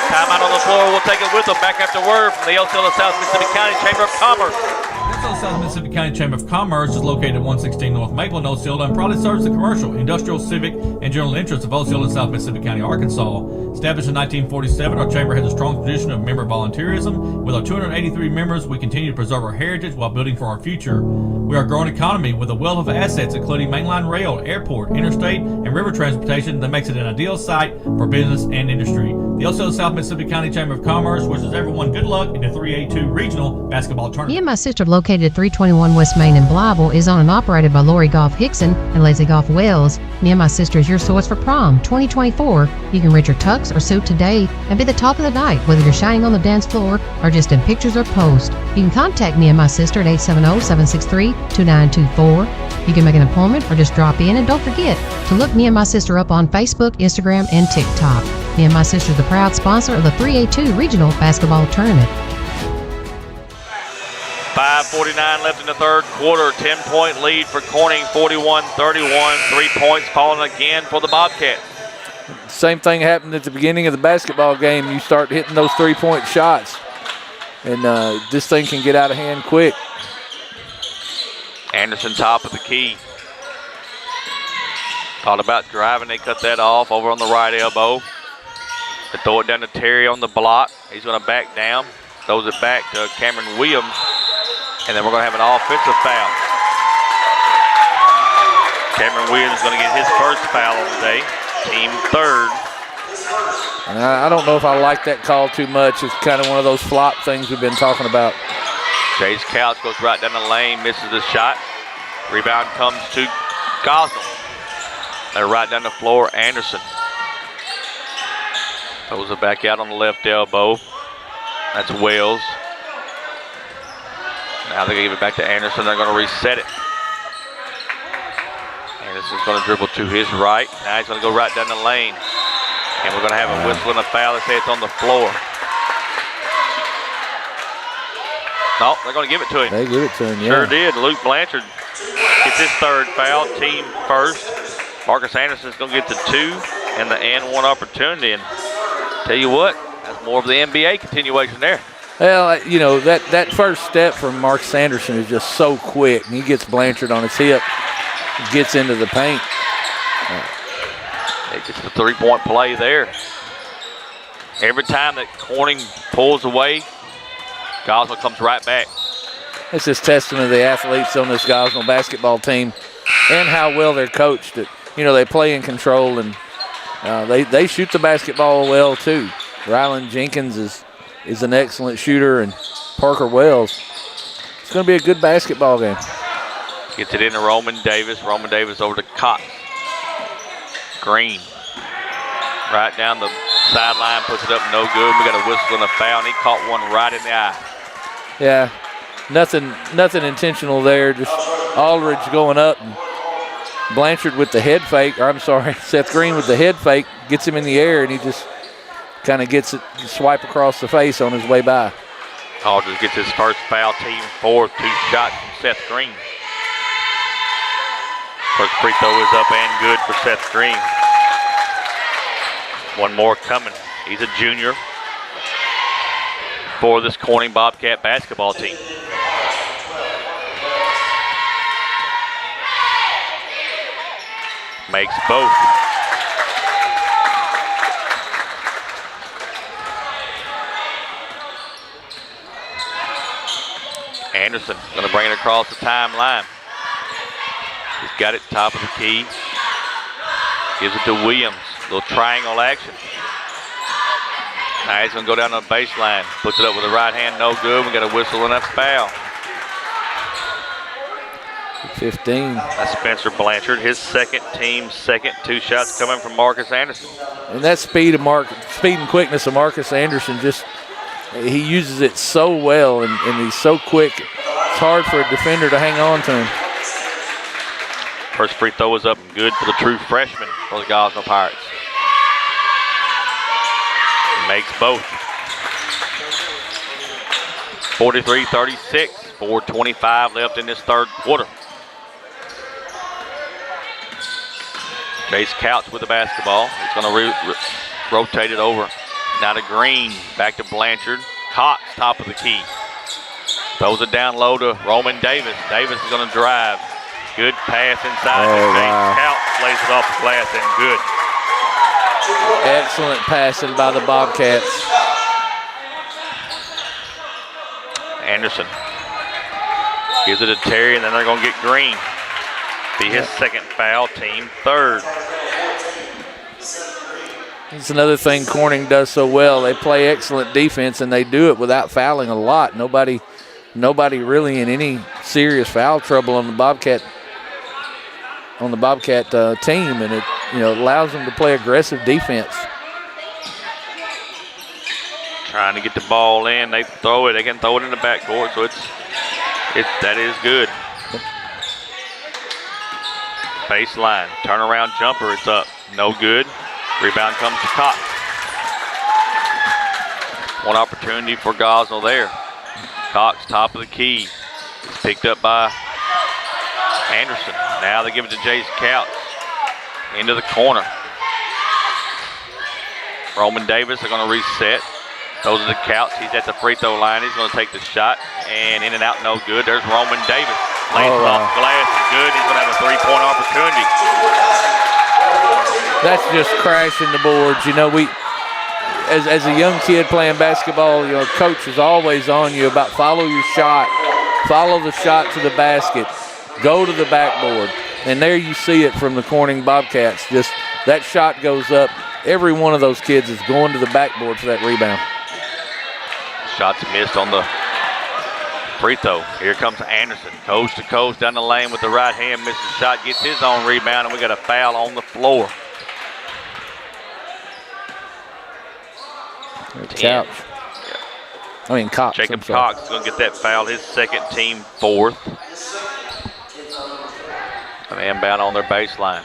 Timeout on the floor. We'll take it with them. Back after word from the Osceola South Mississippi County Chamber of Commerce. The Osceola South Mississippi County Chamber of Commerce is located at 116 North Maple in Osceola and proudly serves the commercial, industrial, civic, and general interests of Osceola South Mississippi County, Arkansas. Established in 1947, our chamber has a strong tradition of member volunteerism. With our 283 members, we continue to preserve our heritage while building for our future. We are a growing economy with a wealth of assets, including mainline rail, airport, interstate, and river transportation that makes it an ideal site for business and industry. The Osceola South Mississippi County Chamber of Commerce wishes everyone good luck in the 3A-2 regional basketball tournament. Me and my sister, located at 321 West Main in Blyville, is owned and operated by Lori Golf Hickson and Lazy Golf Wells. Me and my sister is your source for prom 2024. You can rent your tux or suit today and be the talk of the night, whether you're shining on the dance floor or just in pictures or posts. You can contact me and my sister at 870-763-2924. You can make an appointment or just drop in, and don't forget to look me and my sister up on Facebook, Instagram, and TikTok. Me and my sister is the proud sponsor of the 3A-2 regional basketball tournament. 5:49 left in the third quarter. 10-point lead for Corning, 41-31. 3 points falling again for the Bobcats. Same thing happened at the beginning of the basketball game. You start hitting those three-point shots, and this thing can get out of hand quick. Anderson top of the key. Thought about driving. They cut that off over on the right elbow. They throw it down to Terry on the block. He's going to back down. Throws it back to Cameron Williams. And then we're going to have an offensive foul. Cameron Williams is going to get his first foul of the day, team third. And I don't know if I like that call too much. It's kind of one of those flop things we've been talking about. Chase Couch goes right down the lane, misses the shot. Rebound comes to Gosnell. They're right down the floor, Anderson. Throws it back out on the left elbow. That's Wells. Now they're going to give it back to Anderson. They're going to reset it. Anderson's going to dribble to his right. Now he's going to go right down the lane. And we're going to have a whistle and a foul. They say it's on the floor. No, they're going to give it to him. They give it to him, yeah. Sure did. Luke Blanchard gets his third foul, team first. Marcus Anderson's going to get the 2 and the and 1 opportunity. And tell you what, that's more of the NBA continuation there. Well, you know, that first step from Marcus Anderson is just so quick. And he gets Blanchard on his hip, gets into the paint. It gets the three-point play there. Every time that Corning pulls away, Gosnell comes right back. It's just testament to the athletes on this Gosnell basketball team and how well they're coached. That, you know, they play in control and they shoot the basketball well too. Rylan Jenkins is an excellent shooter, and Parker Wells. It's going to be a good basketball game. Gets it into Roman Davis. Roman Davis over to Cox. Green. Right down the sideline, puts it up, no good. We got a whistle and a foul, and he caught one right in the eye. Yeah, nothing intentional there. Just Aldridge going up, and Blanchard with the head fake. Or I'm sorry, Seth Green with the head fake gets him in the air, and he just kind of gets it swipe across the face on his way by. Aldridge gets his first foul, team fourth. 2 shots from Seth Green. First free throw is up and good for Seth Green. One more coming. He's a junior for this Corning Bobcat basketball team. Makes both. Anderson going to bring it across the timeline. He's got it top of the key. Gives it to Williams. Little triangle action. Now he's going to go down the baseline. Puts it up with the right hand. No good. We got a whistle and a foul. 15. That's Spencer Blanchard. His team's second. 2 shots coming from Marcus Anderson. And that speed and quickness of Marcus Anderson, just he uses it so well, and he's so quick. It's hard for a defender to hang on to him. First free throw is up and good for the true freshman for the Gosnell Pirates. Makes both. 43-36, 4:25 left in this third quarter. Chase Couch with the basketball. He's going to rotate it over. Now to Green, back to Blanchard. Cox, top of the key. Throws it down low to Roman Davis. Davis is going to drive. Good pass inside. Chase Couch lays it off the glass and good. Excellent passing by the Bobcats. Anderson gives it to Terry, and then they're going to get Green. Be his second foul, team third. It's another thing Corning does so well. They play excellent defense, and they do it without fouling a lot. Nobody really in any serious foul trouble on the Bobcat team, and it allows them to play aggressive defense. Trying to get the ball in, they throw it. They can throw it in the backcourt, so that is good. Baseline, turnaround jumper, it's up, no good. Rebound comes to Cox. One opportunity for Gosnell there. Cox, top of the key. It's picked up by Anderson. Now they give it to Chase Couch. Into the corner. Roman Davis are going to reset. Those are the Couch. He's at the free throw line. He's going to take the shot. And in and out, no good. There's Roman Davis. Lays it off the glass and good. He's going to have a three-point opportunity. That's just crashing the boards. As a young kid playing basketball, coach is always on you about follow your shot. follow the shot to the basket, go to the backboard. And there you see it from the Corning Bobcats. Just that shot goes up. Every one of those kids is going to the backboard for that rebound. Shots missed on the free throw. Here comes Anderson, coast to coast down the lane with the right hand. Misses the shot, gets his own rebound, and we got a foul on the floor. Couch. I mean, Cox. Jacob Cox is going to get that foul, his second, team fourth. An inbound on their baseline.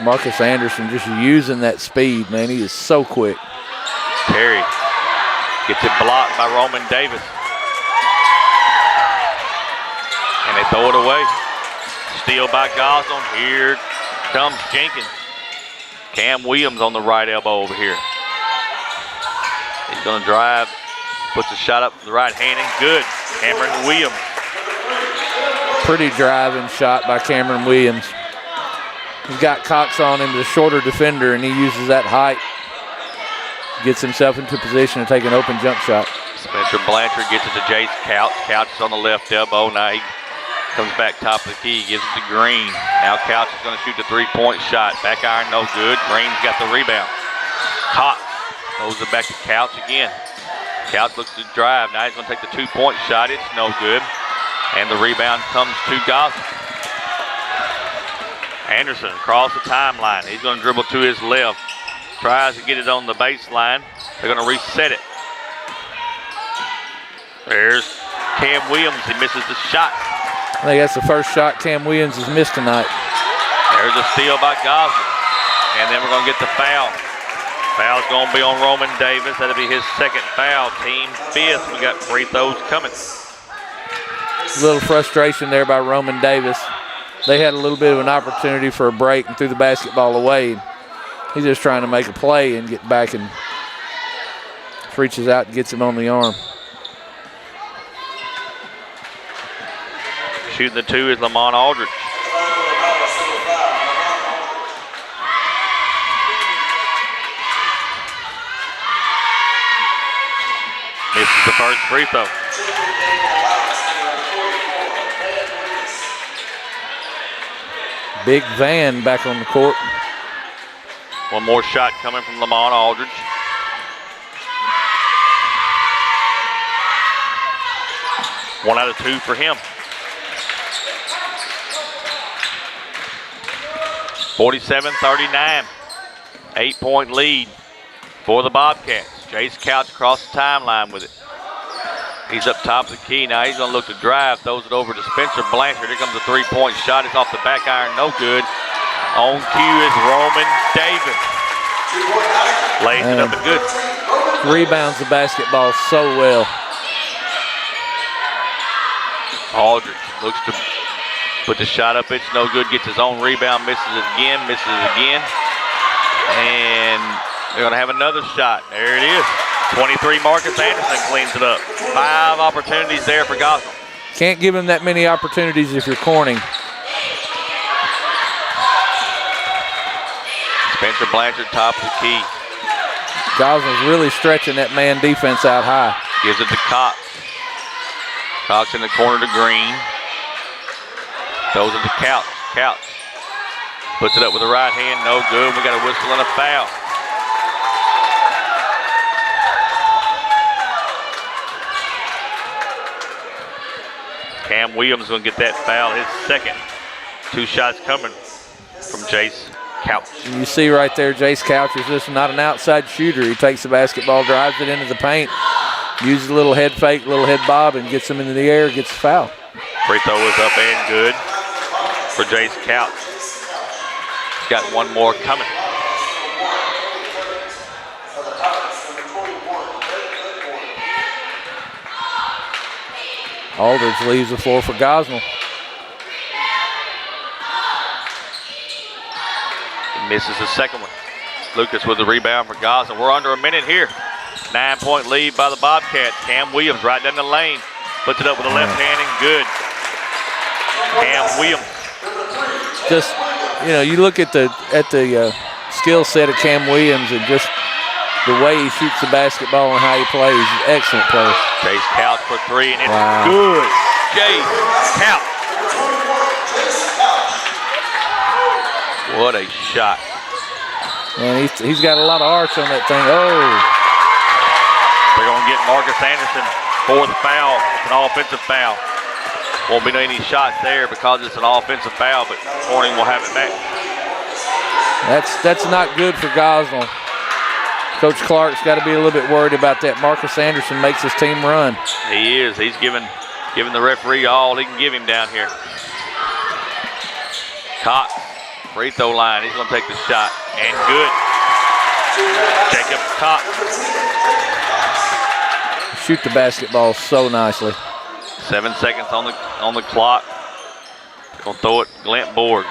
Marcus Anderson just using that speed, man. He is so quick. Terry gets it blocked by Roman Davis. And they throw it away. Steal by Goslin. Here comes Jenkins. Cam Williams on the right elbow over here. He's going to drive, puts a shot up with the right hand, and good. Cameron Williams. Pretty driving shot by Cameron Williams. He's got Cox on him, the shorter defender, and he uses that height. Gets himself into position to take an open jump shot. Spencer Blanchard gets it to Jace Couch. Couch is on the left elbow. Now he comes back top of the key, gives it to Green. Now Couch is going to shoot the three-point shot. Back iron, no good. Green's got the rebound. Cox throws it back to Couch again. Couch looks to drive. Now he's going to take the two-point shot. It's no good. And the rebound comes to Goslin. Anderson across the timeline. He's going to dribble to his left. Tries to get it on the baseline. They're going to reset it. There's Cam Williams. He misses the shot. I think that's the first shot Cam Williams has missed tonight. There's a steal by Goslin. And then we're going to get the foul. Foul's going to be on Roman Davis. That'll be his second foul. Team fifth. We got free throws coming. A little frustration there by Roman Davis. They had a little bit of an opportunity for a break and threw the basketball away. He's just trying to make a play and get back and reaches out and gets him on the arm. Shooting the two is Lamont Aldridge. Misses the first free throw. Big Van back on the court. One more shot coming from Lamont Aldridge. One out of two for him. 47-39. 8-point lead for the Bobcats. Jace Couch across the timeline with it. He's up top of the key. Now he's going to look to drive. Throws it over to Spencer Blanchard. Here comes a three-point shot. It's off the back iron. No good. On cue is Roman Davis. Lays it up and good. Rebounds the basketball so well. Aldridge looks to put the shot up. It's no good. Gets his own rebound. Misses it again. Misses it again. And they're going to have another shot. There it is. 23, Marcus Anderson cleans it up. 5 opportunities there for Goslin. Can't give him that many opportunities if you're Corning. Spencer Blanchard, top of the key. Goslin's really stretching that man defense out high. Gives it to Cox. Cox in the corner to Green. Throws it to Couch. Couch puts it up with the right hand. No good. We got a whistle and a foul. Cam Williams going to get that foul, his second. 2 shots coming from Jace Couch. And you see right there, Jace Couch is just not an outside shooter. He takes the basketball, drives it into the paint, uses a little head fake, little head bob, and gets him into the air, gets a foul. Free throw is up and good for Jace Couch. Got one more coming. Aldridge leaves the floor for Gosnell. Misses the second one. Lucas with the rebound for Gosnell. We're under a minute here. 9-point lead by the Bobcats. Cam Williams right down the lane. Puts it up with the left hand and good. Cam Williams. Just, you know, you look at the skill set of Cam Williams and just the way he shoots the basketball and how he plays. He's an excellent player. Chase Couch for three, and it's Wow. good. Chase Couch. What a shot. Man, he's got a lot of arch on that thing. Oh. They're going to get Marcus Anderson fourth foul. It's an offensive foul. Won't be any shots there because it's an offensive foul, but Corning will have it back. That's not good for Gosnell. Coach Clark's got to be a little bit worried about that. Marcus Anderson makes his team run. He is. He's giving the referee all he can give him down here. Cox, free throw line. He's going to take the shot. And good. Jacob Cox. Shoot the basketball so nicely. 7 seconds on the clock. Gonna throw it, Glint Borg.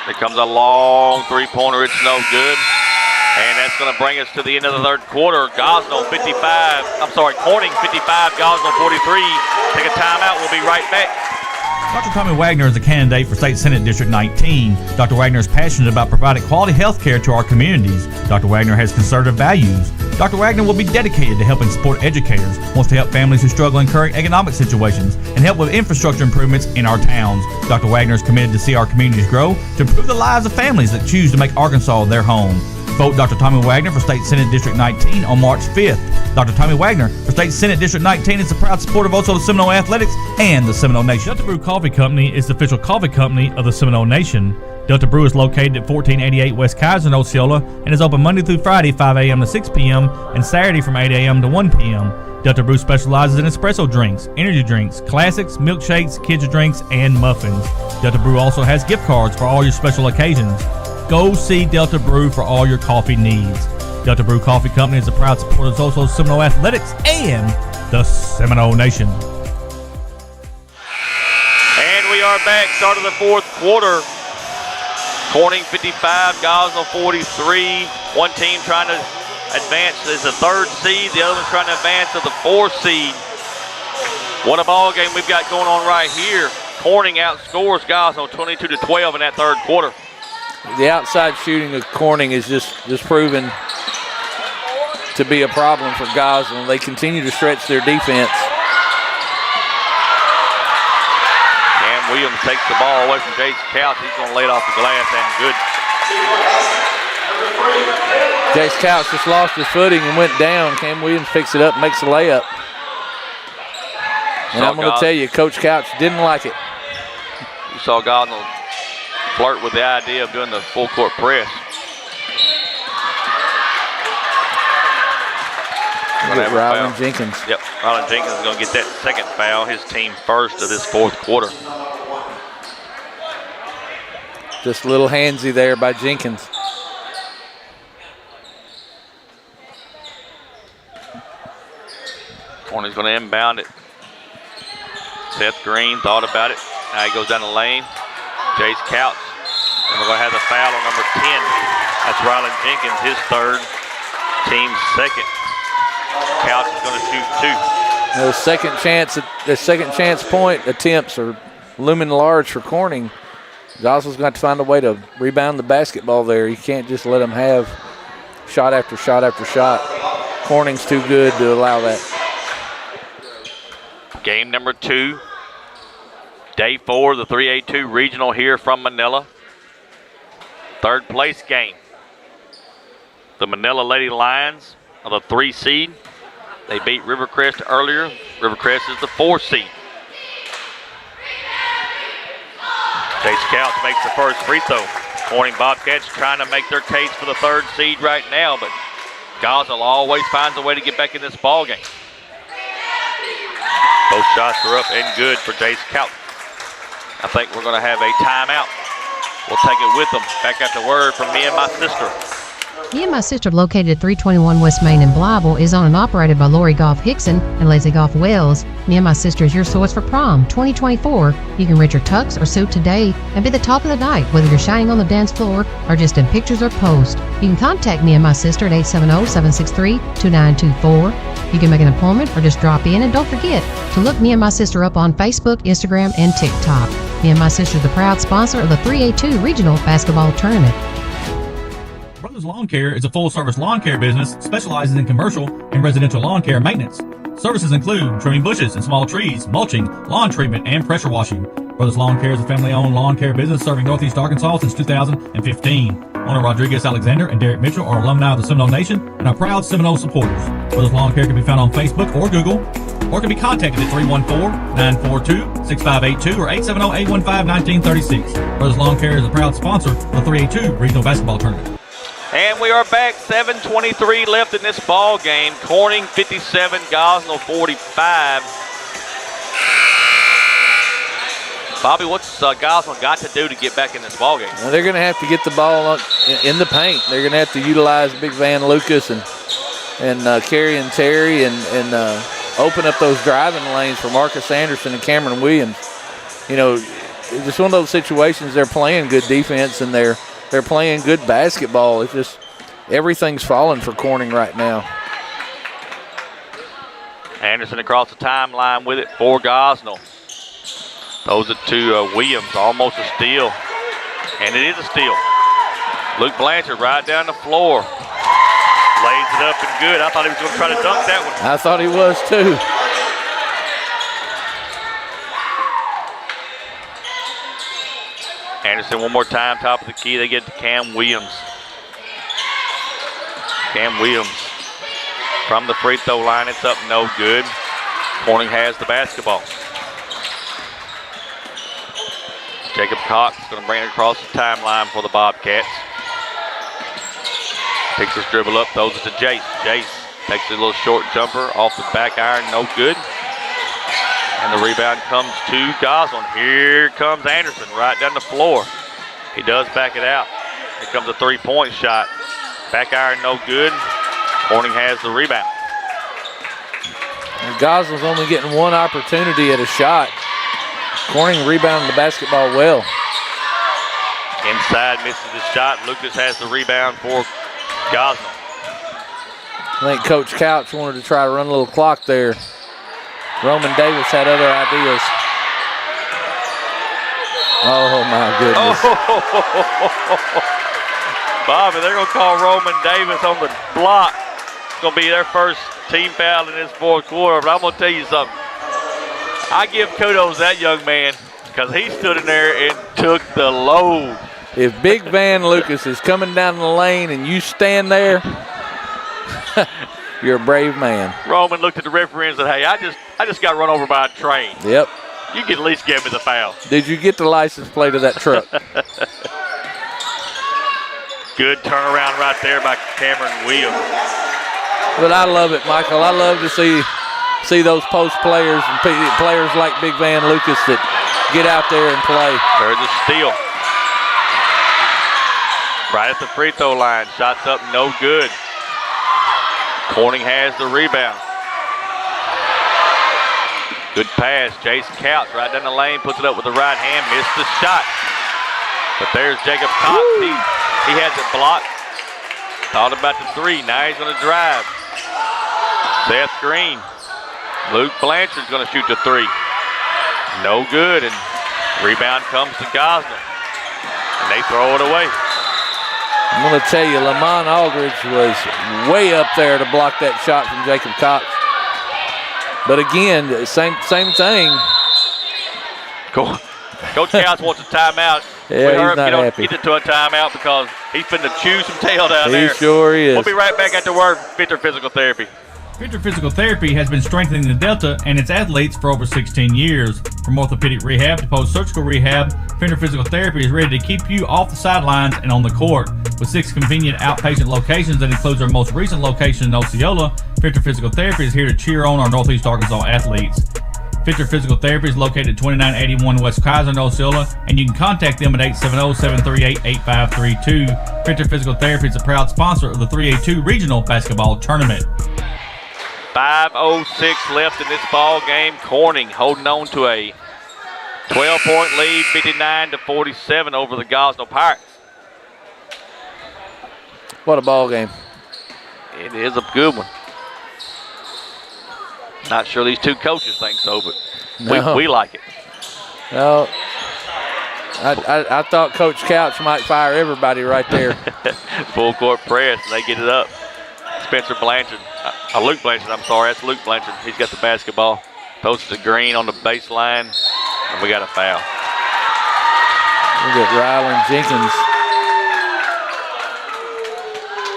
Here comes a long three-pointer. It's no good. And that's going to bring us to the end of the third quarter. Corning 55, Gosnell 43. Take a timeout. We'll be right back. Dr. Tommy Wagner is a candidate for State Senate District 19. Dr. Wagner is passionate about providing quality health care to our communities. Dr. Wagner has conservative values. Dr. Wagner will be dedicated to helping support educators, wants to help families who struggle in current economic situations, and help with infrastructure improvements in our towns. Dr. Wagner is committed to see our communities grow, to improve the lives of families that choose to make Arkansas their home. Vote Dr. Tommy Wagner for State Senate District 19 on March 5th. Dr. Tommy Wagner for State Senate District 19 is a proud supporter of also the Seminole Athletics and the Seminole Nation. Delta Brew Coffee Company is the official coffee company of the Seminole Nation. Delta Brew is located at 1488 West Kaiser in Osceola and is open Monday through Friday, 5 a.m. to 6 p.m. and Saturday from 8 a.m. to 1 p.m. Delta Brew specializes in espresso drinks, energy drinks, classics, milkshakes, kids' drinks, and muffins. Delta Brew also has gift cards for all your special occasions. Go see Delta Brew for all your coffee needs. Delta Brew Coffee Company is a proud supporter of also Seminole Athletics and the Seminole Nation. And we are back. Start of the fourth quarter. Corning 55, Gosnell 43. One team trying to advance as the third seed. The other one's trying to advance to the fourth seed. What a ball game we've got going on right here. Corning outscores Gosnell 22-12 in that third quarter. The outside shooting of Corning is just proven to be a problem for Gosnell. They continue to stretch their defense. Cam Williams takes the ball away from Jace Couch. He's going to lay it off the glass and good. Jace Couch just lost his footing and went down. Cam Williams picks it up, makes a layup. And I'm going to tell you, Coach Couch didn't like it. You saw Gosnell flirt with the idea of doing the full court press. Rylan Jenkins. Yep, Rylan Jenkins is going to get that second foul, his team first of this fourth quarter. Just a little handsy there by Jenkins. Corning's going to inbound it. Seth Green thought about it. Now he goes down the lane. Jace Couch. And we're going to have the foul on number 10. That's Rylan Jenkins, his third, team's second. Couch is going to shoot two. The second chance point attempts are looming large for Corning. Gosnell's got to find a way to rebound the basketball there. You can't just let them have shot after shot after shot. Corning's too good to allow that. Game number 2. Day 4 of the 3A-2 regional here from Manila. Third place game. The Manila Lady Lions are the 3 seed. They beat Rivercrest earlier. Rivercrest is the 4 seed. Chase Couch makes the first free throw. Corning Bobcats trying to make their case for the 3rd seed right now, but Gosnell always finds a way to get back in this ball game. Both shots are up and good for Chase Couch. I think we're going to have a timeout. We'll take it with them. Back after word from Me and My Sister. Me and My Sister, located at 321 West Main in Blyville, is owned and operated by Lori Goff Hickson and Lazy Goff Wells. Me and My Sister is your source for prom 2024. You can rent your tux or suit today and be the top of the night, whether you're shining on the dance floor or just in pictures or post. You can contact Me and My Sister at 870-763-2924. You can make an appointment or just drop in, and don't forget to look Me and My Sister up on Facebook, Instagram, and TikTok. Me and My Sister is the proud sponsor of the 3A-2 Regional Basketball Tournament. Brothers Lawn Care is a full-service lawn care business specializes in commercial and residential lawn care maintenance. Services include trimming bushes and small trees, mulching, lawn treatment, and pressure washing. Brothers Lawn Care is a family-owned lawn care business serving Northeast Arkansas since 2015. Owner Rodriguez Alexander and Derek Mitchell are alumni of the Seminole Nation and are proud Seminole supporters. Brothers Lawn Care can be found on Facebook or Google, or can be contacted at 314-942-6582 or 870-815-1936. Brothers Lawn Care is a proud sponsor of the 3A-2 Regional Basketball Tournament. And we are back. 7:23 left in this ball game. Corning 57, Gosnell 45. Bobby, what's Gosnell got to do to get back in this ball game? Well, they're going to have to get the ball in the paint. They're going to have to utilize Big Van Lucas and Kerry and Terry and open up those driving lanes for Marcus Anderson and Cameron Williams. You know, it's just one of those situations. They're playing good defense and they're playing good basketball. It's just everything's falling for Corning right now. Anderson across the timeline with it for Gosnell. Throws it to Williams, almost a steal. And it is a steal. Luke Blanchard right down the floor. Lays it up and good. I thought he was going to try to dunk that one. I thought he was too. Anderson one more time, top of the key. They get to Cam Williams. Cam Williams from the free throw line. It's up, no good. Corning has the basketball. Jacob Cox is going to bring it across the timeline for the Bobcats. Picks his dribble up, throws it to Jace. Jace takes a little short jumper off the back iron, no good. And the rebound comes to Goslin. Here comes Anderson right down the floor. He does back it out. Here comes a three-point shot. Back iron, no good. Corning has the rebound. And Goslin's only getting one opportunity at a shot. Corning rebounded the basketball well. Inside misses the shot. Lucas has the rebound for Gosnell. I think Coach Couch wanted to try to run a little clock there. Roman Davis had other ideas. Oh, my goodness. Bobby, they're going to call Roman Davis on the block. It's going to be their first team foul in this fourth quarter, but I'm going to tell you something. I give kudos to that young man because he stood in there and took the load. If Big Van Lucas is coming down the lane and you stand there, you're a brave man. Roman looked at the referee and said, hey, I just got run over by a train. Yep. You can at least give me the foul. Did you get the license plate of that truck? Good turnaround right there by Cameron Williams. But I love it, Michael. I love to see those post players and players like Big Van Lucas that get out there and play. There's a steal. Right at the free throw line. Shots up, no good. Corning has the rebound. Good pass. Jace Couch right down the lane, puts it up with the right hand, missed the shot. But there's Jacob Cox. He has it blocked. Thought about the three. Now he's going to drive. Seth Green. Luke Blanchard's going to shoot the three. No good, and rebound comes to Gosnell. And they throw it away. I'm going to tell you, Lamont Aldridge was way up there to block that shot from Jacob Cox. But again, same thing. Coach Couch wants a timeout. Yeah, he's not happy. Get it to a timeout because he's finna chew some tail down there. He sure is. We'll be right back after word. Victor Physical Therapy. Victor Physical Therapy has been strengthening the Delta and its athletes for over 16 years. From orthopedic rehab to post-surgical rehab, Victor Physical Therapy is ready to keep you off the sidelines and on the court. With 6 convenient outpatient locations that includes our most recent location in Osceola, Victor Physical Therapy is here to cheer on our Northeast Arkansas athletes. Victor Physical Therapy is located at 2981 West Kaiser in Osceola, and you can contact them at 870-738-8532. Victor Physical Therapy is a proud sponsor of the 3A-2 Regional Basketball Tournament. 5:06 left in this ball game. Corning holding on to a 12-point lead, 59-47 over the Gosnell Pirates. What a ball game. It is a good one. Not sure these two coaches think so, but No. we like it. Well, I thought Coach Couch might fire everybody right there. Full court press, and they get it up. Spencer Blanchard, Luke Blanchard, I'm sorry. That's Luke Blanchard. He's got the basketball. Throws it to Green on the baseline, and we got a foul. Look at Ryland Jenkins.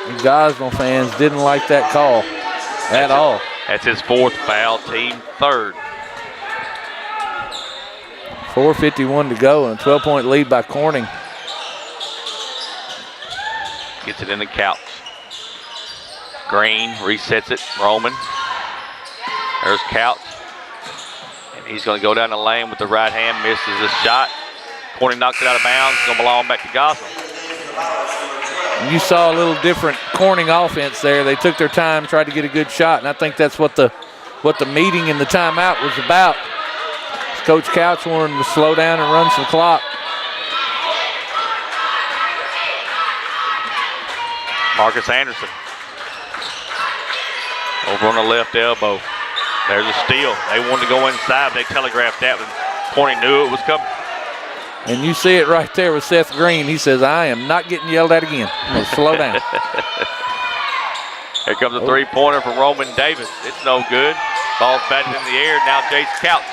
The Gosnell fans didn't like that call at all. That's his 4th foul, team 3rd. 4:51 to go and a 12-point lead by Corning. Gets it in the Couch. Green resets it. Roman. There's Couch. And he's going to go down the lane with the right hand. Misses the shot. Corning knocks it out of bounds. It's going to belong back to Gosnell. You saw a little different Corning offense there. They took their time, tried to get a good shot, and I think that's what the meeting in the timeout was about. Coach Couch wanted him to slow down and run some clock. Marcus Anderson. Over on the left elbow. There's a steal. They wanted to go inside, but they telegraphed that when Corning knew it was coming. And you see it right there with Seth Green. He says, I am not getting yelled at again. I'm going to slow down. Here comes a three-pointer from Roman Davis. It's no good. Ball's batted in the air. Now Jace Couch.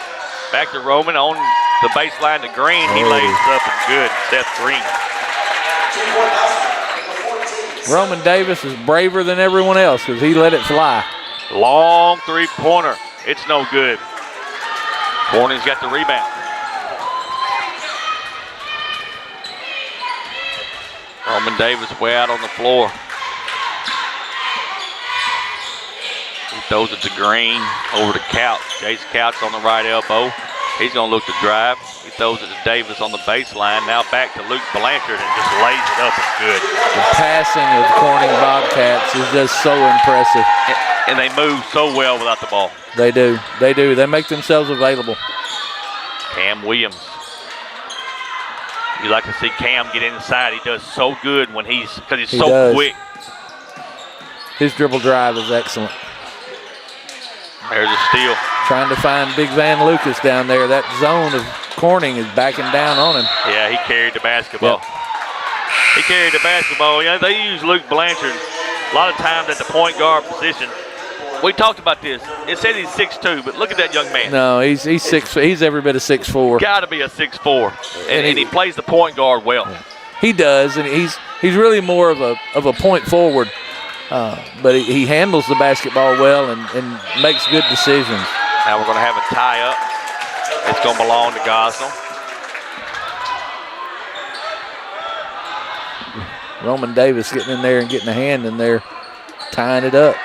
Back to Roman on the baseline to Green. He lays it up and good. Seth Green. Roman Davis is braver than everyone else because he let it fly. Long three-pointer. It's no good. Corning's got the rebound. Roman Davis way out on the floor. He throws it to Green, over to Couch. Jace Couch on the right elbow. He's going to look to drive. He throws it to Davis on the baseline. Now back to Luke Blanchard and just lays it up and good. The passing of the Corning Bobcats is just so impressive. And they move so well without the ball. They do. They do. They make themselves available. Cam Williams. You like to see Cam get inside. He does so good when because he's so quick. His dribble drive is excellent. There's a steal. Trying to find Big Van Lucas down there. That zone of Corning is backing down on him. Yeah, he carried the basketball. Yep. He carried the basketball. You know, they use Luke Blanchard a lot of times at the point guard position. We talked about this. It said he's 6'2", but look at that young man. No, he's six. He's every bit of 6'4". Got to be a 6'4", and he plays the point guard well. Yeah. He does, and he's really more of a point forward. But he handles the basketball well and makes good decisions. Now we're going to have a tie-up. It's going to belong to Gosnell. Roman Davis getting in there and getting a hand in there, tying it up.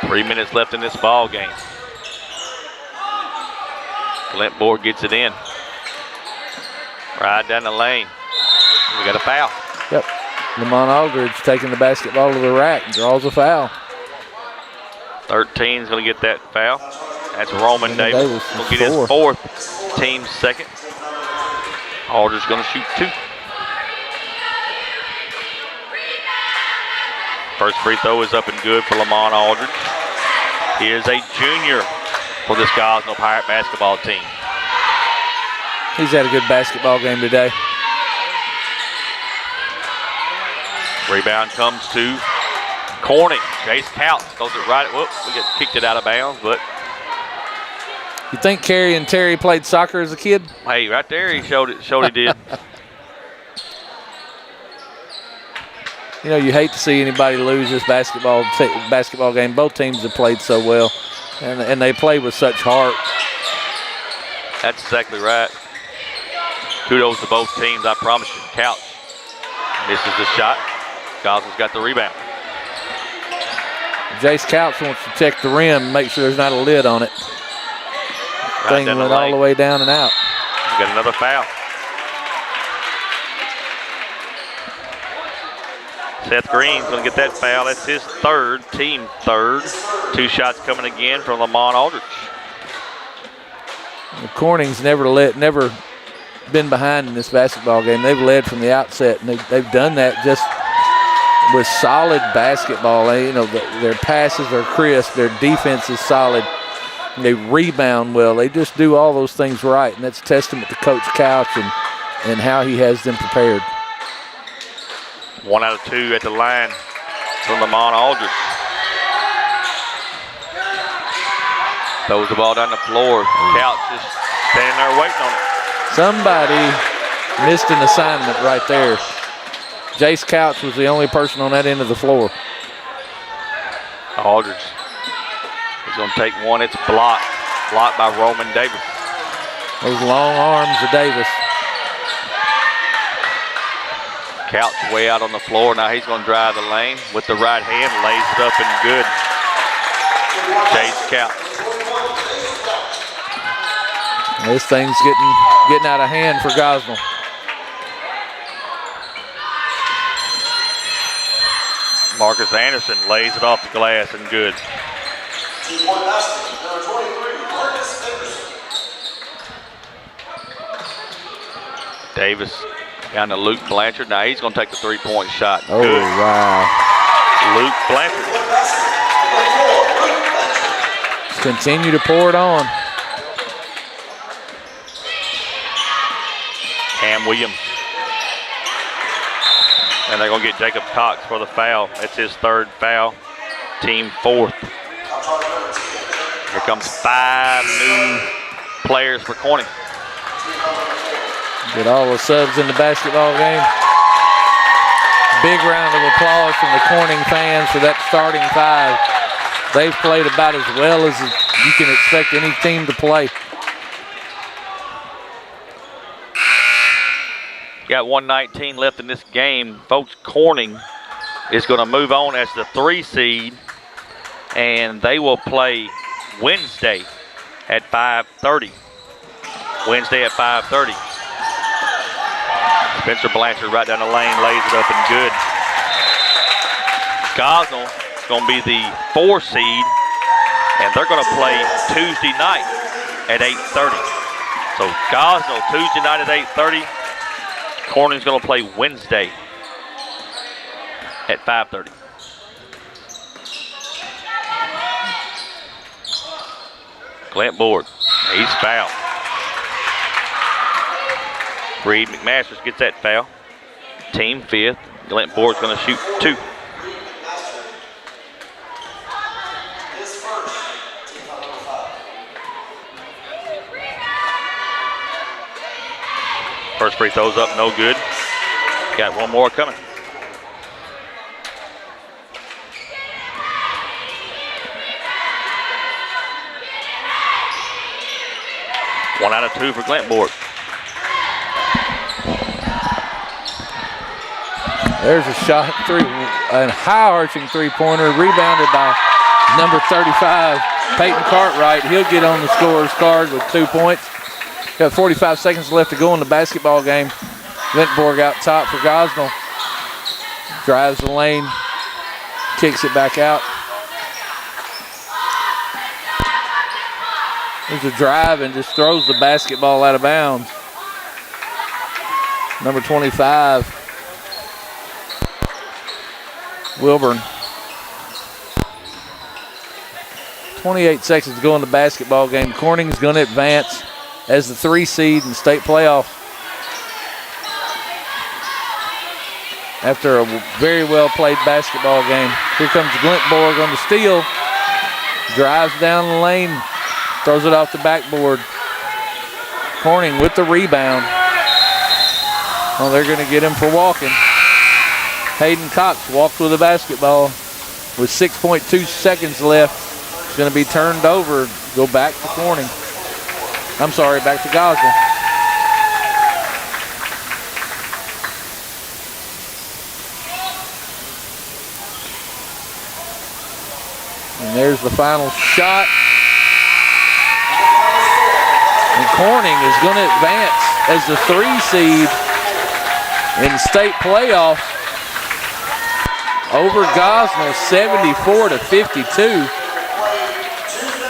3 minutes left in this ball game. Glentborg gets it in. Right down the lane. We got a foul. Yep. Lamont Aldridge taking the basketball to the rack and draws a foul. 13's going to get that foul. That's Roman Davis. He'll get his 4th, team 2nd. Aldridge going to shoot 2. First free throw is up and good for Lamont Aldridge. He is a junior for this Gosnell Pirate basketball team. He's had a good basketball game today. Rebound comes to Corning. Jace Couch throws it right. Whoops, we get kicked it out of bounds, but. You think Kerry and Terry played soccer as a kid? Hey, right there he showed he did. You know, you hate to see anybody lose this basketball game. Both teams have played so well, and they play with such heart. That's exactly right. Kudos to both teams, I promise you. Couch misses the shot. Gosnell's got the rebound. Jace Couch wants to check the rim and make sure there's not a lid on it. Right Thing went all the way down and out. We got another foul. Seth Green's going to get that foul. That's his 3rd, team 3rd. 2 shots coming again from Lamont Aldridge. Corning's never been behind in this basketball game. They've led from the outset, and they've done that just with solid basketball. Their passes are crisp. Their defense is solid. They rebound well. They just do all those things right, and that's a testament to Coach Couch and and how he has them prepared. 1 out of 2 at the line from Lamont Aldridge. Throws the ball down the floor. Couch just standing there waiting on it. Somebody missed an assignment right there. Jace Couch was the only person on that end of the floor. Aldridge is going to take one. It's blocked. Blocked by Roman Davis. Those long arms of Davis. Couch way out on the floor. Now he's going to drive the lane with the right hand. Lays it up and good. Jace Couch. This thing's getting out of hand for Gosnell. Marcus Anderson lays it off the glass and good. Davis down to Luke Blanchard. Now he's going to take the three-point shot. Oh, good. Wow. Luke Blanchard. Just continue to pour it on. Cam Williams. And they're going to get Jacob Cox for the foul. That's his third foul. Team fourth. Here comes 5 new players for Corning. Get all the subs in the basketball game. Big round of applause from the Corning fans for that starting 5. They've played about as well as you can expect any team to play. Got 1:19 left in this game. Folks, Corning is going to move on as the 3 seed, and they will play Wednesday at 5:30. Wednesday at 5:30. Spencer Blanchard right down the lane, lays it up and good. Gosnell is going to be the 4 seed, and they're going to play Tuesday night at 8:30. So Gosnell Tuesday night at 8:30. Corning's going to play Wednesday at 5:30. Clint Board, he's fouled. Reed McMasters gets that foul. Team 5th. Clint Board's going to shoot 2. First free throw's up, no good. Got one more coming. One out of 2 for Clint Board. There's a shot, a high-arching three-pointer, rebounded by number 35, Peyton Cartwright. He'll get on the scorer's card with 2 points. Got 45 seconds left to go in the basketball game. Lintborg out top for Gosnell. Drives the lane, kicks it back out. There's a drive and just throws the basketball out of bounds. Number 25, Wilburn. 28 seconds to go in the basketball game. Corning's going to advance as the 3 seed in state playoff. After a very well played basketball game. Here comes Glintborg on the steal. Drives down the lane. Throws it off the backboard. Corning with the rebound. Well, they're going to get him for walking. Hayden Cox walked with the basketball with 6.2 seconds left. It's going to be turned over. Go back to Corning. I'm sorry, back to Gosnell. And there's the final shot. And Corning is going to advance as the 3 seed in the state playoff over Gosnell, 74-52.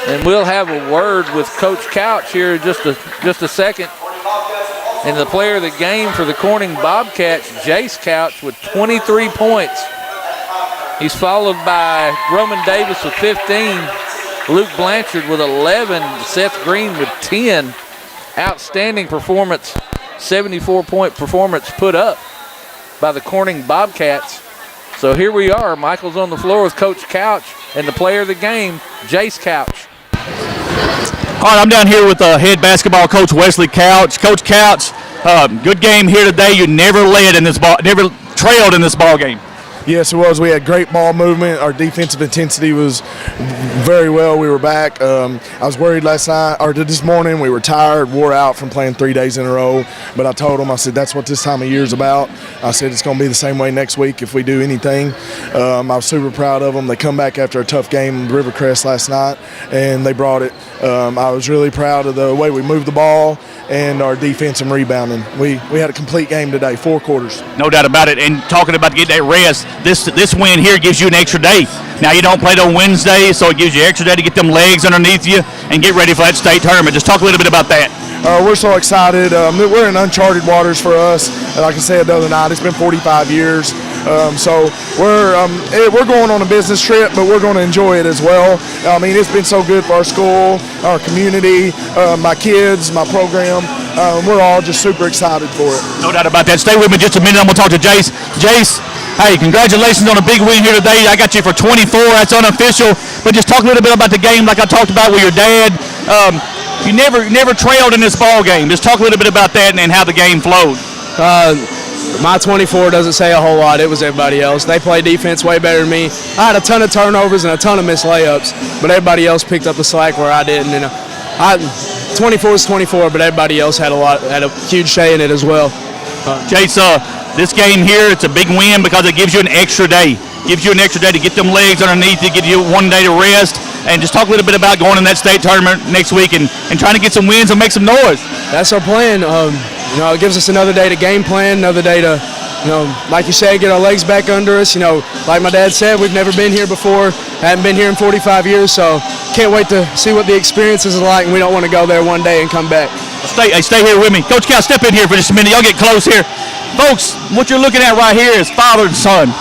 And we'll have a word with Coach Couch here in just a second. And the player of the game for the Corning Bobcats, Jace Couch, with 23 points. He's followed by Roman Davis with 15, Luke Blanchard with 11, Seth Green with 10. Outstanding performance 74-point performance put up by the Corning Bobcats. So here we are. Michael's on the floor with Coach Couch and the player of the game, Jace Couch. All right, I'm down here with head basketball coach Wesley Couch. Coach Couch, good game here today. You never never trailed in this ball game. Yes, it was. We had great ball movement. Our defensive intensity was very well. We were back. I was worried this morning. We were tired, wore out from playing 3 days in a row. But I told them, I said, that's what this time of year is about. I said, it's going to be the same way next week if we do anything. I was super proud of them. They come back after a tough game in Rivercrest last night, and they brought it. I was really proud of the way we moved the ball and our defense and rebounding. We had a complete game today, 4 quarters. No doubt about it. And talking about getting that rest, this win here gives you an extra day. Now you don't play on Wednesday, so it gives you an extra day to get them legs underneath you and get ready for that state tournament. Just talk a little bit about that. We're so excited. We're in uncharted waters for us. Like I said the other night, it's been 45 years. So we're going on a business trip, but we're going to enjoy it as well. I mean, it's been so good for our school, our community, my kids, my program. We're all just super excited for it. No doubt about that. Stay with me just a minute. I'm going to talk to Jace. Jace, hey, congratulations on a big win here today. I got you for 24. That's unofficial. But just talk a little bit about the game like I talked about with your dad. You never trailed in this ball game. Just talk a little bit about that and how the game flowed. My 24 doesn't say a whole lot. It was everybody else. They played defense way better than me. I had a ton of turnovers and a ton of missed layups, but everybody else picked up the slack where I didn't. And 24 is 24, but everybody else had a huge say in it as well. Jace, this game here, it's a big win because it gives you an extra day. Gives you an extra day to get them legs underneath you, give you 1 day to rest. And just talk a little bit about going in that state tournament next week and trying to get some wins and make some noise. That's our plan. It gives us another day to game plan, another day to, like you said, get our legs back under us. Like my dad said, we've never been here before, haven't been here in 45 years, so can't wait to see what the experience is like, and we don't want to go there one day and come back. Stay here with me. Coach Cal, step in here for just a minute. Y'all get close here. Folks, what you're looking at right here is father and son.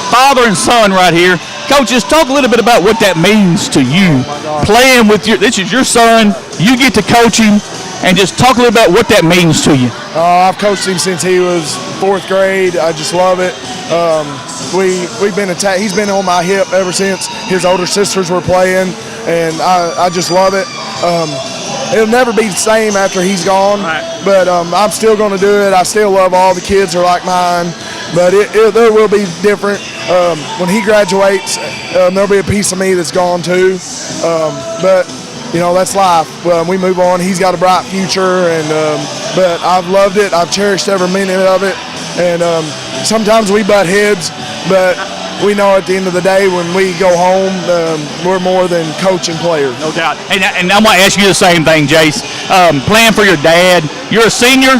Father and son right here. Coach, just talk a little bit about what that means to you. Playing with this is your son, you get to coach him, and just talk a little about what that means to you. I've coached him since he was 4th grade. I just love it. We've been he's been on my hip ever since his older sisters were playing, and I just love it. It'll never be the same after he's gone, but I'm still going to do it. I still love all the kids are like mine, but there will be different. When he graduates, there'll be a piece of me that's gone too, but that's life. We move on. He's got a bright future, but I've loved it. I've cherished every minute of it, and sometimes we butt heads, but we know at the end of the day when we go home, we're more than coach and player. No doubt. And I'm going to ask you the same thing, Jace. Playing for your dad, you're a senior,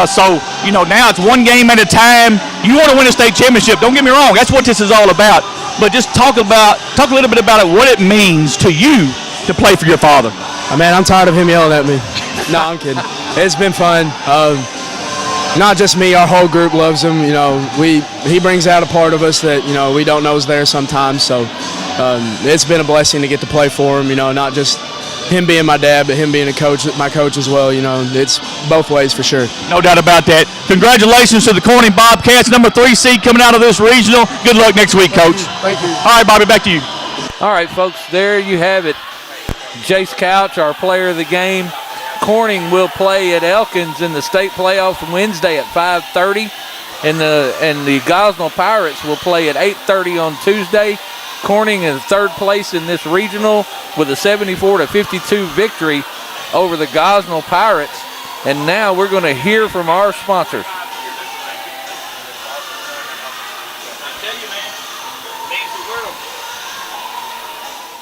so now it's one game at a time. You want to win a state championship. Don't get me wrong. That's what this is all about. But just talk a little bit about it, what it means to you to play for your father. Man, I'm tired of him yelling at me. No, I'm kidding. It's been fun. Not just me, our whole group loves him. He brings out a part of us that we don't know is there sometimes. So it's been a blessing to get to play for him. Not just him being my dad, but him being my coach as well. It's both ways for sure. No doubt about that. Congratulations to the Corning Bobcats, number 3 seed coming out of this regional. Good luck next week, Coach. Thank you. All right, Bobby, back to you. All right, folks, there you have it. Jace Couch, our player of the game. Corning will play at Elkins in the state playoff Wednesday at 5:30, and the Gosnell Pirates will play at 8:30 on Tuesday. Corning in 3rd place in this regional with a 74-52 victory over the Gosnell Pirates. And now we're going to hear from our sponsors.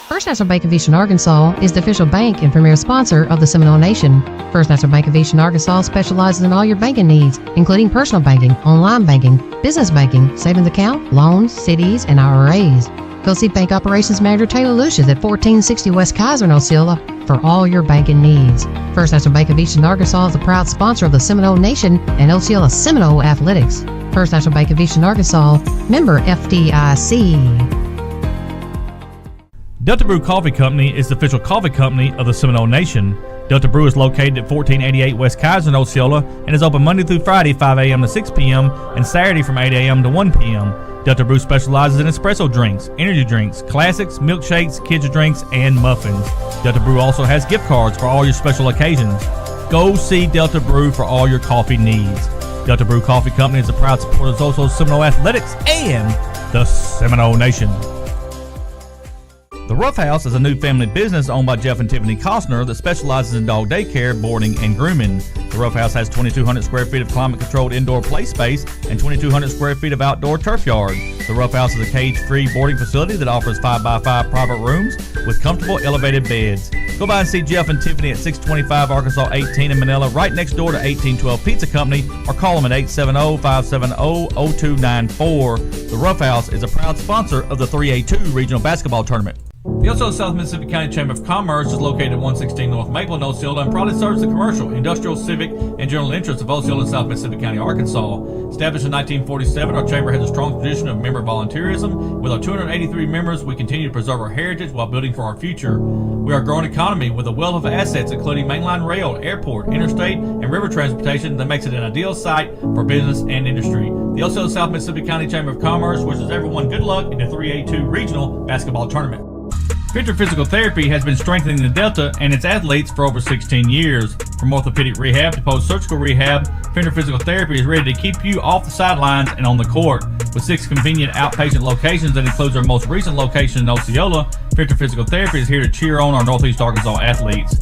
First National Bank of Eastern Arkansas is the official bank and premier sponsor of the Seminole Nation. First National Bank of Eastern Arkansas specializes in all your banking needs, including personal banking, online banking, business banking, savings account, loans, CDs, and IRAs. Go see Bank Operations Manager Taylor Lucius at 1460 West Kaiser in Osceola for all your banking needs. First National Bank of Eastern Arkansas is the proud sponsor of the Seminole Nation and Osceola Seminole Athletics. First National Bank of Eastern Arkansas, member FDIC. Delta Brew Coffee Company is the official coffee company of the Seminole Nation. Delta Brew is located at 1488 West Kaiser in Osceola and is open Monday through Friday 5 a.m. to 6 p.m. and Saturday from 8 a.m. to 1 p.m. Delta Brew specializes in espresso drinks, energy drinks, classics, milkshakes, kids drinks, and muffins. Delta Brew also has gift cards for all your special occasions. Go see Delta Brew for all your coffee needs. Delta Brew Coffee Company is a proud supporter of Osceola Seminole Athletics and the Seminole Nation. The Rough House is a new family business owned by Jeff and Tiffany Costner that specializes in dog daycare, boarding, and grooming. The Rough House has 2,200 square feet of climate-controlled indoor play space and 2,200 square feet of outdoor turf yard. The Rough House is a cage-free boarding facility that offers 5x5 private rooms with comfortable elevated beds. Go by and see Jeff and Tiffany at 625 Arkansas 18 in Manila, right next door to 1812 Pizza Company, or call them at 870-570-0294. The Rough House is a proud sponsor of the 3A-2 Regional Basketball Tournament. The Osceola South Mississippi County Chamber of Commerce is located at 116 North Maple in Osceola and proudly serves the commercial, industrial, civic, and general interests of Osceola and South Mississippi County, Arkansas. Established in 1947, our chamber has a strong tradition of member volunteerism. With our 283 members, we continue to preserve our heritage while building for our future. We are a growing economy with a wealth of assets, including mainline rail, airport, interstate, and river transportation that makes it an ideal site for business and industry. The Osceola South Mississippi County Chamber of Commerce wishes everyone good luck in the 3A-2 Regional Basketball Tournament. Victor Physical Therapy has been strengthening the Delta and its athletes for over 16 years. From orthopedic rehab to post-surgical rehab, Victor Physical Therapy is ready to keep you off the sidelines and on the court. With 6 convenient outpatient locations that includes our most recent location in Osceola, Victor Physical Therapy is here to cheer on our Northeast Arkansas athletes.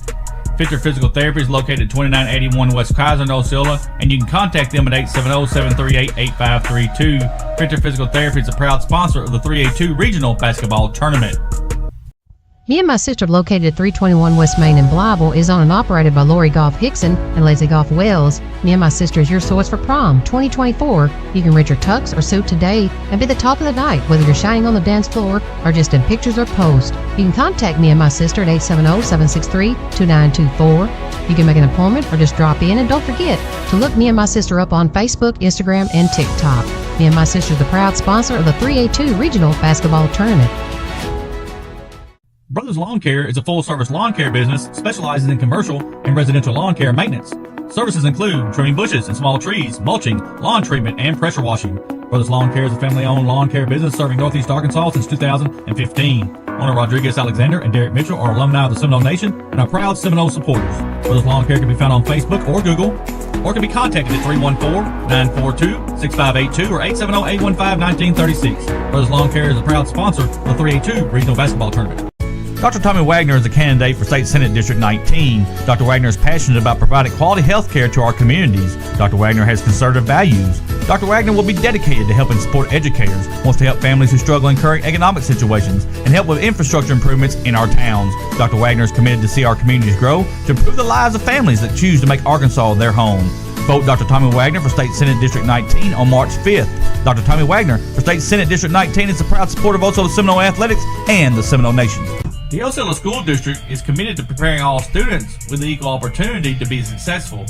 Victor Physical Therapy is located at 2981 West Kaiser in Osceola, and you can contact them at 870-738-8532. Victor Physical Therapy is a proud sponsor of the 3A-2 Regional Basketball Tournament. Me and My Sister, located at 321 West Main in Blyville, is owned and operated by Lori Golf Hickson and Lazy Golf Wells. Me and My Sister is your source for prom 2024. You can rent your tux or suit today and be the talk of the night, whether you're shining on the dance floor or just in pictures or posts. You can contact Me and My Sister at 870-763-2924. You can make an appointment or just drop in, and don't forget to look Me and My Sister up on Facebook, Instagram, and TikTok. Me and My Sister is the proud sponsor of the 3A-2 Regional Basketball Tournament. Brothers Lawn Care is a full-service lawn care business specializing in commercial and residential lawn care maintenance. Services include trimming bushes and small trees, mulching, lawn treatment, and pressure washing. Brothers Lawn Care is a family-owned lawn care business serving Northeast Arkansas since 2015. Owner Rodriguez Alexander and Derek Mitchell are alumni of the Seminole Nation and are proud Seminole supporters. Brothers Lawn Care can be found on Facebook or Google, or can be contacted at 314-942-6582 or 870-815-1936. Brothers Lawn Care is a proud sponsor of the 3A-2 Regional Basketball Tournament. Dr. Tommy Wagner is a candidate for State Senate District 19. Dr. Wagner is passionate about providing quality health care to our communities. Dr. Wagner has conservative values. Dr. Wagner will be dedicated to helping support educators, wants to help families who struggle in current economic situations, and help with infrastructure improvements in our towns. Dr. Wagner is committed to see our communities grow, to improve the lives of families that choose to make Arkansas their home. Vote Dr. Tommy Wagner for State Senate District 19 on March 5th. Dr. Tommy Wagner for State Senate District 19 is a proud supporter of Osceola Seminole Athletics and the Seminole Nation. The Osceola School District is committed to preparing all students with the equal opportunity to be successful.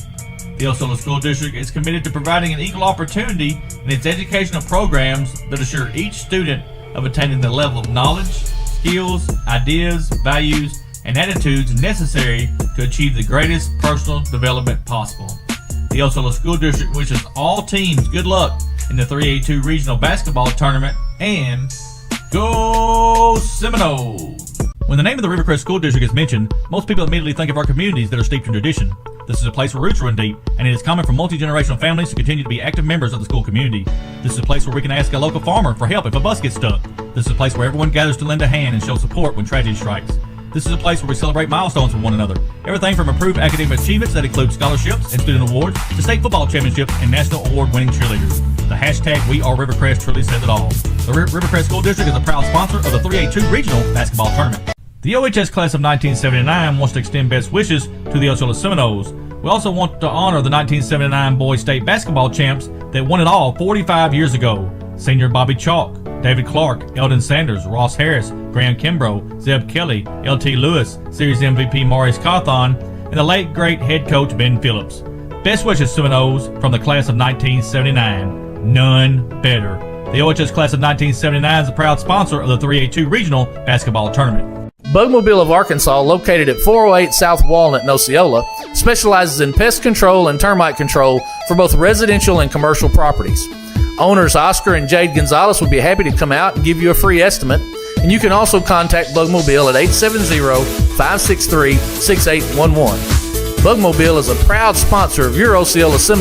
The Osceola School District is committed to providing an equal opportunity in its educational programs that assure each student of attaining the level of knowledge, skills, ideas, values, and attitudes necessary to achieve the greatest personal development possible. The Osceola School District wishes all teams good luck in the 3A-2 Regional Basketball Tournament, and go Seminoles! When the name of the Rivercrest School District is mentioned, most people immediately think of our communities that are steeped in tradition. This is a place where roots run deep, and it is common for multi-generational families to continue to be active members of the school community. This is a place where we can ask a local farmer for help if a bus gets stuck. This is a place where everyone gathers to lend a hand and show support when tragedy strikes. This is a place where we celebrate milestones with one another. Everything from improved academic achievements that include scholarships and student awards to state football championships and national award-winning cheerleaders. The hashtag We Are Rivercrest truly says it all. The Rivercrest School District is a proud sponsor of the 3A-2 Regional Basketball Tournament. The OHS class of 1979 wants to extend best wishes to the Osceola Seminoles. We also want to honor the 1979 boys state basketball champs that won it all 45 years ago. Senior Bobby Chalk, David Clark, Eldon Sanders, Ross Harris, Graham Kimbrough, Zeb Kelly, LT Lewis, Series MVP Maurice Cawthon, and the late great head coach Ben Phillips. Best wishes, Seminoles, from the class of 1979. None better. The OHS class of 1979 is a proud sponsor of the 3A-2 Regional Basketball Tournament. Bugmobile of Arkansas, located at 408 South Walnut in Osceola, specializes in pest control and termite control for both residential and commercial properties. Owners Oscar and Jade Gonzalez would be happy to come out and give you a free estimate, and you can also contact Bugmobile at 870-563-6811. Bugmobile is a proud sponsor of your Osceola Seminole